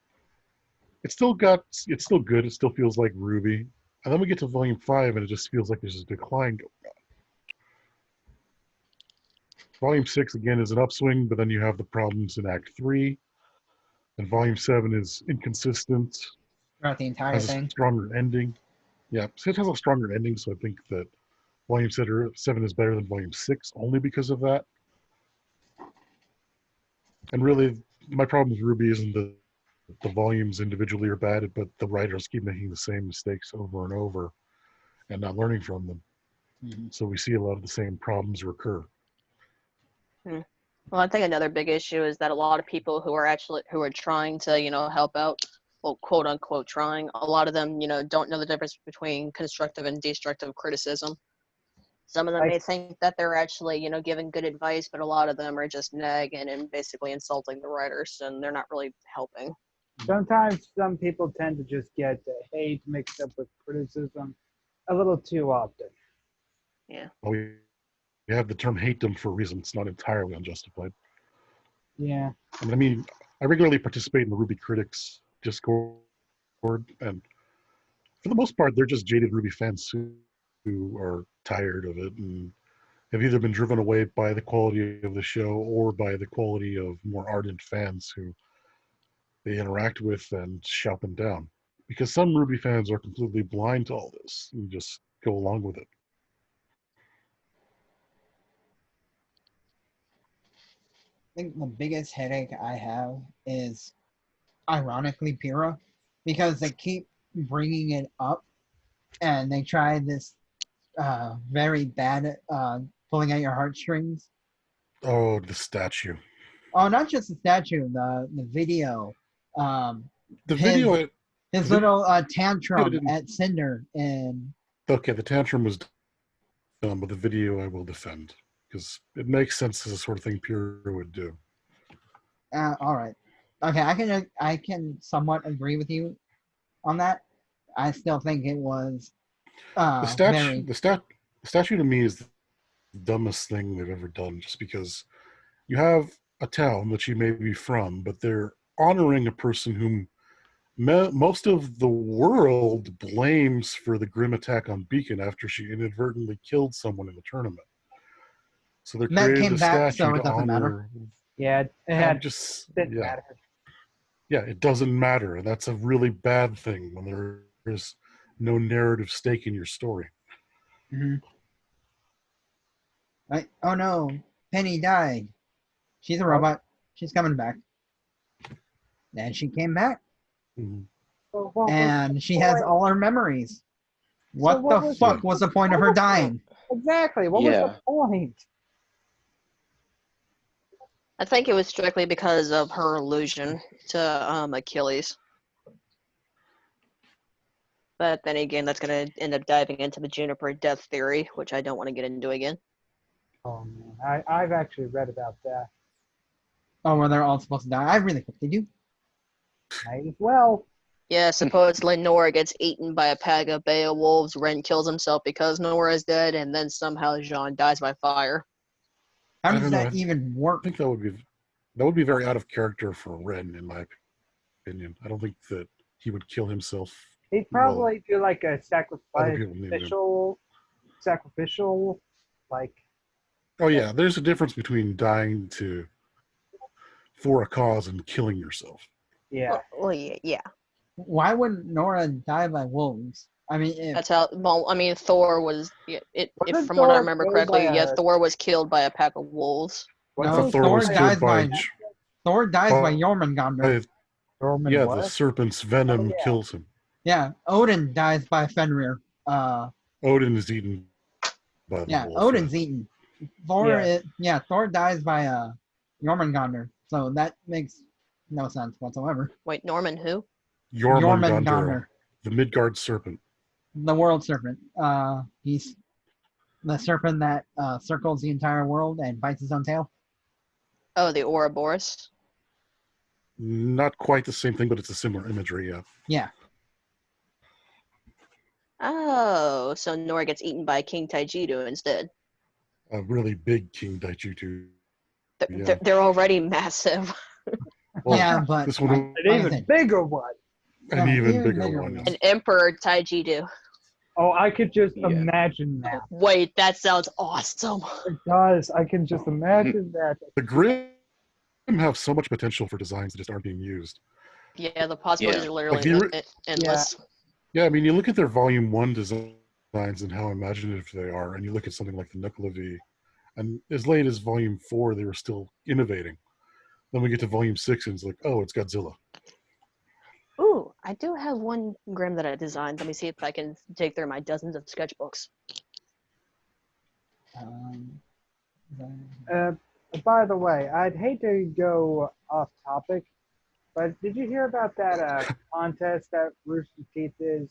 It's still good. It still feels like RWBY. And then we get to Volume 5, and it just feels like there's a decline going on. Volume 6, again, is an upswing, but then you have the problems in Act 3. And Volume 7 is inconsistent. Throughout the entire has thing. A stronger ending. Yeah, so it has a stronger ending, so I think that Volume 7 is better than Volume 6, only because of that. And really, my problem with RWBY isn't that the volumes individually are bad, but the writers keep making the same mistakes over and over and not learning from them. Mm-hmm. So we see a lot of the same problems recur. Well, I think another big issue is that a lot of people who are trying to, help out, well, quote unquote trying, a lot of them, don't know the difference between constructive and destructive criticism. Some of them may think that they're actually, giving good advice, but a lot of them are just nagging and basically insulting the writers, and they're not really helping. Sometimes some people tend to just get hate mixed up with criticism a little too often. Yeah. Well, we have the term hatedom for a reason. It's not entirely unjustified. Yeah. I mean, I regularly participate in the RWBY Critics Discord, and for the most part, they're just jaded RWBY fans who are tired of it and have either been driven away by the quality of the show or by the quality of more ardent fans who they interact with and shout them down. Because some RWBY fans are completely blind to all this and just go along with it. I think the biggest headache I have is, ironically, Pyrrha, because they keep bringing it up, and they try this very bad pulling at your heartstrings. Oh, the statue. Oh, not just the statue, the video. His little tantrum at Cinder, and okay, the tantrum was done, but the video I will defend because it makes sense as the sort of thing Pyrrha would do. All right, okay, I can somewhat agree with you on that. I still think it was the statue to me is the dumbest thing they've ever done, just because you have a town that you may be from, but they're honoring a person whom most of the world blames for the grim attack on Beacon after she inadvertently killed someone in the tournament. So they're creating a statue to honor. Yeah, it didn't matter. Yeah, it doesn't matter. And that's a really bad thing when there is no narrative stake in your story. Mm-hmm. Right? Oh no, Penny died. She's a robot. She's coming back. And she came back. Mm-hmm. And she has all her memories. What the fuck was the point of her dying? Exactly. What was the point? I think it was strictly because of her allusion to Achilles. But then again, that's going to end up diving into the Juniper death theory, which I don't want to get into again. Oh, man. I've actually read about that. Oh, where they're all supposed to die? I really hope they do. Might as well. Yeah, supposedly Nora gets eaten by a pack of Beowulfs, Ren kills himself because Nora is dead, and then somehow Jean dies by fire. How does that even work? I think that would be very out of character for Ren, in my opinion. I don't think that he would kill himself. He'd probably do like a sacrificial, like. Oh yeah, there's a difference between dying for a cause and killing yourself. Yeah. Well, yeah. Why would Nora die by wolves? I mean, that's how. Well, I mean, Thor was. If from what I remember correctly, Thor was killed by a pack of wolves. No, Thor dies by Jormungandr. The serpent's venom kills him. Yeah, Odin dies by Fenrir. Odin is eaten by the wolves. Odin's eaten. Thor dies by Jormungandr. So that makes no sense whatsoever. Wait, Norman who? Jormungandr. The Midgard serpent. The world serpent. He's the serpent that circles the entire world and bites his own tail. Oh, the Ouroboros. Not quite the same thing, but it's a similar imagery, yeah. Yeah. Oh, so Nora gets eaten by King Taijitu instead. A really big King Taijitu. They're already massive. Well, yeah, but this one, an even bigger one. An even bigger one. An Emperor Taijitu. Oh, I could just imagine that. Wait, that sounds awesome. It does. I can just imagine that. The Grimm have so much potential for designs that just aren't being used. Yeah, the possibilities are literally endless. Yeah, I mean, you look at their Volume 1 designs and how imaginative they are, and you look at something like the Nuclevi, and as late as Volume 4, they were still innovating. Then we get to Volume 6, and it's like, oh, it's Godzilla. Ooh, I do have one Grimm that I designed. Let me see if I can dig through my dozens of sketchbooks. By the way, I'd hate to go off topic, but did you hear about that contest that Rooster Teeth is?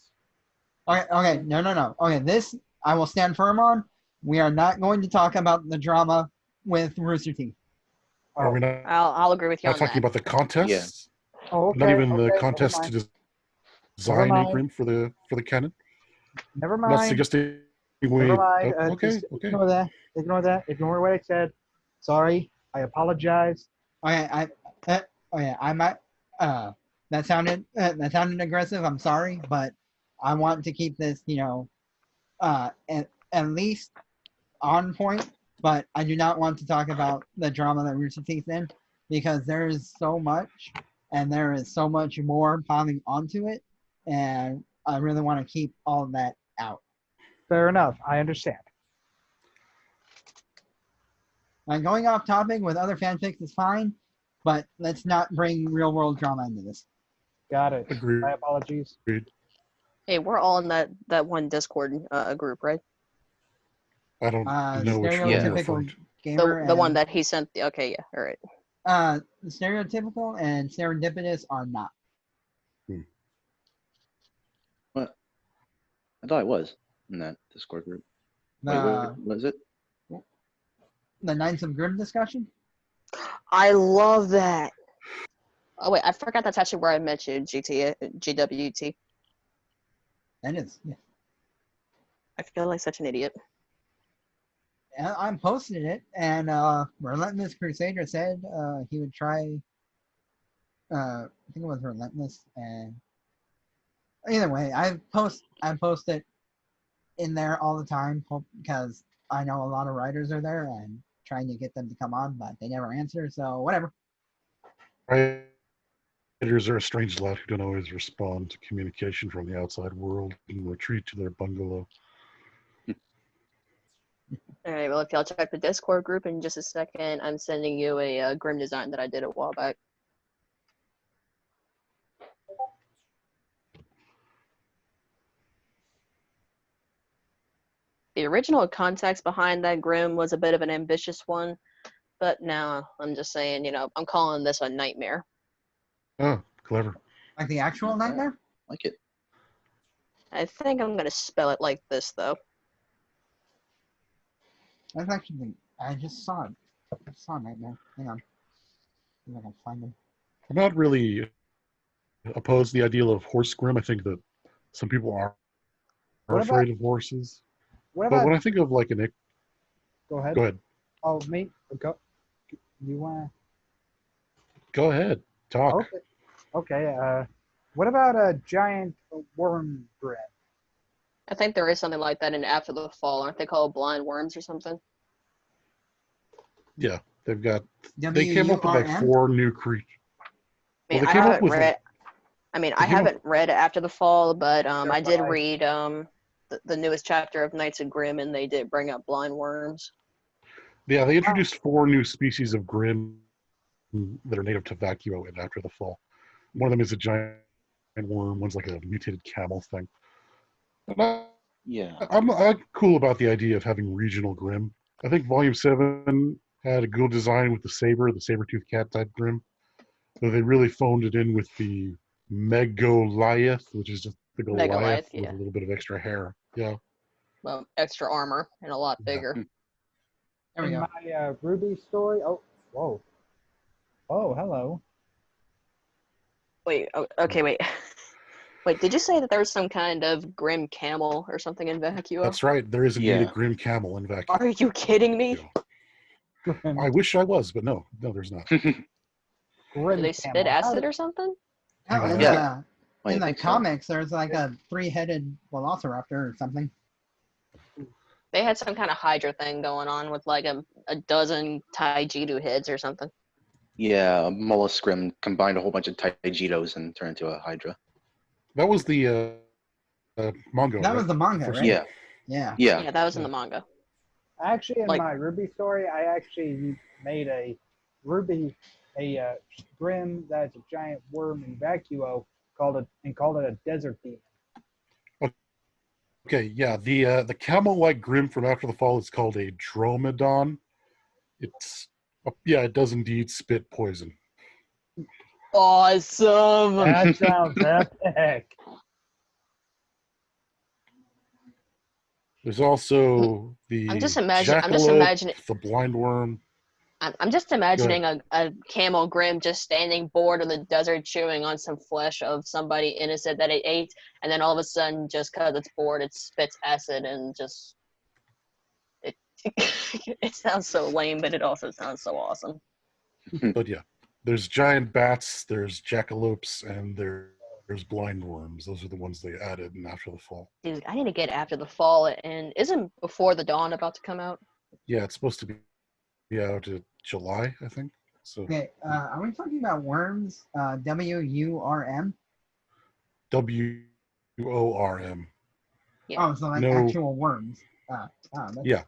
Okay, no. Okay, this I will stand firm on. we are not going to talk about the drama with Rooster Teeth. Are we not, I'll agree with you not on talking that. about the contest? Oh, okay. Not even the okay, contest never to mind. design a mind. grim for the canon? Never I'm not mind. suggesting we. Never mind. Okay, Just okay. Ignore that. Ignore that. Ignore what I said. Sorry. I apologize. Okay, I might. That sounded aggressive. I'm sorry, but I want to keep this, at least on point. But I do not want to talk about the drama that Rooster Teeth in, because there is so much, and there is so much more piling onto it, and I really want to keep all of that out. Fair enough. I understand. Like, going off topic with other fanfics is fine, but let's not bring real world drama into this. Got it. Agreed. My apologies. Hey, we're all in that one Discord group, right? I don't know which one you're Stereotypical referring to. Gamer. The one that he sent. Okay, yeah, all right. Stereotypical and Serendipitous are not. What? I thought I was in that Discord group. Wait, The what is it? Knights of Grim discussion. I love that. Oh wait, I forgot that's actually where I met you, GWT. That is. Yeah. I feel like such an idiot. I'm posting it, and Relentless Crusader said he would try. I think it was Relentless, and either way, I post it in there all the time because I know a lot of writers are there and trying to get them to come on, but they never answer. So whatever. Writers are a strange lot who don't always respond to communication from the outside world and retreat to their bungalow. All right, well, if y'all check the Discord group in just a second, I'm sending you a grim design that I did a while back. The original context behind that grim was a bit of an ambitious one, but now I'm just saying, I'm calling this a nightmare. Oh, clever. Like the actual nightmare? Like it. I think I'm gonna spell it like this, though. That's actually. I just saw it. I saw Nightmare. Hang on. See if I can find him. I'm not really opposed to the ideal of horse grim. I think that some people are afraid of horses. What But about? when I think of like an... Go ahead. Go ahead. Oh, me? Go. You want? Go ahead. Talk. Okay. Okay. What about a giant worm grim? I think there is something like that in After the Fall. Aren't they called blind worms or something? Yeah, they've got... They came up with like WURM? 4 new creatures. I mean, Well, I they came up haven't with... read. I mean, I came up- haven't read After the Fall, but I did Right. read the newest chapter of Knights of Grimm, and they did bring up blind worms. Yeah, they introduced 4 new species of grim that are native to Vacuo in After the Fall. One of them is a giant worm. One's like a mutated camel thing. And Yeah. I'm cool about the idea of having regional grim. I think Volume 7 had a good design with the saber-toothed cat type grim. Though they really phoned it in with the Megoliath, which is just the Goliath Megoliath, with yeah. a little bit of extra hair. Yeah. Well, extra armor and a lot bigger. There we In go. my RWBY story. Oh, whoa. Oh, hello. Wait, okay, wait. Wait, did you say that there was some kind of grim camel or something in Vacuo? That's right. There is indeed a Yeah. grim camel in Vacuo. Are you kidding me? I wish I was, but no, there's not. Do Grim they spit camel. acid or something? Oh, in Yeah. the, in I the think so. comics, there's like a 3-headed velociraptor or something. They had some kind of Hydra thing going on with like a dozen Taijidu heads or something. Yeah, Mollusk Grim combined a whole bunch of Taijitos and turned into a Hydra. That was the manga. That right? was the manga, First right? Yeah. Yeah. Yeah. Yeah, that was in the manga. Actually, in Like- my RWBY story, I actually made a RWBY, a grim that's a giant worm in Vacuo, called it a desert demon. Okay, yeah, the camel-like grim from After the Fall is called a dromedon. It's it does indeed spit poison. Awesome! That sounds epic. There's also the I'm just imagining. the blind worm. I'm just imagining a camel grim just standing bored in the desert chewing on some flesh of somebody innocent that it ate, and then all of a sudden, just because it's bored, it spits acid and just it. It sounds so lame, but it also sounds so awesome. But yeah, there's giant bats, there's jackalopes, and there's blind worms. Those are the ones they added in After the Fall. Dude, I need to get After the Fall, and isn't Before the Dawn about to come out? Yeah, it's supposed to be out in July, I think. So Okay, are we talking about worms? WURM? WORM. Yeah. Oh, so like No. actual worms. Yeah.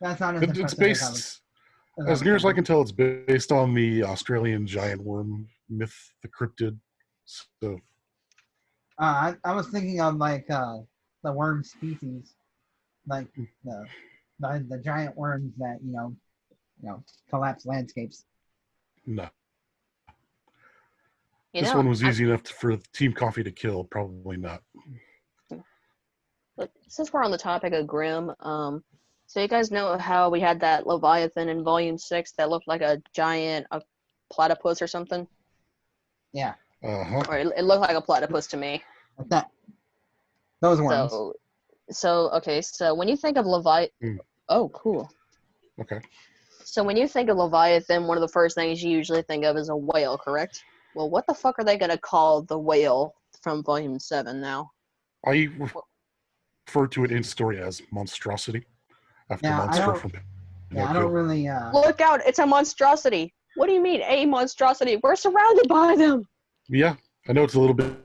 That's not as It's impressive based, as near as I can tell, it's based on the Australian giant worm myth, the cryptid. So I was thinking of like the worm species, like the giant worms that collapse landscapes. no. You This know, one was easy enough for Team Coffee to kill. Probably not. But since we're on the topic of Grimm, so you guys know how we had that Leviathan in Volume 6 that looked like a giant platypus or something? Yeah, Uh-huh. Or it looked like a platypus to me. like that. Those worms. So when you think of Leviathan, oh, cool. Okay. So when you think of Leviathan, one of the first things you usually think of is a whale, correct? Well, what the fuck are they going to call the whale from Volume 7 now? I refer to it in story as monstrosity. After monster from I don't really. Look out! It's a monstrosity. What do you mean, a monstrosity? We're surrounded by them. Yeah, I know it's a little bit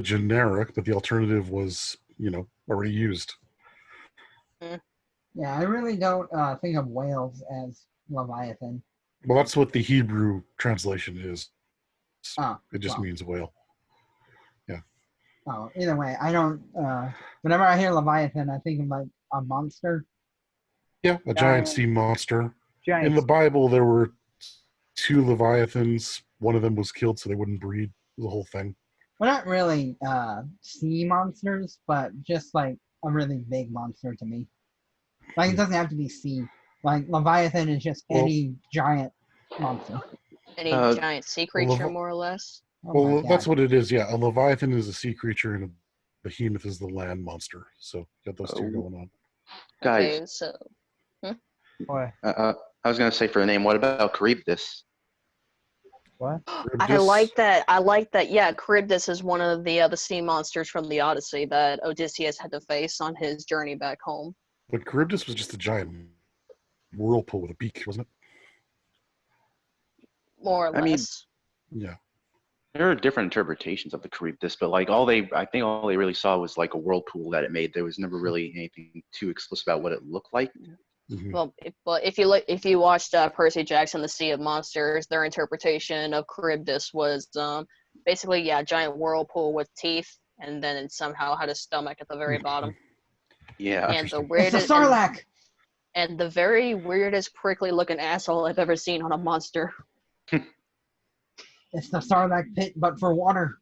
generic, but the alternative was, already used. Yeah, I really don't think of whales as Leviathan. Well, that's what the Hebrew translation is. It just well. means whale. Yeah. Oh, either way, I don't. Whenever I hear Leviathan, I think of like a monster. Yeah, a giant sea monster. Giant. In the Bible, there were 2 Leviathans. One of them was killed so they wouldn't breed. The whole thing. Well, not really sea monsters, but just like a really big monster to me. Like, it doesn't have to be sea. Like, Leviathan is just any giant monster. Any giant sea creature, more or less? Oh that's what it is, yeah. A Leviathan is a sea creature, and a behemoth is the land monster. So, you got those 2 going on. Guys. Okay, so... What? I was going to say for the name, what about Charybdis? What? I like that. Yeah, Charybdis is one of the sea monsters from the Odyssey that Odysseus had to face on his journey back home. But Charybdis was just a giant whirlpool with a beak, wasn't it? More or less. Yeah. There are different interpretations of the Charybdis, but like I think all they really saw was like a whirlpool that it made. There was never really anything too explicit about what it looked like. Mm-hmm. Well, if you watched Percy Jackson, The Sea of Monsters, their interpretation of Charybdis was basically giant whirlpool with teeth, and then it somehow had a stomach at the very bottom. Yeah. And the weirdest, it's a Sarlacc. And the very weirdest, prickly-looking asshole I've ever seen on a monster. It's the Sarlacc pit, but for water.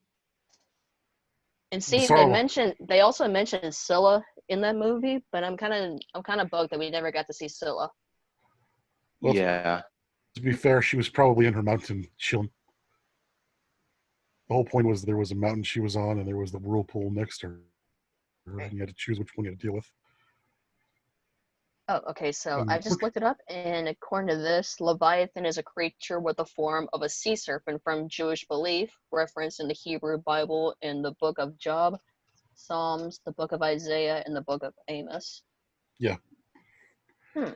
And see, they also mentioned Scylla in that movie, but I'm kind of bugged that we never got to see Scylla. Well, yeah. To be fair, she was probably in her mountain chilling. The whole point was there was a mountain she was on, and there was the whirlpool next to her. And you had to choose which one you had to deal with. Oh, okay, so I just looked it up, and according to this, Leviathan is a creature with the form of a sea serpent from Jewish belief, referenced in the Hebrew Bible in the book of Job, Psalms, the book of Isaiah, and the book of Amos. Yeah. And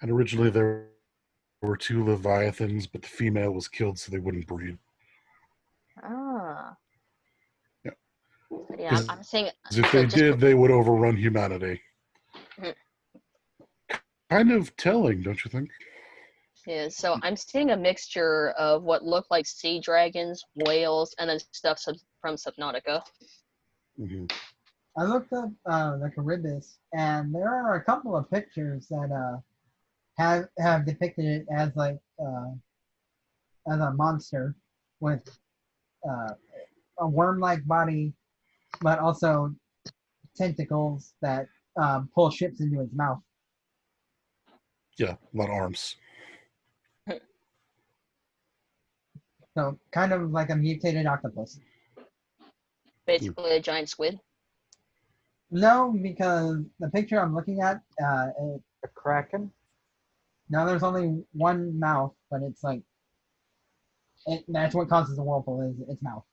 originally there were 2 Leviathans, but the female was killed so they wouldn't breed. Ah. Yeah. Yeah, I'm saying... If they did, they would overrun humanity. Kind of telling, don't you think? Yeah, so I'm seeing a mixture of what look like sea dragons, whales, and then stuff from Subnautica. Mm-hmm. I looked up the Charybdis, and there are a couple of pictures that have depicted it as like as a monster with a worm-like body, but also tentacles that pull ships into its mouth. Yeah, a lot of arms. So kind of like a mutated octopus. Basically a giant squid. No, because the picture I'm looking at, A kraken? now there's only one mouth, but it's like that's what causes the whirlpool is its mouth.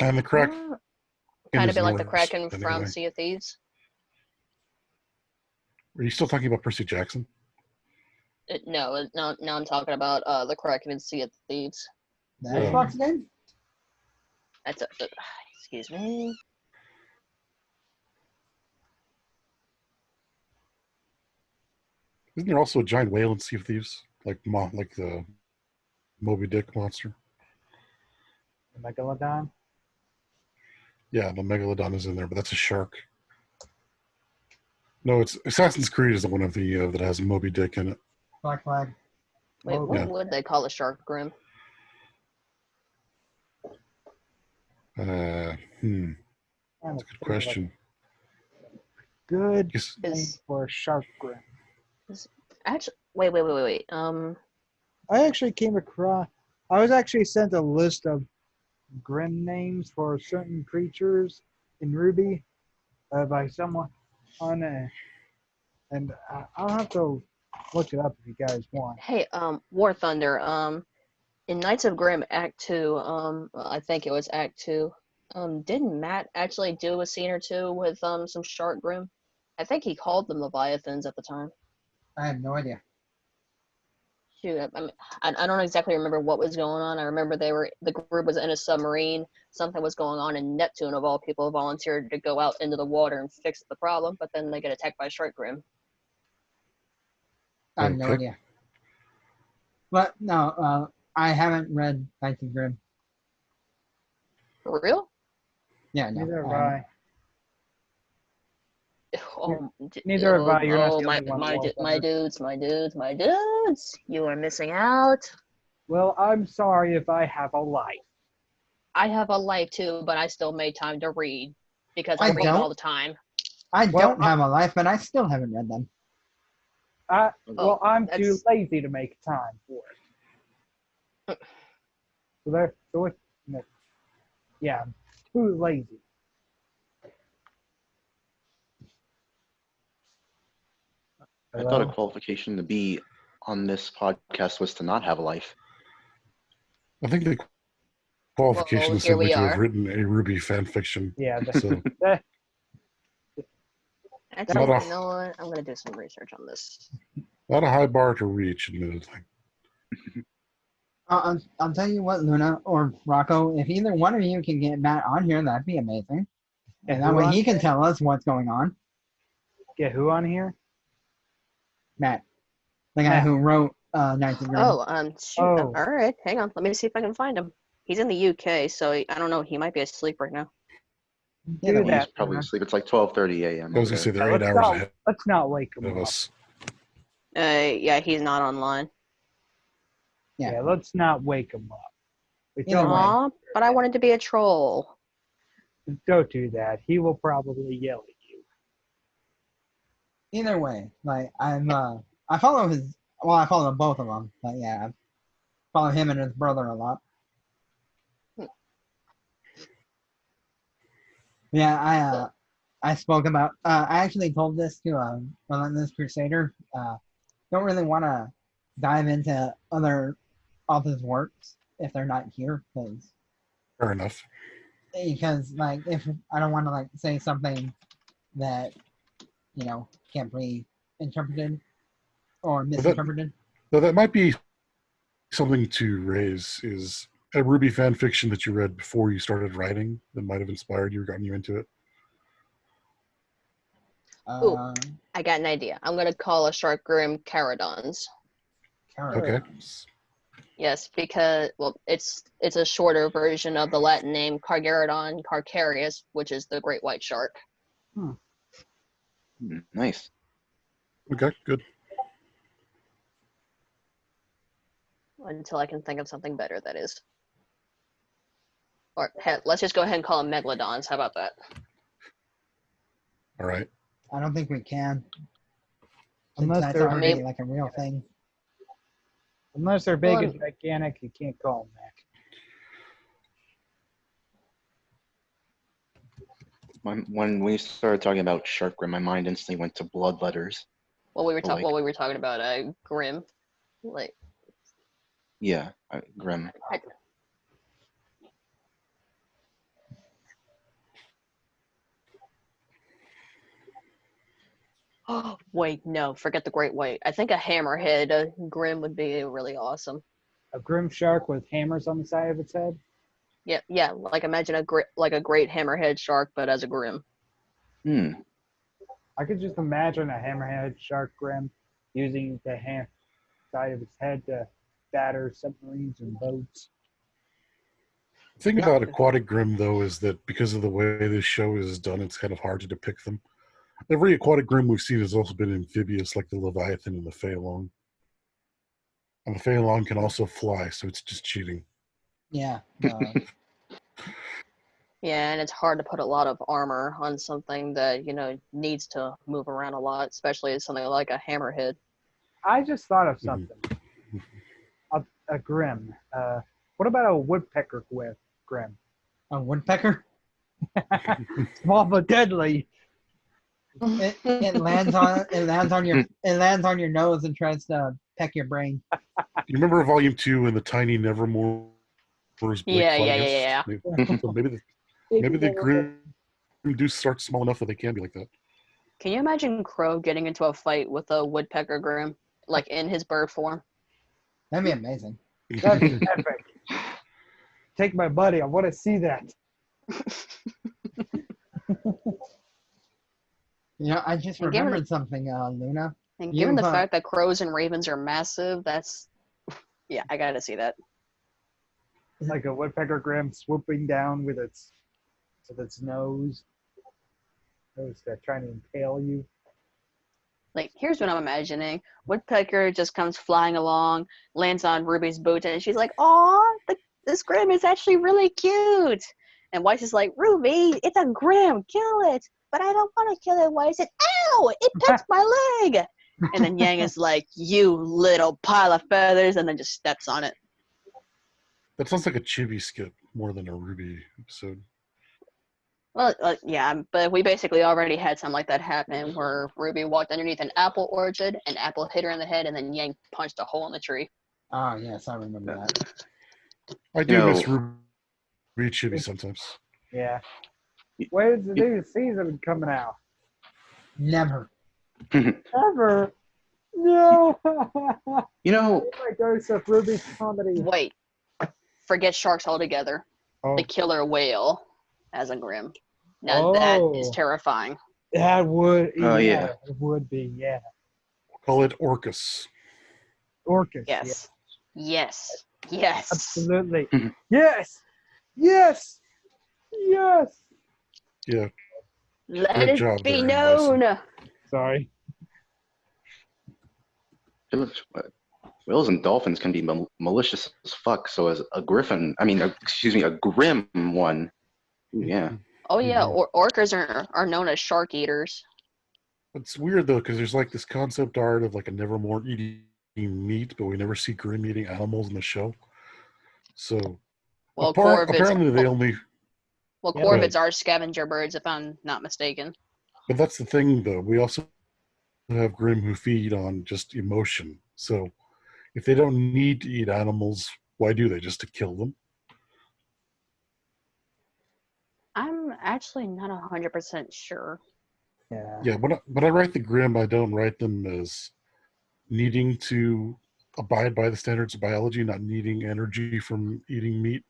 And the crack. Kind of is been like the noise, Kraken from anyway. Sea of Thieves. Are you still talking about Percy Jackson? No, now I'm talking about the Kraken in Sea of Thieves. The Xbox game? That's excuse me. Isn't there also a giant whale in Sea of Thieves? Like the Moby Dick monster? The Megalodon? Yeah, the Megalodon is in there, but that's a shark. No, it's Assassin's Creed is the one of the that has Moby Dick in it. Black Flag. Wait, what Yeah. would they call a shark, Grim? That's a good question. Good Guess, name for a shark grim. Actually, wait. I actually came across. I was actually sent a list of grim names for certain creatures in RWBY by someone on and I'll have to look it up if you guys want. Hey, War Thunder. In Knights of Grim Act 2, I think it was Act 2. Didn't Matt actually do a scene or two with some shark grim? I think he called them Leviathans at the time. I have no idea. Shoot, I don't exactly remember what was going on. I remember the group was in a submarine. Something was going on, and Neptune, of all people, volunteered to go out into the water and fix the problem. But then they get attacked by shark grim. I have no Okay. idea. But no, I haven't read Knights of Grim. For real? Yeah, no. Neither have I. Oh, Neither have I. You're not the my only one, my War my dudes! You are missing out. Well, I'm sorry if I have a life. I have a life too, but I still made time to read because I I read don't. all the time. I Well, don't have a life, but I still haven't read them. Well, I'm too that's- lazy to make time for it. Yeah, I'm too lazy. I thought a Hello? qualification to be on this podcast was to not have a life. I think the qualification Well, is here simply we to have are. written a RWBY fan fiction. Yeah, So Actually, Not you know what? I'm gonna do some research on this. not a high bar to reach, admittedly. I'll tell you what, Luna or Rocco, if either one of you can get Matt on here, that'd be amazing. And that Who way on he can here? tell us what's going on. Get who on here? Matt, the guy Matt. who wrote Knights of Grim. Shoot. Oh. All right, hang on. Let me see if I can find him. He's in the UK, so I don't know. He might be asleep right now. Yeah, Do that that. He's probably Luna. asleep. It's like 12:30 a.m. I was over gonna say there. they're 8 hours ahead Let's not wake him of up. us. Yeah, he's not online. Yeah. Yeah, let's not wake him up. It's Either all way. right. Aw, but I wanted to be a troll. Don't do that. He will probably yell at you. Either way, like I follow I follow both of them, but yeah, I follow him and his brother a lot. Yeah, I spoke about. I actually told this to Relentless Crusader. Don't really want to dive into other authors' works if they're not here, Fair enough. because like if I don't want to like say something that can't be interpreted or misinterpreted. Though that might be something to raise is a RWBY fan fiction that you read before you started writing that might have inspired you or gotten you into it. I got an idea. I'm gonna call a shark grim Caradons. Okay. Yes, because it's a shorter version of the Latin name Carcharodon carcarius, which is the great white shark. Nice. Okay, good. Until I can think of something better, that is. Or let's just go ahead and call them megalodons. How about that? All right. I don't think we can. Unless That's they're already big. like a real thing. Unless they're big Well, and gigantic, you can't call them that. When we started talking about shark grim, my mind instantly went to bloodletters. what we were Like- what we were talking about, Grim. Like, Yeah, grim. oh wait, no, forget the great white. I think a hammerhead Grim would be really awesome. A grim shark with hammers on the side of its head. Yeah, like imagine a great hammerhead shark, but as a Grim. Hmm. I could just imagine a hammerhead shark grim using the side of its head to batter submarines and boats. The thing about aquatic grim, though, is that because of the way this show is done, it's kind of hard to depict them. Every aquatic grim we've seen has also been amphibious, like the Leviathan and the Phaelon. And the Phaelon can also fly, so it's just cheating. Yeah. Yeah, and it's hard to put a lot of armor on something that, needs to move around a lot, especially something like a hammerhead. I just thought of something. A grim. What about a woodpecker grim? A woodpecker? Small but deadly. It lands on your nose and tries to peck your brain. You remember Volume 2 when the tiny Nevermore's Yeah. So maybe the grim do start small enough that they can be like that. Can you imagine Crow getting into a fight with a woodpecker Grim, like in his bird form? That'd be amazing. That'd be epic. Take my buddy. I want to see that. I just And given remembered something, Luna. And given the fact that crows and ravens are massive, yeah, I gotta see that. Like a woodpecker grim swooping down with its nose. Trying to impale you. Like, here's what I'm imagining. Woodpecker just comes flying along, lands on Ruby's boot, and she's like, "Aw, this Grim is actually really cute." And Weiss is like, "Ruby, it's a Grim, kill it." "But I don't want to kill it, Weiss." "Ow, it touched my leg." And then Yang is like, "You little pile of feathers," and then just steps on it. That sounds like a Chibi skit more than a Ruby episode. Well, yeah, but we basically already had something like that happen where Ruby walked underneath an apple orchard, an apple hit her in the head, and then Yang punched a hole in the tree. Oh, yes, I remember that. I do miss Ruby Chibi sometimes. Yeah. When's the new season coming out? Never. Ever. No. Oh my dose of Ruby comedy. Wait, forget sharks altogether. Oh. The killer whale as a Grim. Now that is terrifying. That would. Oh, yeah. It would be. Yeah. We'll call it Orcus. Orcus. Yes. Yeah. Yes. Absolutely. Yes. Yes. Yes. Yeah. Let Good job it be there, known. Sorry. Whales and dolphins can be malicious as fuck. So as a grim one. Yeah. Oh yeah, orcas are known as shark eaters. It's weird though, because there's like this concept art of like a Nevermore eating meat, but we never see Grim eating animals in the show. So apparently they only. Well, corvids are scavenger birds, if I'm not mistaken. But that's the thing, though. We also have Grim who feed on just emotion. So if they don't need to eat animals, why do they? Just to kill them? I'm actually not 100% sure. Yeah. Yeah, when I write the Grim, I don't write them as needing to abide by the standards of biology, not needing energy from eating meat.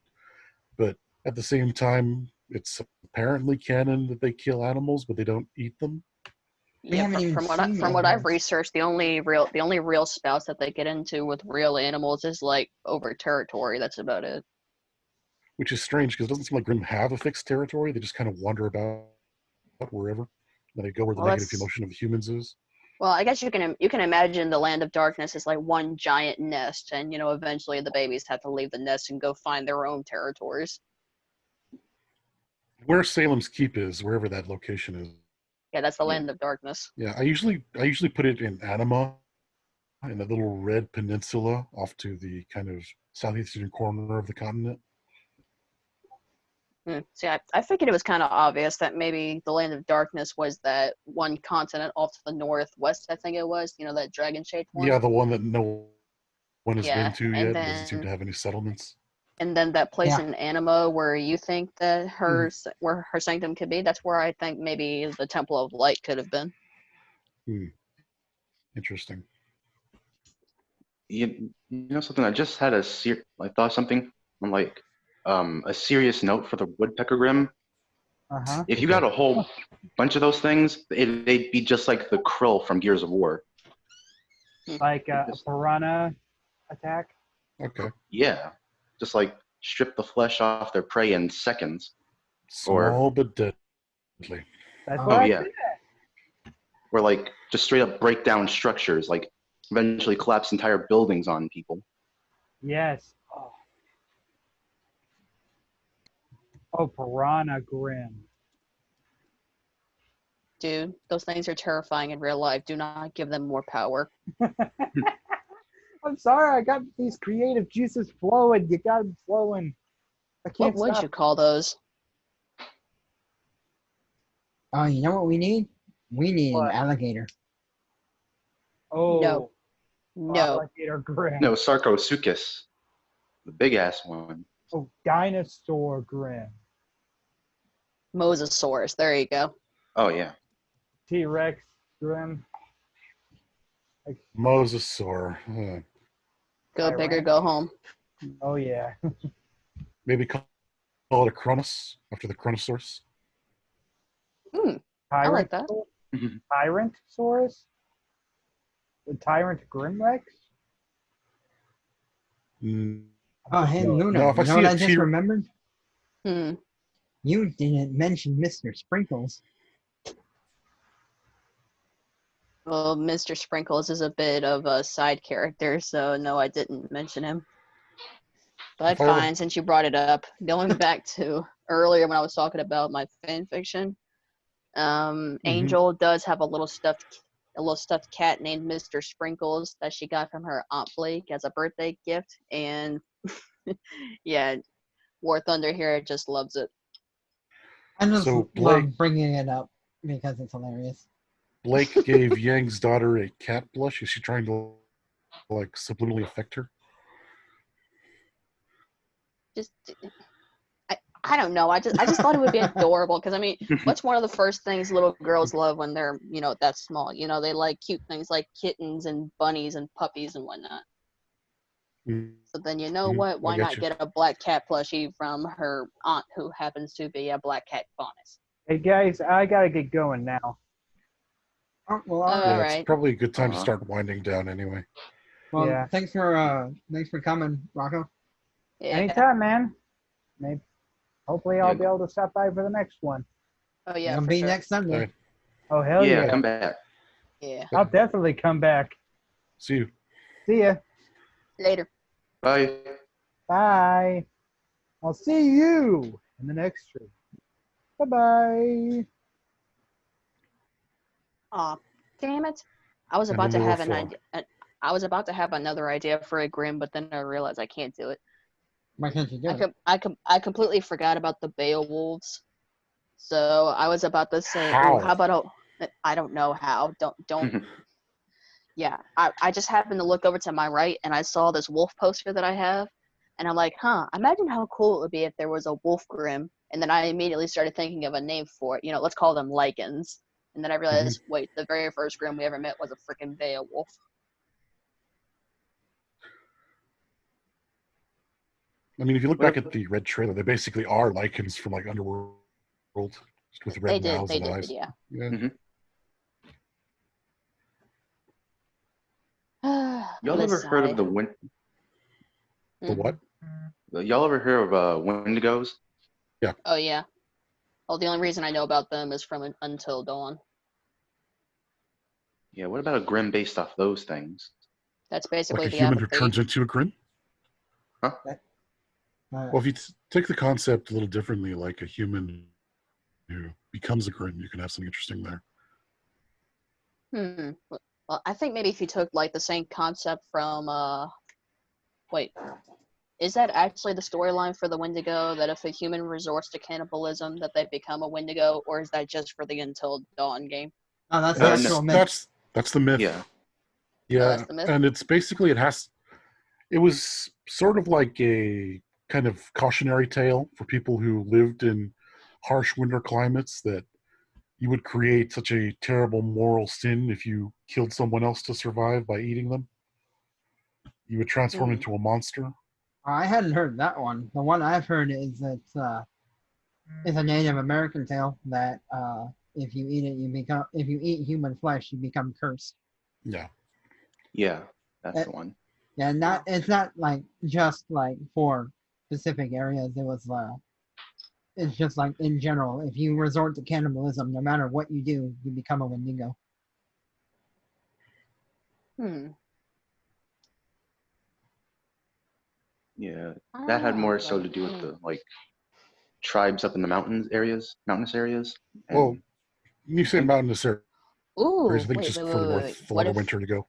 But at the same time, it's apparently canon that they kill animals, but they don't eat them. Yeah, from what I've researched, the only real spouts that they get into with real animals is like over territory. That's about it. Which is strange because it doesn't seem like Grim have a fixed territory. They just kind of wander about wherever. Then they go where the negative emotion of the humans is. Well, I guess you can imagine the land of darkness is like one giant nest, and eventually the babies have to leave the nest and go find their own territories. Where Salem's Keep is, wherever that location is. Yeah, that's the Yeah. land of darkness. Yeah, I usually put it in Anima, in the little red peninsula off to the kind of southeastern corner of the continent. See, I figured it was kind of obvious that maybe the land of darkness was that one continent off to the northwest, I think it was, that dragon-shaped one. Yeah, the one that no one has been Yeah, to and yet. Doesn't seem to have any settlements. And then that place Yeah. in Anima where you think that where her sanctum could be, that's where I think maybe the Temple of Light could have been. Interesting. You know something? I just had I thought of something on like a serious note for the woodpecker grim. Uh-huh. If you got a whole bunch of those things, they'd be just like the krill from Gears of War. Like a piranha attack. Okay. Yeah, just like strip the flesh off their prey in seconds. Small but deadly. That's Oh, what I yeah. said. Or like just straight up break down structures, like eventually collapse entire buildings on people. Yes. Oh, piranha grim. Dude, those things are terrifying in real life. Do not give them more power. I'm sorry, I got these creative juices flowing. You got them flowing. I What can't would stop. you call those? Oh, you know what we need? We need What? an alligator. Oh, No. No. alligator grim. No, Sarcosuchus, the big ass one. Oh, dinosaur grim. Mosasaurus. There you go. Oh yeah. T-Rex grim. Mosasaur. Go big or go home. Oh yeah. Maybe call it a Cronus after the Chronosaurus. I like that. Tyrant-saurus? The Tyrant Grimrex? Oh, hey, Luna. No, if you I know see what a I just T- remembered? Hmm. You didn't mention Mr. Sprinkles. Well, Mr. Sprinkles is a bit of a side character, so no, I didn't mention him. But If I were- fine, since you brought it up. Going back to earlier when I was talking about my fan fiction, Angel does have a little stuffed cat named Mr. Sprinkles that she got from her Aunt Blake as a birthday gift, and yeah, WarThunder here just loves it. I just So, love Blake- bringing it up because it's hilarious. Blake gave Yang's daughter a cat blush. Is she trying to like subliminally affect her? Just I don't know. I just thought it would be adorable because I mean, what's one of the first things little girls love when they're that small? They like cute things like kittens and bunnies and puppies and whatnot. So then what? Why not get a black cat plushie from her aunt who happens to be a black cat faunus? Hey guys, I gotta get going now. Oh, well, All Yeah, right. it's probably a good time to Uh-huh. start winding down anyway. well yeah. thanks for coming, Rocco. Yeah. Anytime, man. Maybe, hopefully I'll Yeah. be able to stop by for the next one. Oh yeah. It'll For be sure. next Sunday. All right. Oh, hell Yeah, yeah. come back. Yeah. I'll definitely come back. See you. See ya. Later. Bye. Bye. I'll see you in the next stream. Bye-bye. Aw, damn it! I was And about then to the have an little idea. I was about to have another idea for a grim, but then I realized I can't do it. Why can't you do it? I completely forgot about the Beowulfs. So I was about to say, How? how about I don't know how. Don't. Yeah, I just happened to look over to my right and I saw this wolf poster that I have, and I'm like, imagine how cool it would be if there was a wolf grim. And then I immediately started thinking of a name for it. Let's call them lichens. And then I realized, wait, the very first grim we ever met was a freaking Beowulf. I mean, if you look back at the red trailer, they basically are lichens from like Underworld, just with red mouths and eyes. Yeah. Yeah. Y'all ever heard of the The what? Y'all ever heard of Wendigos? Yeah. Oh yeah. Well, the only reason I know about them is from Until Dawn. Yeah. What about a grim based off those things? That's basically Like a the human who apathy. turns into a grim? Huh? Well, if you take the concept a little differently, like a human who becomes a grim, you can have something interesting there. Well, I think maybe if you took like the same concept from wait, is that actually the storyline for the Wendigo, that if a human resorts to cannibalism that they become a Wendigo, or is that just for the Until Dawn game? Oh, that's the That's actual myth. that's the myth. Yeah. Oh, Yeah, that's the myth? and it's basically it was sort of like a kind of cautionary tale for people who lived in harsh winter climates, that you would create such a terrible moral sin if you killed someone else to survive by eating them. You would transform into a monster. I hadn't heard that one. The one I've heard is it's a Native American tale that if you eat it, if you eat human flesh, you become cursed. Yeah. Yeah, that's the one. Yeah, it's not like just like for specific areas. It's just like in general. If you resort to cannibalism, no matter what you do, you become a Wendigo. Yeah, that had more so to do with the like tribes up in the mountainous areas. Well, you say mountainous areas, Ooh, I think wait, just wait, further wait, north, wait. a lot of winter to go.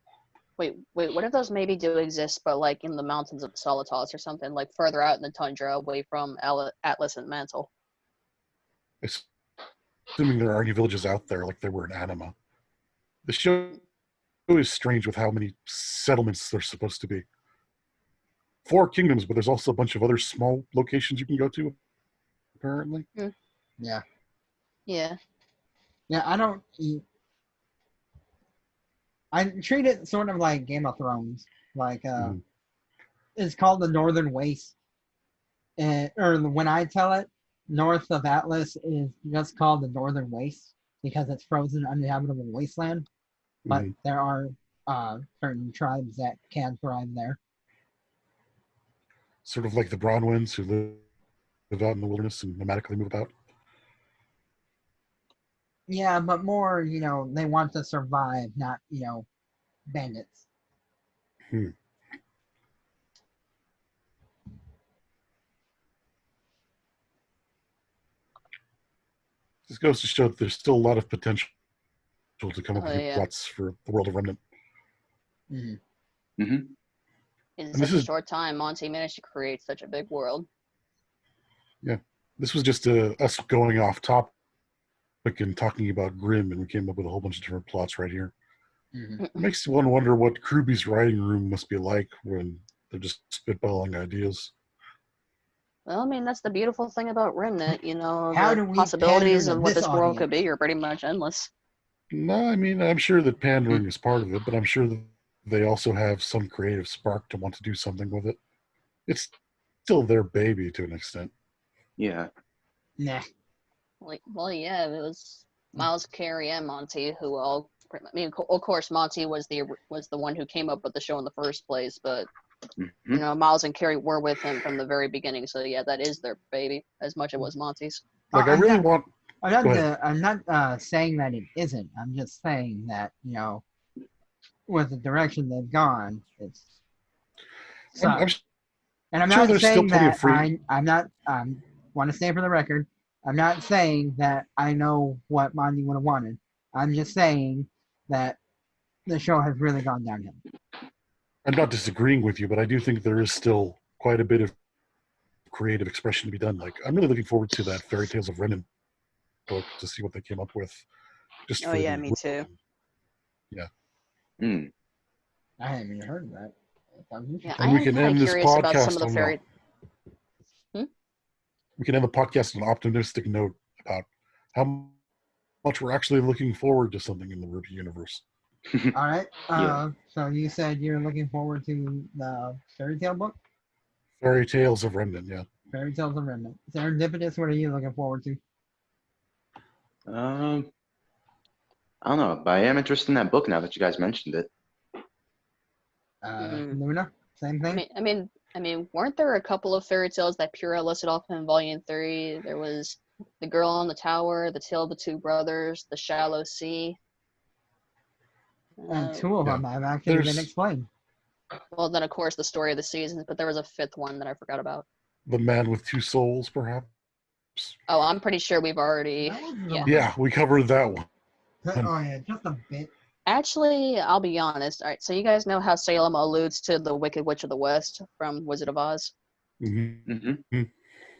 Wait, what if those maybe do exist, but like in the mountains of Solitas or something, like further out in the tundra, away from Atlas and Mantle? Assuming there are any villages out there like there were in Anima. The show is strange with how many settlements there's supposed to be. 4 kingdoms, but there's also a bunch of other small locations you can go to, apparently. Yeah. Yeah. Yeah, I treat it sort of like Game of Thrones. Like, it's called the Northern Waste. Or when I tell it, north of Atlas is just called the Northern Waste because it's frozen, uninhabitable wasteland. But there are certain tribes that can thrive there. Sort of like the Bronwynds who live out in the wilderness and nomadically move about. Yeah, but more, they want to survive, not, bandits. This goes to show that there's still a lot of potential to come up with new plots for the world of Remnant. In such a short time, Monty managed to create such a big world. Yeah, this was just us going off topic and talking about Grimm, and we came up with a whole bunch of different plots right here. It makes one wonder what RWBY's writing room must be like when they're just spitballing ideas. Well, I mean, that's the beautiful thing about Remnant, How the possibilities of what this world could be are pretty much endless. No, I mean, I'm sure that pandering is part of it, but I'm sure that they also have some creative spark to want to do something with it. It's still their baby to an extent. Yeah. Nah. Well, yeah, it was Miles, Carey, and Monty who all. I mean, of course, Monty was the one who came up with the show in the first place, but Miles and Carey were with him from the very beginning. So yeah, that is their baby as much as it was Monty's. Like I'm not saying that it isn't. I'm just saying that with the direction they've gone, it's. And I'm not saying that I'm not. Want to say for the record, I'm not saying that I know what Monty would have wanted. I'm just saying that the show has really gone downhill. I'm not disagreeing with you, but I do think there is still quite a bit of creative expression to be done. Like, I'm really looking forward to that Fairy Tales of Remnant book to see what they came up with. Me too. Yeah. I haven't even heard of that. Yeah, I am kind of curious about some of the fairy. We can end the podcast on an optimistic note about how much we're actually looking forward to something in the RWBY universe. All right. So you said you're looking forward to the Fairy Tale book? Fairy Tales of Remnant, yeah. Fairy Tales of Remnant. Serendipitous, what are you looking forward to? I don't know, but I am interested in that book now that you guys mentioned it. Luna, same thing? I mean, weren't there a couple of fairy tales that Pura listed off in Volume 3? There was The Girl on the Tower, The Tale of the Two Brothers, The Shallow Sea. And 2 of them have actually been explained. Well, then, of course, The Story of the Seasons, but there was a 5th one that I forgot about. The Man with Two Souls, perhaps? Oh, I'm pretty sure we've already... Yeah, we covered that one. Oh, yeah, just a bit. Actually, I'll be honest. All right, so you guys know how Salem alludes to the Wicked Witch of the West from Wizard of Oz? Mm-hmm.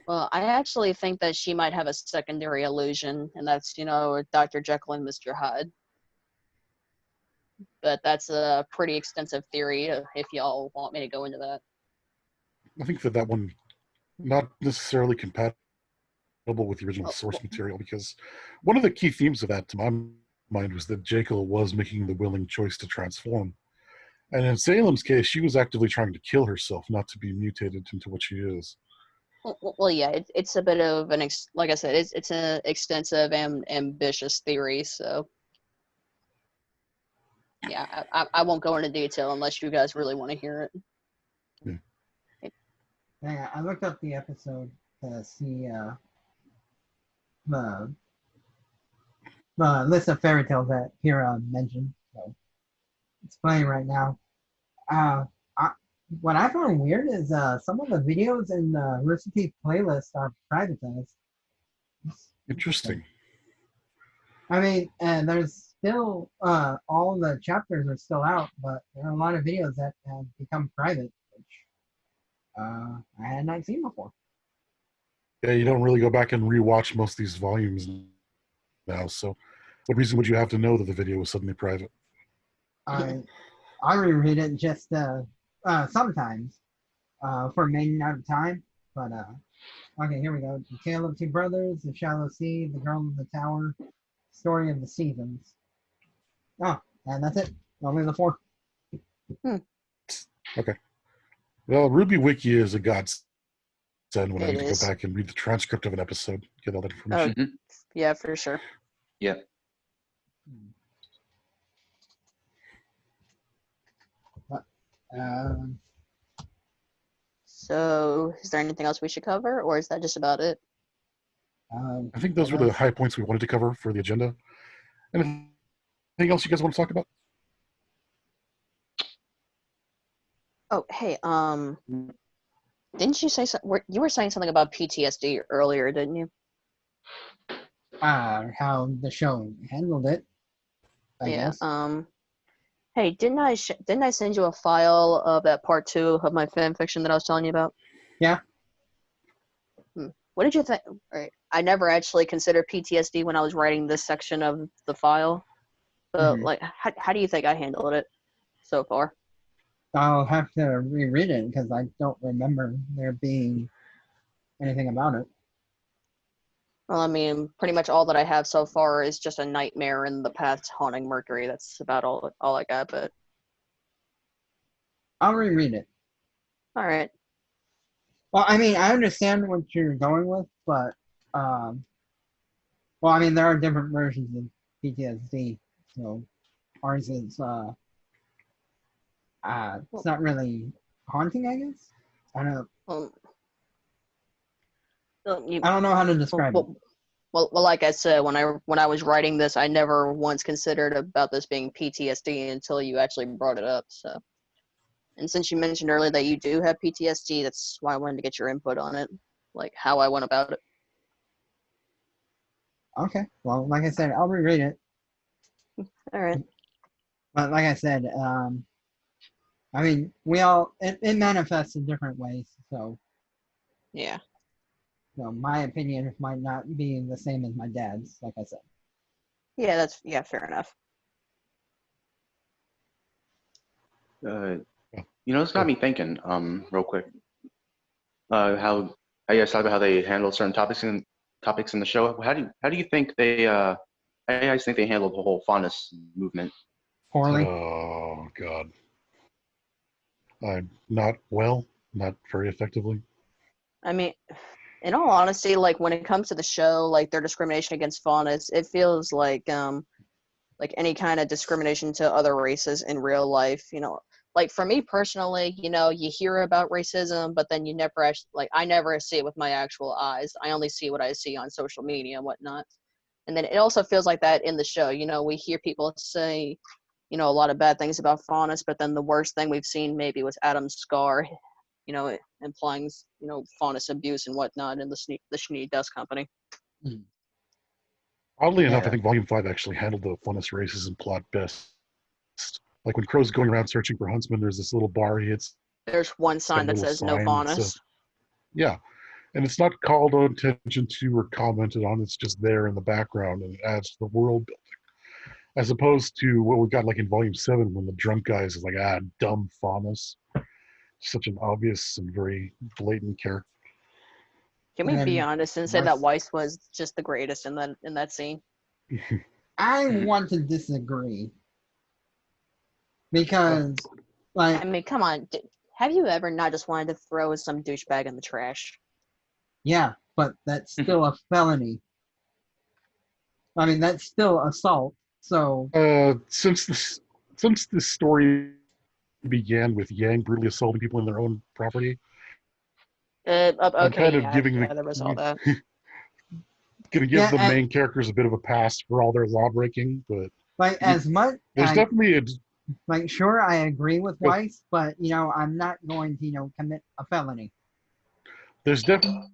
Well, I actually think that she might have a secondary illusion, and that's, Dr. Jekyll and Mr. Hyde. But that's a pretty extensive theory if y'all want me to go into that. I think that one not necessarily compatible with the original source material, because one of the key themes of that, to my mind, was that Jekyll was making the willing choice to transform. And in Salem's case, she was actively trying to kill herself, not to be mutated into what she is. Well, yeah, it's a bit of like I said, it's an extensive and ambitious theory, so yeah, I won't go into detail unless you guys really want to hear it. Yeah, I looked up the episode to see the list of fairy tales that Kira mentioned. So it's playing right now. What I found weird is some of the videos in the Recipe playlist are privatized. Interesting. I mean, and there's still all the chapters are still out, but there are a lot of videos that have become private, which I had not seen before. Yeah, you don't really go back and rewatch most of these volumes now, so what reason would you have to know that the video was suddenly private? I reread it just sometimes for remaining out of time, but okay, here we go. The Tale of Two Brothers, The Shallow Sea, The Girl in the Tower, Story of the Seasons. Oh, and that's it. Only the 4. Okay. Well, Ruby Wiki is a godsend when I It need to is. go back and read the transcript of an episode, get all that information. Mhm. Yeah, for sure. Yeah. So, is there anything else we should cover, or is that just about it? I think those were the high points we wanted to cover for the agenda. Anything else you guys want to talk about? Oh, hey, didn't you say you were saying something about PTSD earlier, didn't you? How the show handled it, I guess. Hey, didn't I send you a file of that part 2 of my fan fiction that I was telling you about? Yeah. What did you think? Right. I never actually considered PTSD when I was writing this section of the file. But like, how do you think I handled it so far? I'll have to reread it because I don't remember there being anything about it. Well, I mean, pretty much all that I have so far is just a nightmare in the past haunting Mercury. That's about all I got, but I'll reread it. all right. Well, I mean, I understand what you're going with, but well, I mean, there are different versions of PTSD, so ours is it's not really haunting, I guess. I don't know. I don't know how to describe it. Well, like I said, when I was writing this, I never once considered about this being PTSD until you actually brought it up. So, and since you mentioned earlier that you do have PTSD, that's why I wanted to get your input on it, like how I went about it. Okay. Well, like I said, I'll reread it. All right. But like I said, I mean, it manifests in different ways. So yeah. So my opinion might not be the same as my dad's, like I said. Yeah, fair enough. It's got me thinking, real quick. How I guys talk about how they handle certain topics in the show. How do you think they how do you guys think they handled the whole fondness movement? Poorly. Oh God. Not very effectively. I mean, in all honesty, like when it comes to the show, like their discrimination against faunus, it feels like any kind of discrimination to other races in real life. Like for me personally, you hear about racism, but then you never actually, I never see it with my actual eyes. I only see what I see on social media and whatnot. And then it also feels like that in the show. We hear people say, a lot of bad things about faunus, but then the worst thing we've seen maybe was Adam's scar, implying, faunus abuse and whatnot in the Schnee Dust Company. Oddly enough, I think Volume 5 actually handled the funnest racism plot best. Like when Crow's going around searching for huntsmen, there's this little bar he hits. There's one sign that says no faunus. Yeah. And it's not called attention to or commented on. It's just there in the background, and it adds to the world building. As opposed to what we got like in Volume 7 when the drunk guys is like, dumb faunus. Such an obvious and very blatant character. Can we be honest and say that Weiss was just the greatest in that scene? I want to disagree. Because, like... I mean, come on. Have you ever not just wanted to throw some douchebag in the trash? Yeah, but that's still a felony. I mean, that's still assault, so... Since this story began with Yang brutally assaulting people in their own property, okay, I'm kind of giving there was all that. Gonna give the main characters a bit of a pass for all their law breaking, but... Like, as much... There's definitely a... Like, sure, I agree with Weiss, but, I'm not going to, commit a felony. There's definitely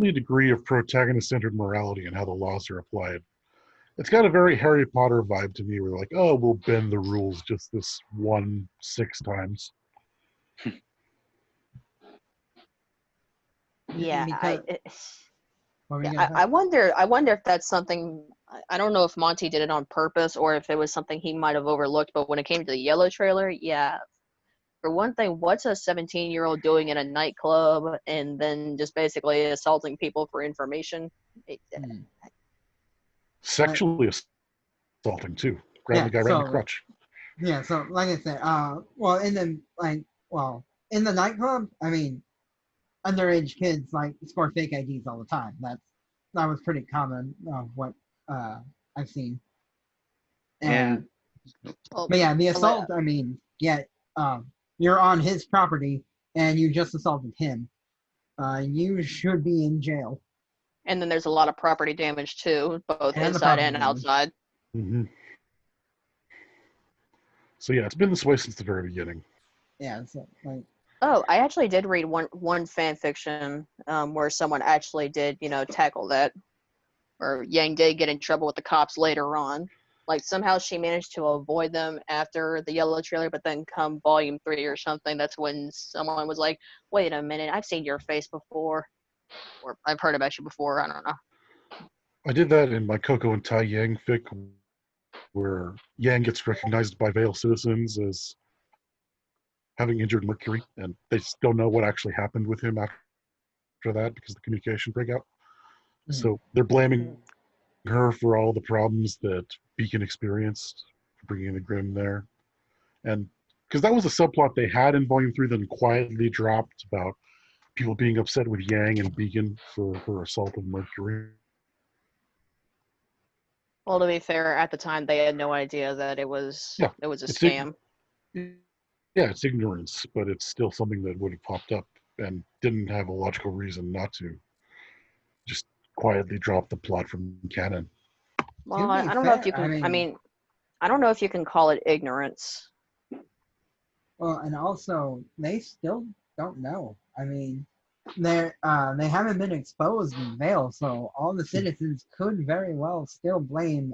a degree of protagonist-centered morality in how the laws are applied. It's got a very Harry Potter vibe to me. We're like, oh, we'll bend the rules just this 6 times. Yeah, I wonder if that's something. I don't know if Monty did it on purpose or if it was something he might have overlooked. But when it came to the yellow trailer, yeah. For one thing, what's a 17-year-old doing in a nightclub and then just basically assaulting people for information? Sexually assaulting too. Grab the guy right in the crotch. Yeah, so like I said, in the nightclub, I mean, underage kids score fake IDs all the time. That was pretty common what I've seen. But yeah, the assault, I mean, you're on his property and you just assaulted him. You should be in jail. And then there's a lot of property damage too, both inside and outside. Mm-hmm. So yeah, it's been this way since the very beginning. Yeah, it's like... Oh, I actually did read one fan fiction where someone actually did, tackle that. Or Yang did get in trouble with the cops later on. Like, somehow she managed to avoid them after the yellow trailer, but then come Volume 3 or something, that's when someone was like, wait a minute, I've seen your face before. Or I've heard about you before, I don't know. I did that in my Coco and Tai Yang fic, where Yang gets recognized by Vale citizens as having injured Mercury, and they don't know what actually happened with him after that because of the communication breakout. Mm-hmm. So they're blaming her for all the problems that Beacon experienced, for bringing the Grimm there. And because that was a subplot they had in Volume 3, then quietly dropped about people being upset with Yang and Beacon for her assault of Mercury. Well, to be fair, at the time they had no idea that it was a scam. Yeah, it's ignorance, but it's still something that would have popped up and didn't have a logical reason not to. Just quietly drop the plot from canon. Well, I don't know if you can. I mean, I don't know if you can call it ignorance. Well, and also they still don't know. I mean, they haven't been exposed in Vale, so all the citizens could very well still blame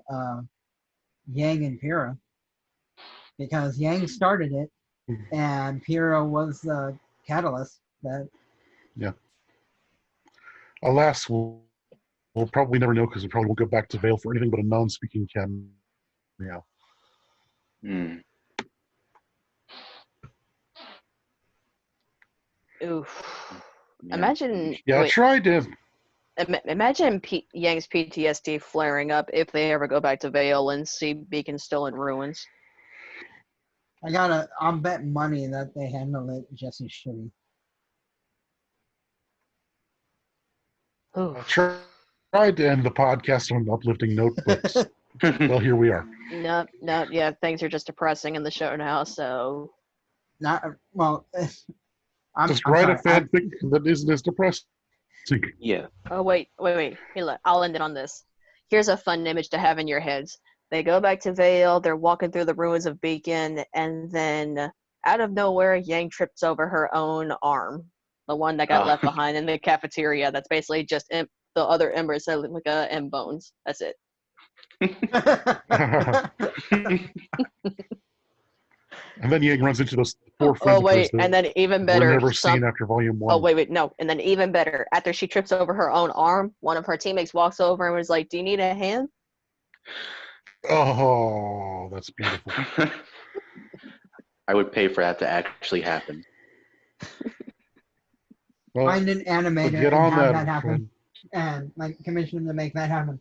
Yang and Pyrrha, because Yang started it, and Pyrrha was the catalyst. Yeah. Alas, we'll probably never know because we probably won't go back to Vale for anything but a non-speaking cameo. Oof. Yeah. Imagine. Yeah, I tried to. Imagine Yang's PTSD flaring up if they ever go back to Vale and see Beacon still in ruins. I'll bet money that they handle it just as shitty. I tried to end the podcast on an uplifting note, but well, here we are. No, yeah, things are just depressing in the show now, so. Just write a fanfic that isn't as depressing. Yeah. Oh, wait. Here, look, I'll end it on this. Here's a fun image to have in your heads. They go back to Vale, they're walking through the ruins of Beacon, and then out of nowhere, Yang trips over her own arm. The one that got left behind in the cafeteria. That's basically just the other embers that look like M bones. That's it. And then Yang runs into those poor friends Oh of hers wait, that and then even were better. never seen after Volume 1. Oh wait, no, and then even better. After she trips over her own arm, one of her teammates walks over and was like, "Do you need a hand?" Oh, that's beautiful. I would pay for that to actually happen. Well, Find an animator get and on have that, that happen, friend. and like commission them to make that happen.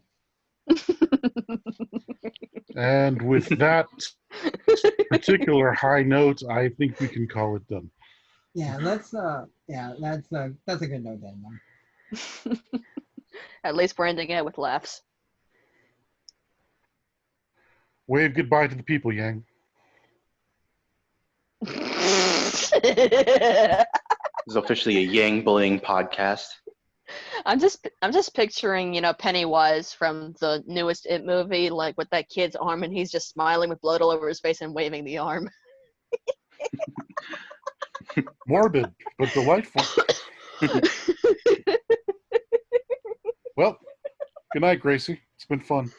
And with that particular high note, I think we can call it done. Yeah, that's a good note then. At least we're ending it with laughs. Wave goodbye to the people, Yang. This is officially a Yang bullying podcast. I'm just picturing, Pennywise from the newest It movie, like with that kid's arm, and he's just smiling with blood all over his face and waving the arm. Morbid, but delightful. Well, good night, Gracie. It's been fun.